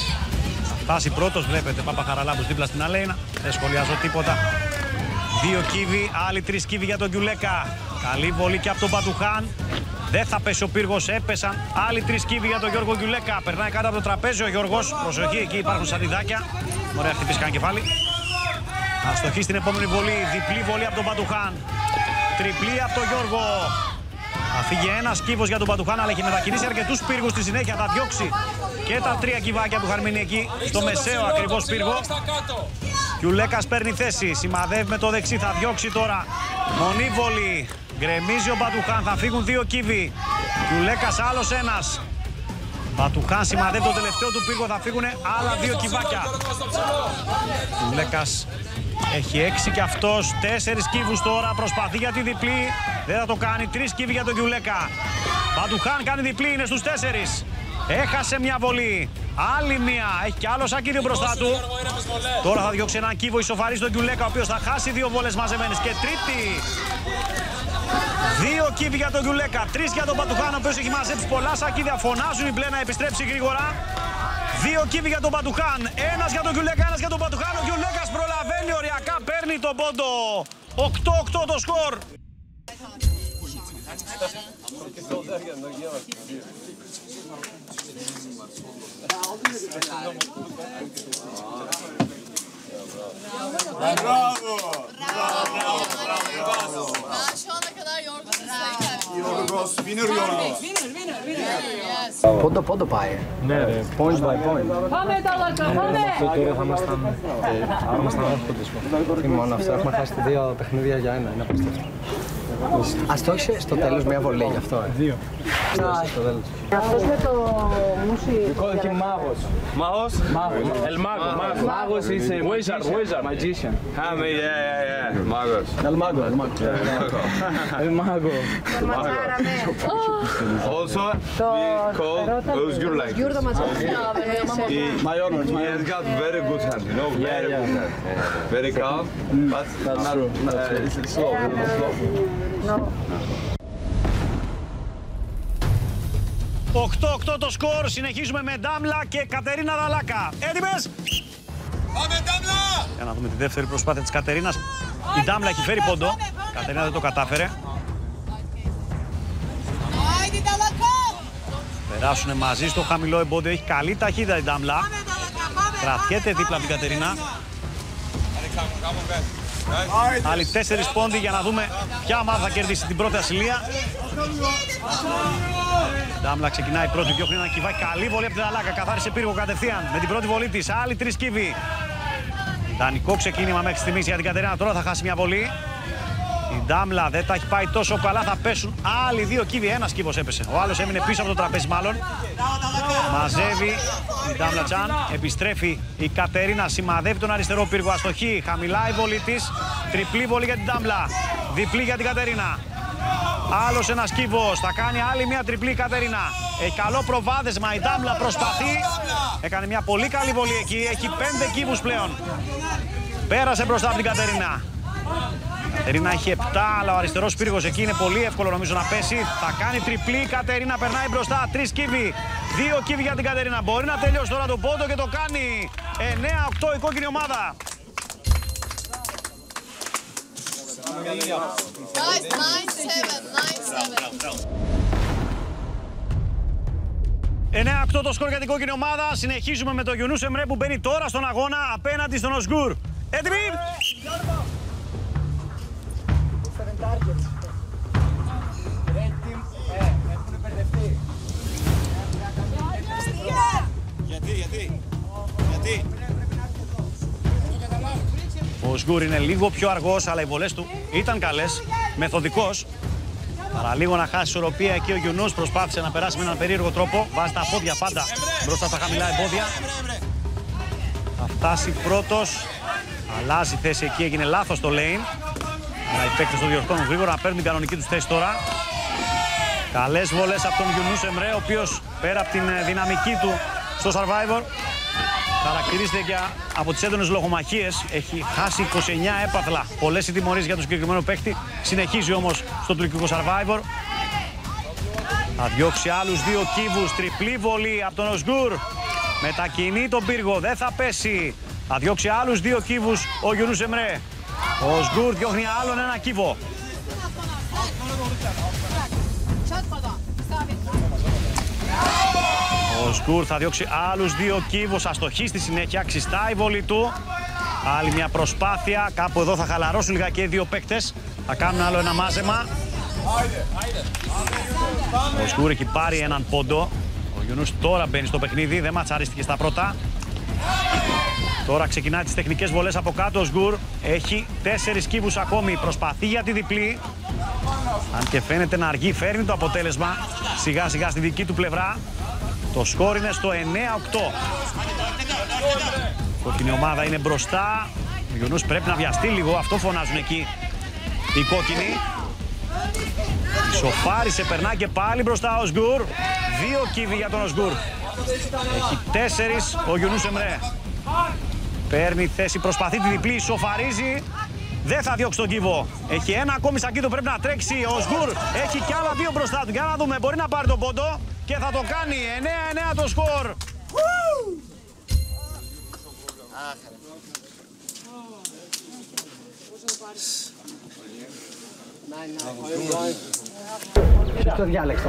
θα φτάσει πρώτος, βλέπετε Παπαχαραλάμπους δίπλα στην αλέινα. Δεν σχολιάζω τίποτα. 2 κύβοι, άλλοι 3 κύβοι για τον Γιουλέκα. Καλή βολή και από τον Μπατουχάν. Δεν θα πέσει ο πύργος, έπεσαν. Άλλοι 3 κύβοι για τον Γιώργο Γιουλέκα. Περνάει κάτω από το τραπέζι ο Γιώργος. Προσοχή, εκεί υπάρχουν σαντιδάκια. Ωραία, χτυπήσει κανένα κεφάλι. Αστοχή στην επόμενη βολή. Διπλή βολή από τον Μπατουχάν. Τριπλή από τον Γιώργο. Θα φύγει ένας κύβος για τον Μπατουχάν, αλλά έχει μετακινήσει αρκετούς πύργους στη συνέχεια. Θα διώξει και τα 3 κυβάκια που είχαν μείνει εκεί, στο μεσαίο ακριβώς πύργο. Γιουλέκας παίρνει θέση, σημαδεύει με το δεξί, θα διώξει τώρα. Μονή βολή. Γκρεμίζει ο Μπατουχάν, θα φύγουν 2 κύβοι. Γιουλέκας άλλος ένας. Μπατουχάν σημαδεύει το τελευταίο του πύργο, θα φύγουν άλλα 2 κυβάκια. Γιουλέκας έχει 6 και αυτός, 4 κύβους τώρα, προσπαθεί για τη διπλή. Δεν θα το κάνει, 3 κύβοι για τον Γιουλέκα. Μπατουχάν κάνει διπλή, είναι στους 4. Έχασε μια βολή. Άλλη μία. Έχει κι άλλο σακίδιο μπροστά του. Τώρα θα διώξει έναν κύβο ισοφαρή στον Γιουλέκα, ο οποίος θα χάσει 2 βολές μαζεμένες. Και τρίτη. 2 κύβοι για τον Γιουλέκα. 3 για τον Μπατουχάν, ο οποίος έχει μαζέψει πολλά σακίδια. Φωνάζουν οι μπλε να επιστρέψει γρήγορα. 2 κύβοι για τον Μπατουχάν. 1 για τον Γιουλέκα, 1 για τον Μπατουχάν. Ο Γιουλέκας προλαβαίνει οριακά. Παίρνει τον πόντο. 8-8 το σκορ. Πόντο πάει. Ναι, ρε, point by point. Πάμε Ταλάκα, πάμε! Τώρα θα ήμασταν εύκολες. Τι μόνο αυτό, έχουμε χάσει 2 παιχνίδια για 1. Είναι απίστευτο. Ας το έχεις στο τέλος μια βολή γι' αυτό. 2. Στο τέλος. Αυτός με το μουσι. Call him Magos. Magos? El Mago. Magos is a wizard, magician. Yeah. Magos. El Mago. El Mago. Also, we call Özgür like this. My honor. He has got very good hand, you know, very good hand. Very calm, but it's slow. No. 8-8 το σκορ, συνεχίζουμε με Ντάμλα και Κατερίνα Δαλάκα. Έτοιμες! Πάμε Ντάμλα! Για να δούμε τη δεύτερη προσπάθεια της Κατερίνας. Η Ντάμλα έχει φέρει πόντο. Η Κατερίνα δεν το κατάφερε. Περάσουν μαζί στο χαμηλό εμπόδιο. Έχει καλή ταχύτητα η Ντάμλα. Κρατιέται δίπλα από την Κατερίνα. Άλλοι 4 πόντοι για να δούμε ποια ομάδα θα κερδίσει την πρώτη ασυλία. Ντάμλα ξεκινάει πρώτη, διώχνει ένα κυβάκι. Καλή βολή από την Δαλάκα. Καθάρισε πύργο κατευθείαν με την πρώτη βολή της. Άλλοι 3 κύβοι. Ιδανικό ξεκίνημα μέχρι στιγμής για την Κατερίνα. Τώρα θα χάσει μια βολή. Η Ντάμλα δεν τα έχει πάει τόσο καλά. Θα πέσουν άλλοι 2 κύβοι. Ένας κύβος έπεσε. Ο άλλος έμεινε πίσω από το τραπέζι, μάλλον. Μαζεύει η Ντάμλα Τσάν. Επιστρέφει η Κατερίνα. Σημαδεύει τον αριστερό πύργο. Αστοχή. Χαμηλά η βολή της. Τριπλή βολή για την Ντάμλα. Διπλή για την Κατερίνα. Άλλος ένας κύβος. Θα κάνει άλλη μια τριπλή η Κατερίνα. Έχει καλό προβάδισμα. Η Ντάμλα προσπαθεί. Έκανε μια πολύ καλή βολή εκεί. Έχει 5 κύβους πλέον. Πέρασε μπροστά από την Κατερίνα. Η Κατερίνα έχει 7, αλλά ο αριστερός πύργος εκεί είναι πολύ εύκολο νομίζω να πέσει. Θα κάνει τριπλή, η Κατερίνα περνάει μπροστά, 3 κύβοι, 2 κύβοι για την Κατερίνα. Μπορεί να τελειώσει τώρα το πόντο και το κάνει. 9-8 η κόκκινη ομάδα. 9-8 το σκορ για την κόκκινη ομάδα. Συνεχίζουμε με το Γιουνούς Εμρέ που μπαίνει τώρα στον αγώνα απέναντι στον Οσγκούρ. Έτοιμοι! Ο Οσγκούρ είναι λίγο πιο αργός, αλλά οι βολές του ήταν καλές, μεθοδικός. Παραλίγο να χάσει ισορροπία εκεί ο Γιουνούς προσπάθησε να περάσει με έναν περίεργο τρόπο. Βάζει τα πόδια πάντα μπροστά στα χαμηλά εμπόδια. Θα φτάσει πρώτος. Αλλάζει θέση εκεί, έγινε λάθος το lane. Αλλά οι παίκτες το διορθώνουν γρήγορα, να παίρνουν την κανονική τους θέση τώρα. Καλές βολές από τον Γιουνούς Εμρέ, ο οποίος πέρα από την δυναμική του στο Survivor χαρακτηρίζεται και από τις έντονες λογομαχίες. Έχει χάσει 29 έπαθλα. Πολλές οι τιμωρίες για τον συγκεκριμένο παίκτη. Συνεχίζει όμως στο τουρκικό Survivor. Θα διώξει άλλους 2 κύβους. Τριπλή βολή από τον Οσγκούρ. Μετακινεί τον πύργο, δεν θα πέσει. Θα διώξει άλλους 2 κύβους ο Γιουνούς Εμρέ. Ο Σγκουρ διώχνει άλλον ένα κύβο. Ο Σγκουρ θα διώξει άλλους 2 κύβους, αστοχή στη συνέχεια, ξιστά η βολή του. Άλλη μια προσπάθεια, κάπου εδώ θα χαλαρώσουν λιγάκι οι 2 παίκτες. Θα κάνουν άλλο ένα μάζεμα. Ο Σγκουρ έχει πάρει έναν πόντο. Ο Γιουνούς τώρα μπαίνει στο παιχνίδι, δεν ματσαρίστηκε στα πρώτα. Τώρα ξεκινάει τις τεχνικές βολές από κάτω. Ο Σγκουρ έχει 4 κύβους ακόμη. Προσπαθεί για τη διπλή. Αν και φαίνεται να αργεί, φέρνει το αποτέλεσμα σιγά σιγά στη δική του πλευρά. Το σκόρ είναι στο 9-8. Η κόκκινη ομάδα είναι μπροστά. Ο Γιουνούς πρέπει να βιαστεί λίγο, αυτό φωνάζουν εκεί οι κόκκινοι. Ισοφάρισε, περνά και πάλι μπροστά ο Σγκουρ. 2 κύβοι για τον Σγκουρ. Έχει 4 ο Γιουνούς Εμρέ. Παίρνει θέση, προσπαθεί τη διπλή, ισοφαρίζει. Δεν θα διώξει τον κύβο. Έχει ένα ακόμη σακίδο, πρέπει να τρέξει. Ο Σγκουρ έχει κι άλλα 2 μπροστά του. Για να δούμε, μπορεί να πάρει τον πόντο και θα το κάνει. 9-9 το σκορ. Ποιος το διάλεξε?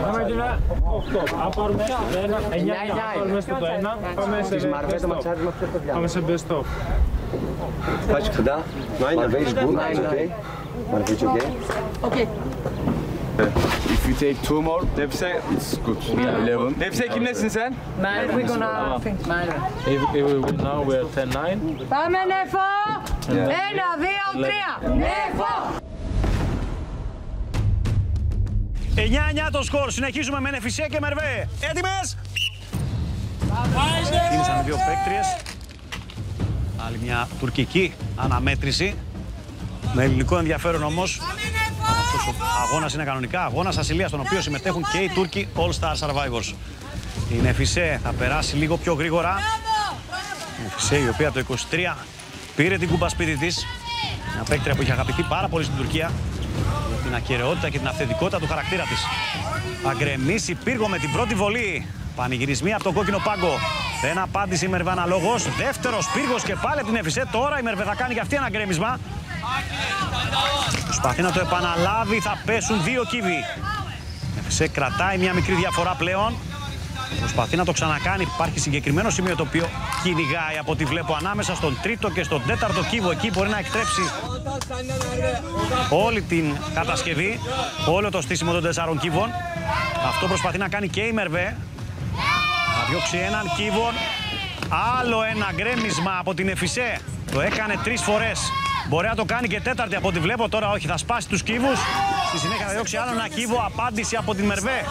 Αν πάρουμε 9-9, πάρουμε στο 1, πάμε σε best of. Kaç kıda? Marve is good, it's okay. Marve is okay. Okay. If you take 2 more, Depse, it's good. 11. Depse kimlesin sen? We're gonna think. If we win now, we are 10-9. Πάμε Νεφό! 1, 2, 3! Νεφό! 9-9 το σκορ. Συνεχίζουμε με Νεφισέ και Μερβέ. Έτοιμες! Κίνησαν 2 παίκτριες. Άλλη μια τουρκική αναμέτρηση. Με ελληνικό ενδιαφέρον όμως. Αυτός ο αγώνας είναι κανονικά αγώνας ασυλίας, στον οποίο συμμετέχουν και οι Τούρκοι All Star Survivors. Η Νεφισέ θα περάσει λίγο πιο γρήγορα. Η Νεφισέ, η οποία το 23 πήρε την κούπα σπίτι της. Μια παίκτρια που είχε αγαπηθεί πάρα πολύ στην Τουρκία. Την ακεραιότητα και την αυθεντικότητα του χαρακτήρα της. Θα γκρεμίσει πύργο με την πρώτη βολή. Πανηγυρισμοί από τον κόκκινο πάγκο. Δεν απάντησε η Μερβέ αναλόγως. Δεύτερος πύργος και πάλι από την Νεφισέ. Τώρα η Μερβέ θα κάνει και αυτή ένα γκρέμισμα. Προσπαθεί να το επαναλάβει. Θα πέσουν 2 κύβοι. Η Νεφισέ κρατάει μια μικρή διαφορά πλέον. Προσπαθεί να το ξανακάνει. Υπάρχει συγκεκριμένο σημείο το οποίο κυνηγάει από ό,τι βλέπω ανάμεσα στον 3ο και στον 4ο κύβο. Εκεί μπορεί να εκτρέψει όλη την κατασκευή, όλο το στήσιμο των 4 κύβων. Αυτό προσπαθεί να κάνει και η Μερβέ. Θα διώξει έναν κύβο. Άλλο ένα γκρέμισμα από την Νεφισέ. Το έκανε 3 φορές. Μπορεί να το κάνει και 4η από ό,τι βλέπω. Τώρα όχι, θα σπάσει τους κύβους. Στη συνέχεια θα διώξει άλλο ένα κύβο. Απάντηση από την Μερβέ.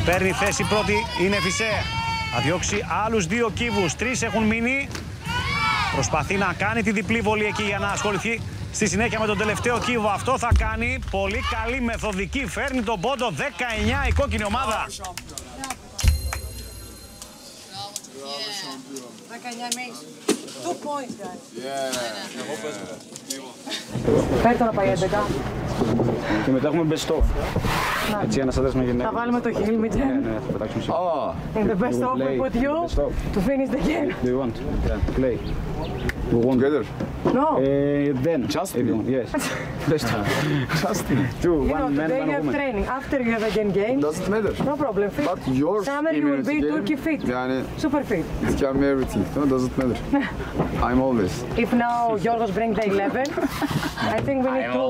Παίρνει θέση πρώτη η Νεφισέ. Θα διώξει άλλους 2 κύβους. 3 έχουν μείνει. Προσπαθεί να κάνει τη διπλή βολή εκεί για να ασχοληθεί στη συνέχεια με τον τελευταίο κύβο. Αυτό θα κάνει. Πολύ καλή μεθοδική. Φέρνει τον πόντο. 19 η κόκκινη ομάδα. 2 points, guys. Φέρ' τώρα πάει 11. Και μετά έχουμε best of. Έτσι, ένας άντρας με γυναίκα. Θα βάλουμε το χείλ, Μιτζέ. Ναι, θα πετάξουμε σίγουρα. In the best of, we put you to finish the game. Do you want? Yeah, play. We want together? No. Then. Just yes. Best of. Just 2, 1 man, today 1 you have woman. training. After you have again game. Doesn't matter. No problem. Fit. But your Summer you will be Turkey fit. Yani Super fit. it can be everything. No, doesn't matter. I'm always. If now Giorgos bring the 11, I think we need to...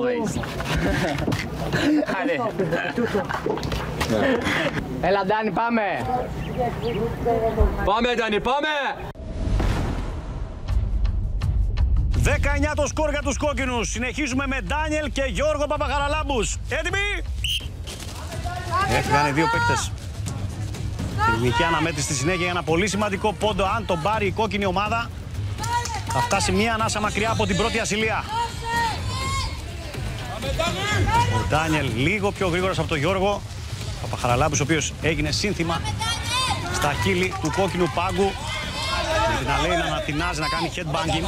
Έλα Ντάνι, πάμε! Πάμε Ντάνι, πάμε! 19 το σκορ για τους κόκκινους. Συνεχίζουμε με Ντάνιελ και Γιώργο Παπαχαραλάμπους. Έτοιμοι! Έφυγαν οι 2 παίκτες. Τελική αναμέτρηση στη συνέχεια για ένα πολύ σημαντικό πόντο. Αν τον πάρει η κόκκινη ομάδα, θα φτάσει μία ανάσα μακριά από την πρώτη ασυλία. Ο Ντάνιελ λίγο πιο γρήγορος από τον Γιώργο Παπαχαραλάμπους, ο οποίος έγινε σύνθημα στα χείλη του κόκκινου πάγκου. την Αλέινα να τεινάζει, να κάνει headbanging.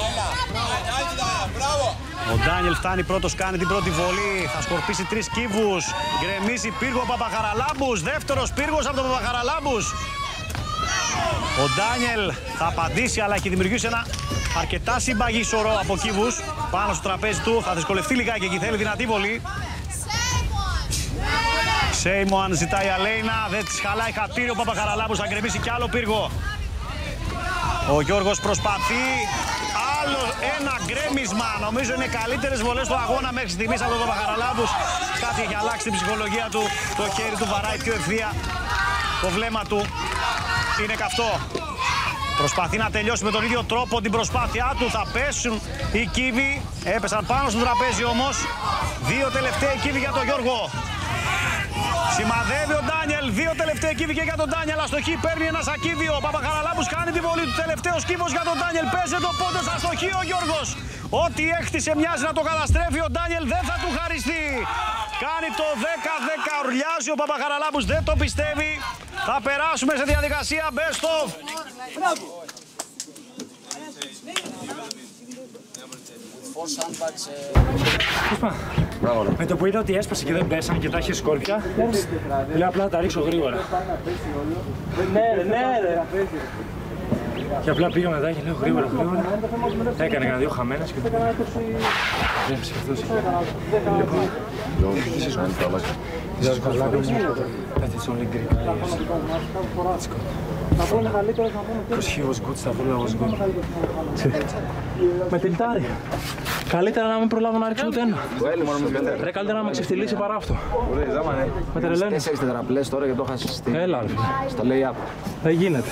Ο Ντάνιελ φτάνει πρώτος, κάνει την πρώτη βολή. Θα σκορπίσει 3 κύβους. Γκρεμίζει πύργο Παπαχαραλάμπους. Δεύτερος πύργος από τον Παπαχαραλάμπους. Ο Ντάνιελ θα απαντήσει, αλλά έχει δημιουργήσει ένα αρκετά συμπαγή σωρό από κύβους πάνω στο τραπέζι του. Θα δυσκολευτεί λιγάκι εκεί, θέλει δυνατή βολή. Σέιμοαν ζητάει η Αλέινα, δεν της χαλάει χατήρι ο Παπαχαραλάμπους, θα γκρεμίσει κι άλλο πύργο. Ο Γιώργος προσπαθεί, άλλο ένα γκρέμισμα. Νομίζω είναι οι καλύτερες βολές του αγώνα μέχρι στιγμής από τον Παπαχαραλάμπους. Κάτι έχει αλλάξει την ψυχολογία του, το χέρι του βαράει πιο ευθεία, το βλέμμα του είναι καυτό. Προσπαθεί να τελειώσει με τον ίδιο τρόπο την προσπάθειά του, θα πέσουν οι κύβοι, έπεσαν πάνω στο τραπέζι όμως. 2 τελευταίοι κύβοι για τον Γιώργο. Σημαδεύει ο Ντάνιελ, 2 τελευταίοι κύβοι και για τον Ντάνιελ. Αστοχή, παίρνει ένα σακίδιο. Ο Παπαχαραλάμπους κάνει τη βολή του. Τελευταίος κύβος για τον Ντάνιελ. Παίζει το πόντο, αστοχή ο Γιώργος. Ό,τι έκτισε μοιάζει να το καταστρέφει. Ο Ντάνιελ δεν θα του χαριστεί. Κάνει το 10-10, ουρλιάζει ο Παπαχαραλάμπους, δεν το πιστεύει. Θα περάσουμε σε διαδικασία best of. Με το που είδα ότι έσπασε και δεν πέσανε και τα είχε σκόρπια, λέω απλά να τα ρίξω γρήγορα. Ναι. Και απλά πήγα μετά και λέω γρήγορα. Έκανε κανένα 2 χαμένες και δεν έσπασε και αυτός. That's only Greek players. Let's go. Because he was good, Stavroula was good. Με τυλτάρει. Καλύτερα να μην προλάβω να ρίξω ούτε ένα. Ρε, καλύτερα να με ξεφτυλίσει παρά αυτό. Με τρελαίνεις. 4 τετραπλές τώρα και το χάσεις στην... Έλα, ρε. Στο lay-up. Δεν γίνεται.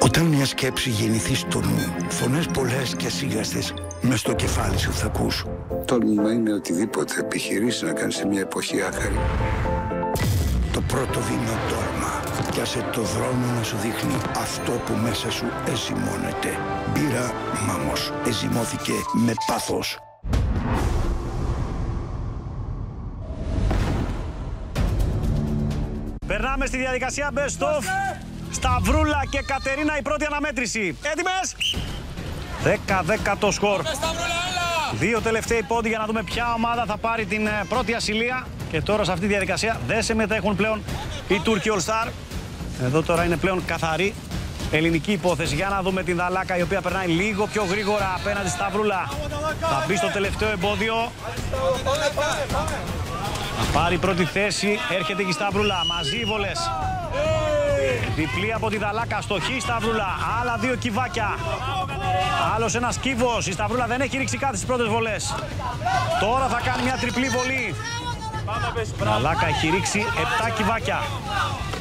Όταν μια σκέψη γεννηθεί στο νου, φωνές πολλές και ασίγαστες μες στο κεφάλι σου θα ακούς. Τόλμημα είναι οτιδήποτε επιχειρήσει να κάνεις σε μια εποχή άχαρη. Το πρώτο βήμα τόρμα. Πιάσε το δρόμο να σου δείχνει αυτό που μέσα σου εζυμώνεται. Μπύρα Μάμος. Εζυμώθηκε με πάθος. Περνάμε στη διαδικασία best of. Σταυρούλα και Κατερίνα, η πρώτη αναμέτρηση. Έτοιμες! 10-10 το σκορ. 2 τελευταίοι πόντοι για να δούμε ποια ομάδα θα πάρει την πρώτη ασυλία. Και τώρα σε αυτή τη διαδικασία δεν συμμετέχουν πλέον οι Τούρκοι All Star. Εδώ τώρα είναι πλέον καθαρή ελληνική υπόθεση. Για να δούμε την Δαλάκα, η οποία περνάει λίγο πιο γρήγορα απέναντι στη Σταυρούλα. Θα μπει στο τελευταίο εμπόδιο. Θα πάρει πρώτη θέση. Έρχεται και η Σταυρούλα. Μαζί οι βολές. Διπλή από τη Δαλάκα, στοχή η Σταυρούλα. Άλλα 2 κυβάκια. Άλλος ένας κύβος. Η Σταυρούλα δεν έχει ρίξει κάτι στις πρώτες βολές. Τώρα θα κάνει μια τριπλή βολή. Δαλάκα έχει ρίξει 7 κυβάκια.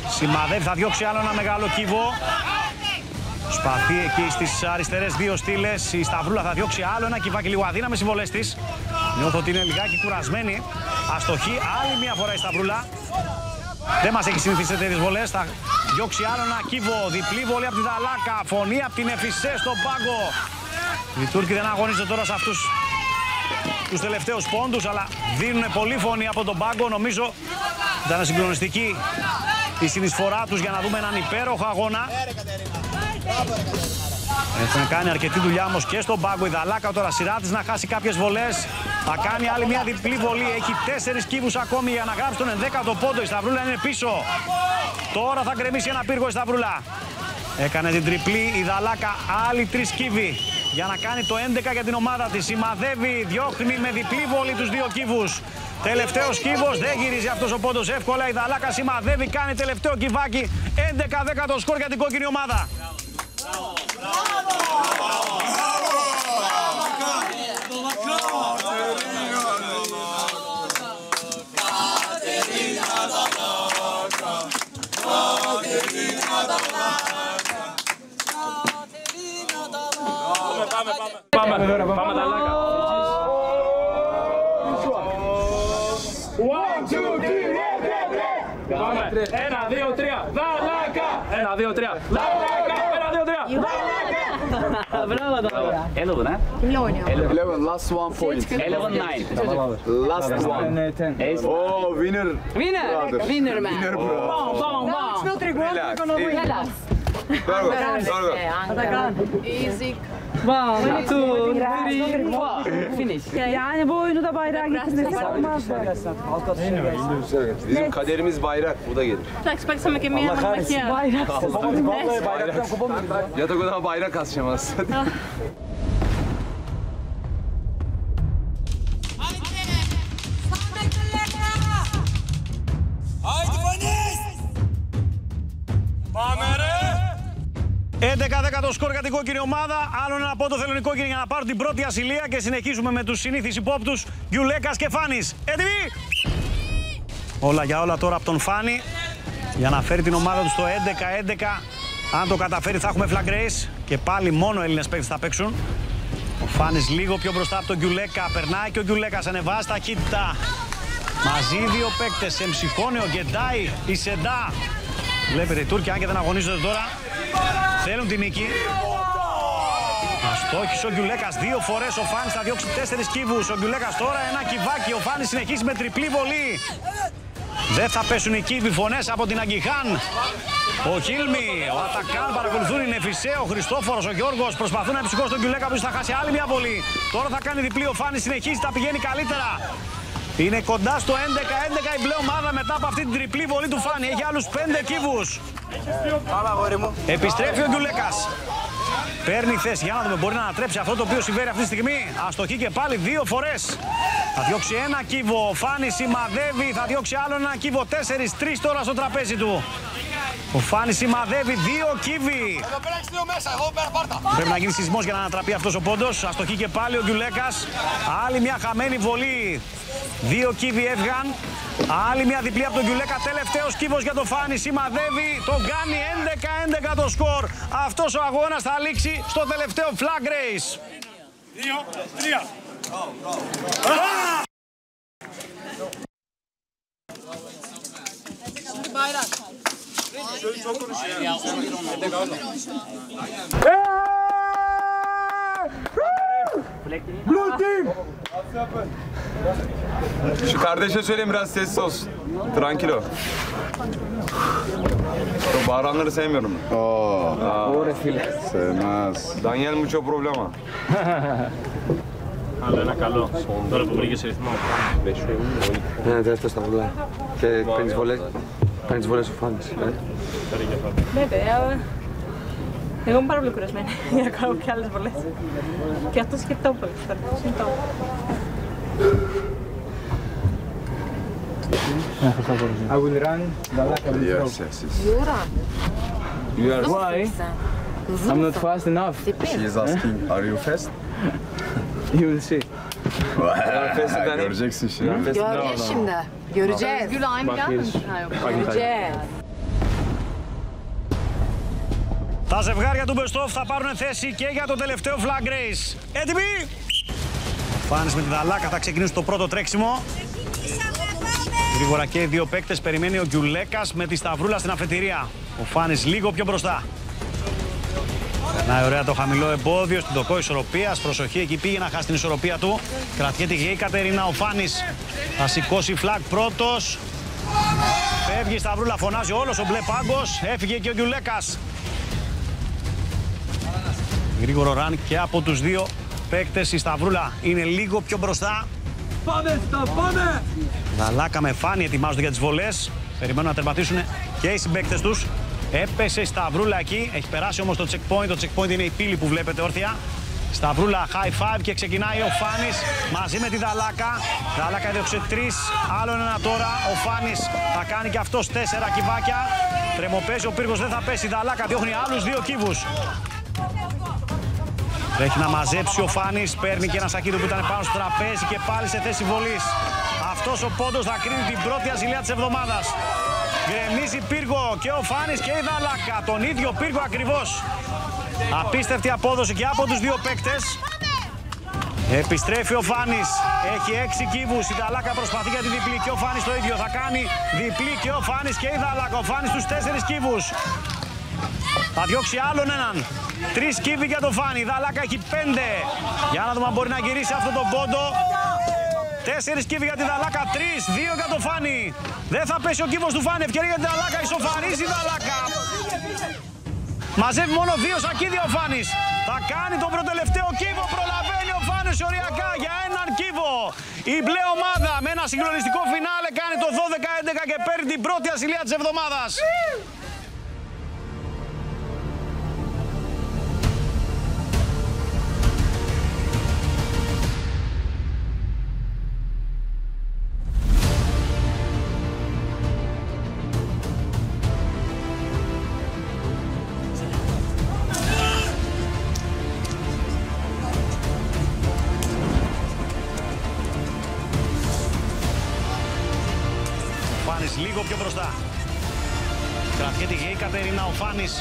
Σημαδεύει, θα διώξει άλλο ένα μεγάλο κύβο. Σπαθεί εκεί στις αριστερές 2 στήλες. Η Σταυρούλα θα διώξει άλλο ένα κυβάκι. Λίγο αδύναμες οι βολές της. Νιώθω ότι είναι λιγάκι κουρασμένη. Αστοχή άλλη μια φορά η Σταυρούλα. Δεν μας έχει συνηθίσει σε τέτοιες βολές. Θα διώξει άλλο ένα κύβο. Διπλή βολή από τη Δαλάκα. Φωνή από την Εφισέ στον πάγκο. Οι Τούρκοι δεν αγωνίζονται τώρα σε αυτούς τους τελευταίους πόντους, αλλά δίνουν πολύ φωνή από τον πάγκο. Νομίζω ήταν συγκλονιστική η συνεισφορά τους για να δούμε έναν υπέροχο αγώνα. Έχουν κάνει αρκετή δουλειά όμως και στον πάγκο. Η Δαλάκα τώρα σειρά της να χάσει κάποιες βολές. Θα κάνει άλλη μια διπλή βολή. Έχει 4 κύβους ακόμη για να γράψει τον 11ο πόντο. Η Σταυρούλα είναι πίσω. Τώρα θα γκρεμίσει ένα πύργο η Σταυρούλα. Έκανε την τριπλή η Δαλάκα. Άλλοι 3 κύβοι για να κάνει το 11 για την ομάδα της. Σημαδεύει, διώχνει με διπλή βολή τους 2 κύβους. Τελευταίος κύβος, δεν γυρίζει αυτός ο πόντος εύκολα. Η Δαλάκα σημαδεύει, κάνει τελευταίο κυβάκι. 11-10 το σκορ για την κόκκινη ομάδα. Πάμε Δαλάκα. 1, 2, 3, πάμε. 1, 2, 3, Δαλάκα. 1, 2, 3, Δαλάκα. 1, 2, 3, Δαλάκα. Bravo, Dalaga. 11, huh? 11, last 1 point. 11-9. Last one. 10. Oh, winner. Winner, man. Winner, bro. Bom. Relax. Easy. 1, 2, 3, 4. Finish. Yani bu oyunu da bayrağa getirmesi olmazlar. Bizim kaderimiz bayrak. Bu da gelir. Θα παίξαμε και μία μονομαχία. Yatak odama bayrak asacağım aslında. Πάμε ρε! 11-10 το σκορ για την κόκκινη ομάδα. Άλλον ένα πόντο θέλουν οι κόκκινοι για να πάρουν την πρώτη ασυλία και συνεχίζουμε με τους συνήθεις υπόπτους Γιουλέκας και Φάνης. Έτοιμοι! Όλα για όλα τώρα από τον Φάνη για να φέρει την ομάδα του στο 11-11. Αν το καταφέρει θα έχουμε flag race και πάλι μόνο Έλληνες παίκτες θα παίξουν. Ο Φάνης λίγο πιο μπροστά από τον Γιουλέκα. Περνάει και ο Γιουλέκας, ανεβάζει ταχύτητα. Μαζί δύο παίκτες, Εμψυχώνει ο Γκεντάι, η Σεντά. Βλέπετε οι Τούρκοι, αν και δεν αγωνίζονται τώρα, θέλουν την νίκη. Αστόχησε ο Γκιουλέκας δύο φορές, ο Φάνης θα διώξει 4 κύβους. Ο Γκιουλέκας τώρα ένα κυβάκι, ο Φάνης συνεχίζει με τριπλή βολή. Δεν θα πέσουν οι κύβοι, φωνές από την Αγκιχάν. Ο Χίλμι, ο Ατακάν παρακολουθούν, είναι Φυσέ, ο Χριστόφορος, ο Γιώργος προσπαθούν να ψυχώσουν τον Γκιουλέκα που θα χάσει άλλη μια βολή. Τώρα θα κάνει διπλή, ο Φάνης συνεχίζει, τα πηγαίνει καλύτερα. Είναι κοντά στο 11-11 η μπλε ομάδα μετά από αυτή την τριπλή βολή του Φάνη. Έχει άλλους 5 κύβους. Επιστρέφει ο Γκιουλέκας. Παίρνει θέση. Για να δούμε, μπορεί να ανατρέψει αυτό το οποίο συμβαίνει αυτή τη στιγμή. Αστοχή και πάλι 2 φορές. Θα διώξει ένα κύβο. Ο Φάνης σημαδεύει. Θα διώξει άλλο ένα κύβο. 4-3 τώρα στο τραπέζι του. Ο Φάνης σημαδεύει 2 κύβοι. Πρέπει να γίνει σεισμός για να ανατραπεί αυτός ο πόντος. Αστοχή και πάλι ο Γκιουλέκας. Άλλη μια χαμένη βολή. 2 κύβοι έφυγαν. Άλλη μια διπλή από τον Γκιουλέκα. Τελευταίος κύβος για τον Φάνη. Σημαδεύει. Το κάνει 11-11 το σκορ. Αυτός ο αγώνας θα λήξει στο τελευταίο flag race. 2-3. Blue team! Şu kardeşe söyleyeyim biraz sessiz olsun. Tranquilo. Çok bağıranları sevmiyorum ben. Sevmez. Daniel mucho problema. Αλλά ένα καλό. Τώρα που βρήκε σε ρυθμό. Ένα τελευταίο στα βουλά. Και παίρνεις βολές ο Φάνης. Βέβαια. Εγώ είμαι πάρα πολύ κουρασμένη για να κάνω και άλλες βολές. Και αυτό σκεφτόμαι πολύ. I will run the lack of Yes. You run. Why? I'm not fast enough. She is asking, are you fast? You will see. Göreceksin şimdi. Göreceğiz şimdi. Göreceğiz. Özgül aynı gelmemiş. Göreceğiz. Τα ζευγάρια του Best of θα πάρουν θέση και για το τελευταίο flag race. Έτοιμοι! Ο Φάνης με τη Δαλάκα θα ξεκινήσουν το πρώτο τρέξιμο. Γρήγορα και οι δύο παίκτες. Περιμένει ο Γκιουλέκας με τη Σταυρούλα στην αφετηρία. Ο Φάνης λίγο πιο μπροστά. Να ωραία το χαμηλό εμπόδιο στην τοκό ισορροπίας. Προσοχή, εκεί πήγε να χάσει την ισορροπία του. Κρατιέται και η Κατερίνα. Ο Φάνης θα σηκώσει flag πρώτος. Φεύγει η Σταυρούλα, φωνάζει όλος ο μπλε πάγκος. Έφυγε και ο Γκιουλέκας. Γρήγορο ραν και από τους δύο παίκτες. Η Σταυρούλα είναι λίγο πιο μπροστά. Πάμε, πάμε! Δαλάκα με Φάνη ετοιμάζονται για τις βολές. Περιμένουν να τερματίσουν και οι συμπαίκτες τους. Έπεσε η Σταυρούλα εκεί. Έχει περάσει όμως το checkpoint. Το checkpoint είναι η πύλη που βλέπετε όρθια. Σταυρούλα high five και ξεκινάει ο Φάνης μαζί με τη Δαλάκα. Δαλάκα έδιωξε 3. Άλλο ένα τώρα. Ο Φάνης θα κάνει και αυτός 4 κυβάκια. Τρεμοπέζει ο πύργος, δεν θα πέσει. Η Δαλάκα διώχνει άλλους 2 κύβους. Έχει να μαζέψει ο Φάνης, παίρνει και ένα σακίδι που ήταν πάνω στο τραπέζι και πάλι σε θέση βολής. Αυτός ο πόντος θα κρίνει την πρώτη ασυλία της εβδομάδας. Γκρεμίζει πύργο και ο Φάνης και η Δαλάκα, τον ίδιο πύργο ακριβώς. Απίστευτη απόδοση και από τους δύο παίκτες. Επιστρέφει ο Φάνης, έχει 6 κύβους, η Δαλάκα προσπαθεί για τη διπλή και ο Φάνης το ίδιο. Θα κάνει διπλή και ο Φάνης και η Δαλάκα, ο Φάνης τους 4 κύβους. Θα διώξει άλλον έναν. 3 κύβοι για τον Φάνη. Η Δαλάκα έχει 5. Για να δούμε αν μπορεί να γυρίσει αυτό το πόντο. 4 κύβοι για τη Δαλάκα. 3, 2 για τον Φάνη. Δεν θα πέσει ο κύβος του Φάνη. Ευκαιρία για τη Δαλάκα. Ισοφαρίζει η Δαλάκα. Μαζεύει μόνο 2 σακίδια ο Φάνης. Θα κάνει τον προτελευταίο κύβο. Προλαβαίνει ο Φάνης οριακά για έναν κύβο. Η μπλε ομάδα με ένα συγκλονιστικό φινάλε κάνει το 12-11 και παίρνει την πρώτη ασυλία της εβδομάδας. Λίγο πιο μπροστά. Κρατιέται η Κατερίνα, ο Φάνης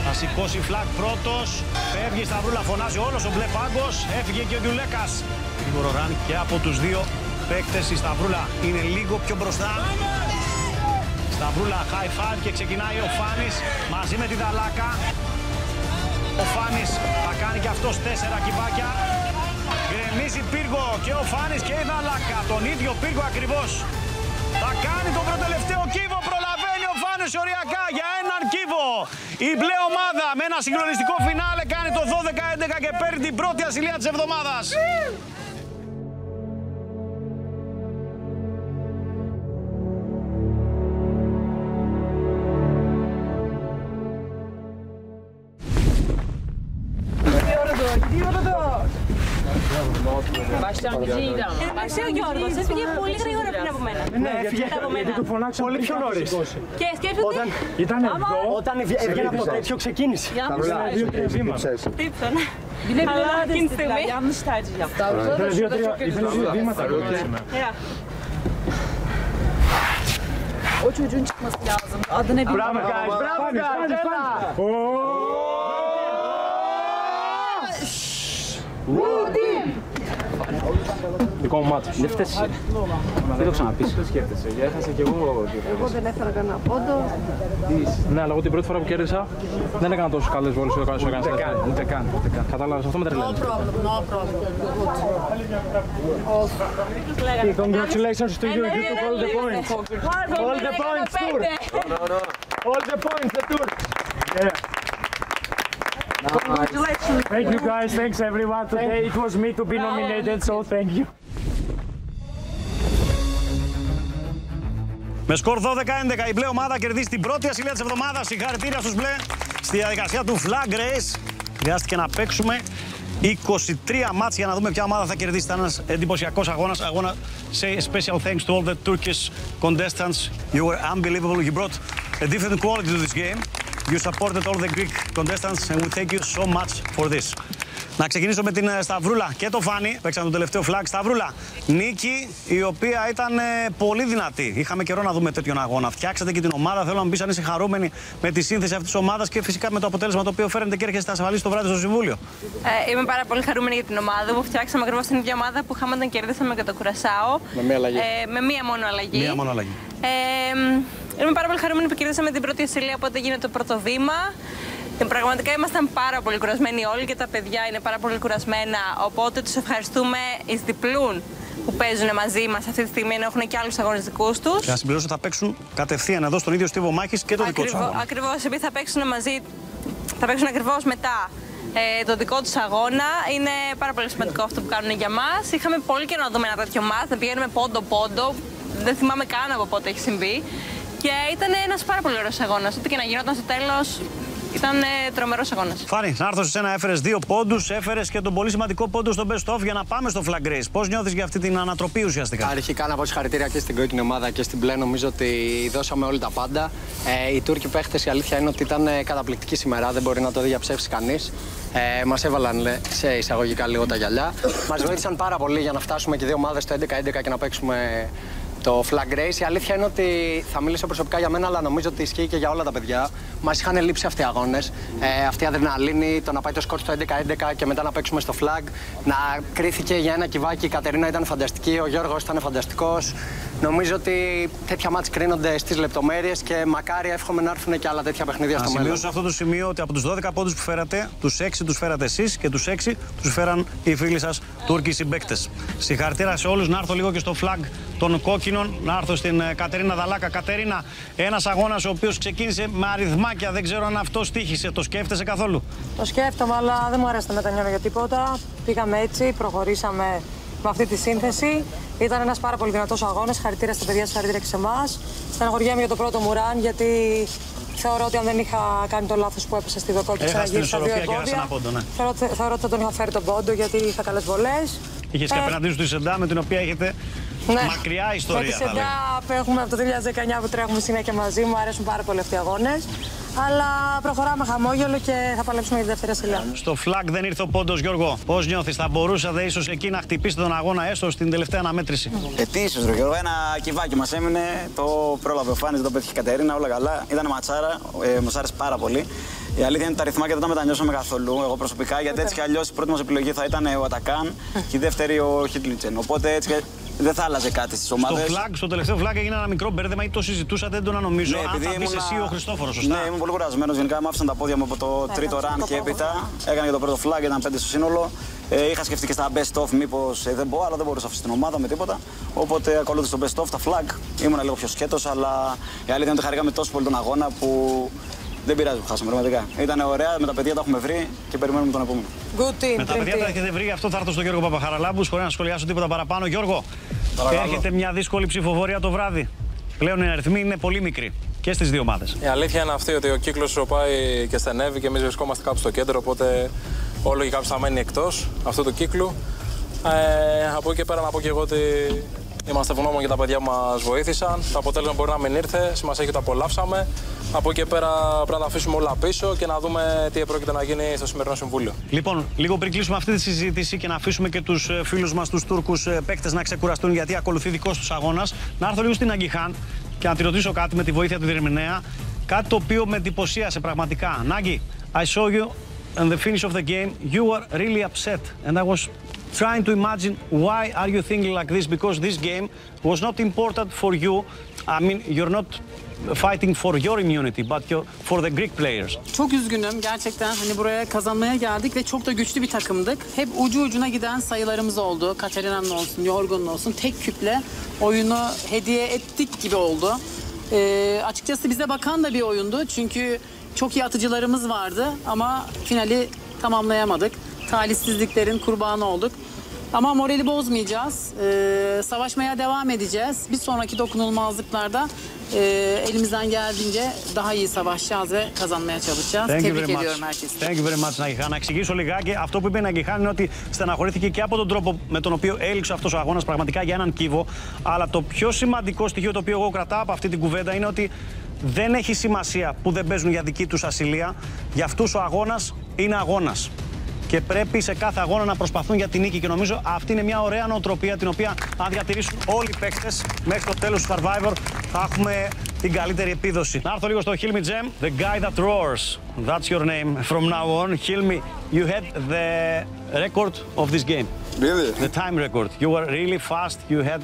θα σηκώσει φλακ πρώτος. Φεύγει η Σταυρούλα, φωνάζει όλος ο μπλε πάγκος. Έφυγε και ο Διουλέκας. Γρήγορο ραν και από τους δύο παίκτες. Η Σταυρούλα είναι λίγο πιο μπροστά. Σταυρούλα high five και ξεκινάει ο Φάνης μαζί με τη Δαλάκα. Ο Φάνης θα κάνει και αυτός 4 κυβάκια. Γκρεμίζει πύργο και ο Φάνης και η Δαλάκα. Τον ίδιο πύργο ακριβώς. Θα κάνει τον προτελευταίο κύβο, προλαβαίνει ο Φάνης οριακά για έναν κύβο. Η μπλε ομάδα με ένα συγκλονιστικό φινάλε κάνει το 12-11 και παίρνει την πρώτη ασυλία της εβδομάδας. Εντάξει, ο Γιώργος έφυγε πολύ γρήγορα πριν από μένα. Ναι, έφυγε γιατί του φωνάξα πολύ πιο νωρίς. Και σκέφτομαι όταν ήταν εδώ, όταν έβγαινε από το τέτοιο ξεκίνησε. Τα βρήκα 2-3 βήματα. Τύψανε. Αλλά εκείνη τη στιγμή. Ήθελε 2-3 βήματα. O çocuğun çıkması lazım. Adını bilmiyorum. Bravo guys, bravo guys. Δικό μου μάτι. Δεν φταίει. Δεν το ξαναπείς. Δεν σκέφτεσαι, έχασα κι εγώ. Εγώ δεν έφερα κανένα πόντο. Ναι, αλλά εγώ την πρώτη φορά που κέρδισα δεν έκανα τόσο καλές βόλες όσο έκανες. Ούτε καν. Κατάλαβες, αυτό με τρελαίνει. No problem. Congratulations to you, you took all the points. All the points, Tour. All the points, the Tour. Yeah. Congratulations. Thank you guys, thanks everyone. Today it was me to be nominated, so thank you. Με σκορ 12-11 η μπλε ομάδα κερδίζει την πρώτη ασυλία της εβδομάδας. Συγχαρητήρια στους μπλε στη διαδικασία του Flag Race. Χρειάστηκε να παίξουμε 23 μάτς για να δούμε ποια ομάδα θα κερδίσει. Ήταν ένας εντυπωσιακός αγώνας. I wanna say a special thanks to all the Turkish contestants. You were unbelievable. You brought a different quality to this game. You supported all the Greek contestants and we thank you so much for this. Να ξεκινήσω με την Σταυρούλα και το Φάνη. Παίξαν τον τελευταίο flag. Σταυρούλα, νίκη η οποία ήταν πολύ δυνατή. Είχαμε καιρό να δούμε τέτοιον αγώνα. Φτιάξατε και την ομάδα. Θέλω να μου πεις αν είσαι χαρούμενη με τη σύνθεση αυτής της ομάδας και φυσικά με το αποτέλεσμα το οποίο φέρνετε και έρχεστε ασφαλείς το βράδυ στο Συμβούλιο. Είμαι πάρα πολύ χαρούμενη για την ομάδα μου. Φτιάξαμε ακριβώς την ίδια ομάδα που είχαμε όταν κερδίσαμε και το Κουρασάο. Με μία αλλαγή. Με μία μόνο αλλαγή. Μία μόνο αλλαγή. Είμαι πάρα πολύ χαρούμενη που κερδίσαμε την πρώτη ασυλία, οπότε γίνεται το πρώτο βήμα. Πραγματικά ήμασταν πάρα πολύ κουρασμένοι όλοι και τα παιδιά είναι πάρα πολύ κουρασμένα. Οπότε τους ευχαριστούμε εις διπλούν που παίζουν μαζί μας αυτή τη στιγμή, ενώ έχουν και άλλους αγώνες δικούς τους. Και να συμπληρώσω, θα παίξουν κατευθείαν εδώ στον ίδιο στίβο μάχης και το δικό τους αγώνα. Ακριβώς, επειδή θα παίξουν μαζί, θα παίξουν ακριβώς μετά το δικό τους αγώνα. Είναι πάρα πολύ σημαντικό αυτό που κάνουν για μας. Είχαμε πολύ καιρό να δούμε ένα τέτοιο μάτς, να πηγαίνουμε πόντο-πόντο. Δεν θυμάμαι καν από πότε έχει συμβεί. Και ήταν ένας πάρα πολύ ωραίος αγώνας. Ό,τι και να γινόταν στο τέλος, ήταν τρομερός αγώνας. Φάνη, να έρθω σε σένα. Έφερες 2 πόντους, έφερες και τον πολύ σημαντικό πόντο στο Best of για να πάμε στο Flag Race. Πώς νιώθεις για αυτή την ανατροπή ουσιαστικά? Αρχικά να πω συγχαρητήρια και στην κόκκινη ομάδα και στην μπλε. Νομίζω ότι δώσαμε όλοι τα πάντα. Οι Τούρκοι παίχτες, η αλήθεια είναι ότι ήταν καταπληκτική σήμερα. Δεν μπορεί να το διαψεύσει κανείς. Μας έβαλαν σε εισαγωγικά λίγο τα γυαλιά. Μας βοήθησαν πάρα πολύ για να φτάσουμε και 2 ομάδες στο 11-11 και να παίξουμε το Flag Race. Η αλήθεια είναι ότι θα μιλήσω προσωπικά για μένα, αλλά νομίζω ότι ισχύει και για όλα τα παιδιά. Μας είχαν λείψει αυτοί οι αγώνες. Αυτή η αδρεναλίνη, το να πάει το σκορ στο 11-11 και μετά να παίξουμε στο Flag. Να κρίθηκε για ένα κυβάκι. Η Κατερίνα ήταν φανταστική, ο Γιώργος ήταν φανταστικός. Νομίζω ότι τέτοια μάτς κρίνονται στις λεπτομέρειες και μακάρι εύχομαι να έρθουν και άλλα τέτοια παιχνίδια στο μέλλον. Να σημειώσω σε αυτό το σημείο ότι από τους 12 πόντους που φέρατε, τους 6 τους φέρατε εσείς και τους 6 τους φέραν οι φίλοι σας Τούρκοι συμπαίκτες. Συγχαρητήρια σε όλους. Να έρθω λίγο και στο Flag των κόκκινων, να έρθω στην Κατερίνα Δαλάκα. Κατερίνα, ένας αγώνας ο οποίος ξεκίνησε με αριθμά μετανιώνακια. Δεν ξέρω αν αυτό στοίχησε. Το σκέφτεσαι καθόλου? Το σκέφτομαι, αλλά δεν μου αρέσει να μετανιώνω για τίποτα. Πήγαμε έτσι, προχωρήσαμε με αυτή τη σύνθεση. Ήταν ένας πάρα πολύ δυνατός αγώνας. Χαρητήρια στα παιδιά, συγχαρητήρια και σε εμάς. Στεναχωριέμαι για το πρώτο μου ραν, γιατί θεωρώ ότι αν δεν είχα κάνει το λάθος που έπεσε στη δοκό και ξαναγύρισα δύο εμπόδια, θεωρώ ότι θα τον είχα φέρει τον πόντο, γιατί είχα καλές βολές. Είχες και απέναντί σου τη Σεντά, με την οποία έχετε μακριά ιστορία. Με τη Σεντά έχουμε από το 2019 που τρέχουμε συνέχεια μαζί. Μου αρέσουν πάρα πολύ αυτοί οι αγώνες. Αλλά προχωράμε χαμόγελο και θα παλέψουμε για τη δεύτερη ασυλία. Στο φλаг δεν ήρθε ο πόντος, Γιώργο. Πώς νιώθεις, θα μπορούσατε ίσως εκεί να χτυπήσετε τον αγώνα έστω στην τελευταία αναμέτρηση? Τι ίσως, ρε Γιώργο, ένα κυβάκι μας έμεινε. Το πρόλαβε ο Φάνης, το πέτυχε η Κατερίνα, όλα καλά. Ήταν ματσάρα, μας άρεσε πάρα πολύ. Η αλήθεια είναι ότι τα ρυθμάκια δεν τα μετανιώσαμε καθόλου, εγώ προσωπικά, γιατί έτσι κι αλλιώς η πρώτη μας επιλογή θα ήταν ο Ατακάν και η δεύτερη ο Χίτλιτσεν. Οπότε έτσι δεν θα άλλαζε κάτι στις ομάδες. Στο τελευταίο φλаг έγινε ένα μικρό μπέρδεμα ή το συζητούσατε έντονα, νομίζω. Αν θα μπεις εσύ ο Χριστόφορος, σωστά? Ναι, ήμουν πολύ κουρασμένος. Γενικά μου άφησαν τα πόδια μου από το τρίτο ραν και έπειτα. Έκανα και το πρώτο φλаг, ήταν 5 στο σύνολο. Είχα σκεφτεί και στα best of μήπως δεν μπορώ, αλλά δεν μπορούσα να αφήσω την ομάδα με τίποτα. Οπότε ακολούθησα το best of, τα flag. Ήμουν λίγο πιο σκέτος, αλλά η αλήθεια είναι ότι χαρήκαμε τόσο πολύ τον αγώνα που δεν πειράζει που χάσαμε, πραγματικά. Ήταν ωραία, με τα παιδιά τα έχουμε βρει και περιμένουμε τον επόμενο. Με τα παιδιά τα έχετε βρει, αυτό θα έρθω στον Γιώργο Παπαχαραλάμπου, χωρίς να σχολιάσω τίποτα παραπάνω. Γιώργο, έρχεται μια δύσκολη ψηφοφορία το βράδυ. Πλέον οι αριθμοί είναι πολύ μικροί και στις δύο ομάδες. Η αλήθεια είναι αυτή ότι ο κύκλος πάει και στενεύει και εμείς βρισκόμαστε κάπου στο κέντρο, οπότε όλο και κάποιος θα μένει εκτός αυτού του κύκλου. Από εκεί και πέρα να πω και εγώ ότι είμαστε ευγνώμων για τα παιδιά που μας βοήθησαν. Το αποτέλεσμα μπορεί να μην ήρθε, σημασία έχει ότι το απολαύσαμε. Από εκεί και πέρα πρέπει να τα αφήσουμε όλα πίσω και να δούμε τι πρόκειται να γίνει στο σημερινό συμβούλιο. Λοιπόν, λίγο πριν κλείσουμε αυτή τη συζήτηση και να αφήσουμε και τους φίλους μας, τους Τούρκους παίκτες, να ξεκουραστούν, γιατί ακολουθεί δικός τους αγώνας, να έρθω λίγο στην Αγκιχάν και να τη ρωτήσω κάτι με τη βοήθεια του διερμηνέα. Κάτι το οποίο με εντυπωσίασε πραγματικά. Νάγκη, I saw you in the finish of the game. You were really upset and I was trying to imagine why are you thinking like this, because this game was not important for you. I mean, you're not fighting for your immunity, but for the Greek players. Çok üzgünüm gerçekten, hani buraya kazanmaya geldik ve çok da güçlü bir takımdık. Hep ucu ucuna giden sayılarımız oldu. Katerina'nın olsun, Yorgun'un olsun, tek küple oyunu hediye ettik gibi oldu. Açıkçası bize bakan da bir oyundu çünkü çok iyi atıcılarımız vardı ama finali tamamlayamadık. Talihsizliklerin kurbanı olduk. Ama morali bozmayacağız. Savaşmaya devam edeceğiz. Bir sonraki dokunulmazlıklarda elimizden geldiğince daha iyi savaşacağız ve kazanmaya çalışacağız. Tebrik ediyorum herkesi. Thank you very much, Ναγκιχάν. Να εξηγήσω λιγάκι. Αυτό που είπε η Ναγκιχάν είναι ότι στεναχωρήθηκε και από τον τρόπο με τον οποίο έληξε αυτός ο αγώνας πραγματικά για έναν κύβο. Αλλά το πιο σημαντικό στοιχείο το οποίο εγώ κρατάω από αυτή την κουβέντα είναι ότι δεν έχει σημασία που δεν παίζουν για δική τους ασυλία. Για αυτούς ο αγώνας είναι αγώνας. Και πρέπει σε κάθε αγώνα να προσπαθούν για την νίκη. Και νομίζω αυτή είναι μια ωραία νοοτροπία την οποία, αν διατηρήσουν όλοι οι παίκτες μέχρι το τέλος του Survivor, θα έχουμε την καλύτερη επίδοση. Να έρθω λίγο στο Hilmi Cem, the guy that roars. That's your name from now on. Hilmi, you had the record of this game. Really? The time record. You were really fast. You had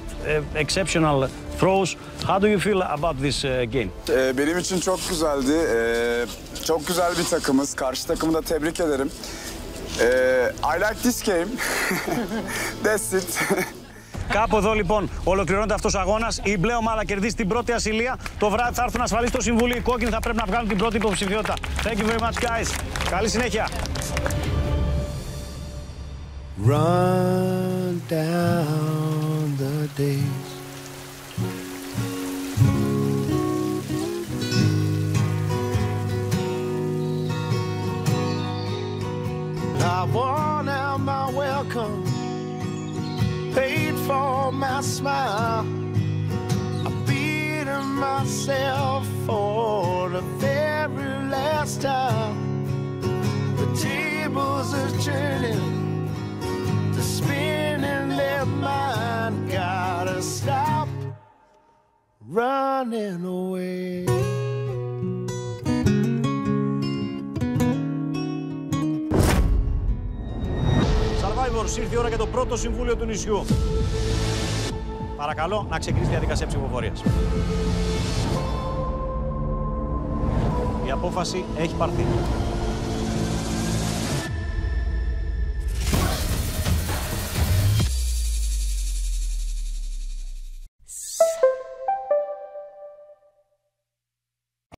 exceptional throws. How do you feel about this game? Benim için çok güzeldi. Çok güzel bir takımız. Karşı takımı da tebrik ederim. I like this game. That's it. Κάπου εδώ λοιπόν ολοκληρώνεται αυτός ο αγώνας. Η μπλε ομάδα κερδίζει την πρώτη ασυλία. Το βράδυ θα έρθουν ασφαλείς στο Συμβούλιο. Οι κόκκινοι θα πρέπει να βγάλουν την πρώτη υποψηφιότητα. Thank you very much, guys. Καλή συνέχεια. Run down the days. I worn out my welcome, paid for my smile. I'm beating myself for the very last time. The tables are turning, the spinning their mind. Gotta stop running away. Ήρθε η ώρα για το πρώτο συμβούλιο του νησιού. Παρακαλώ να ξεκινήσει η διαδικασία ψηφοφορίας. Η απόφαση έχει πάρθει.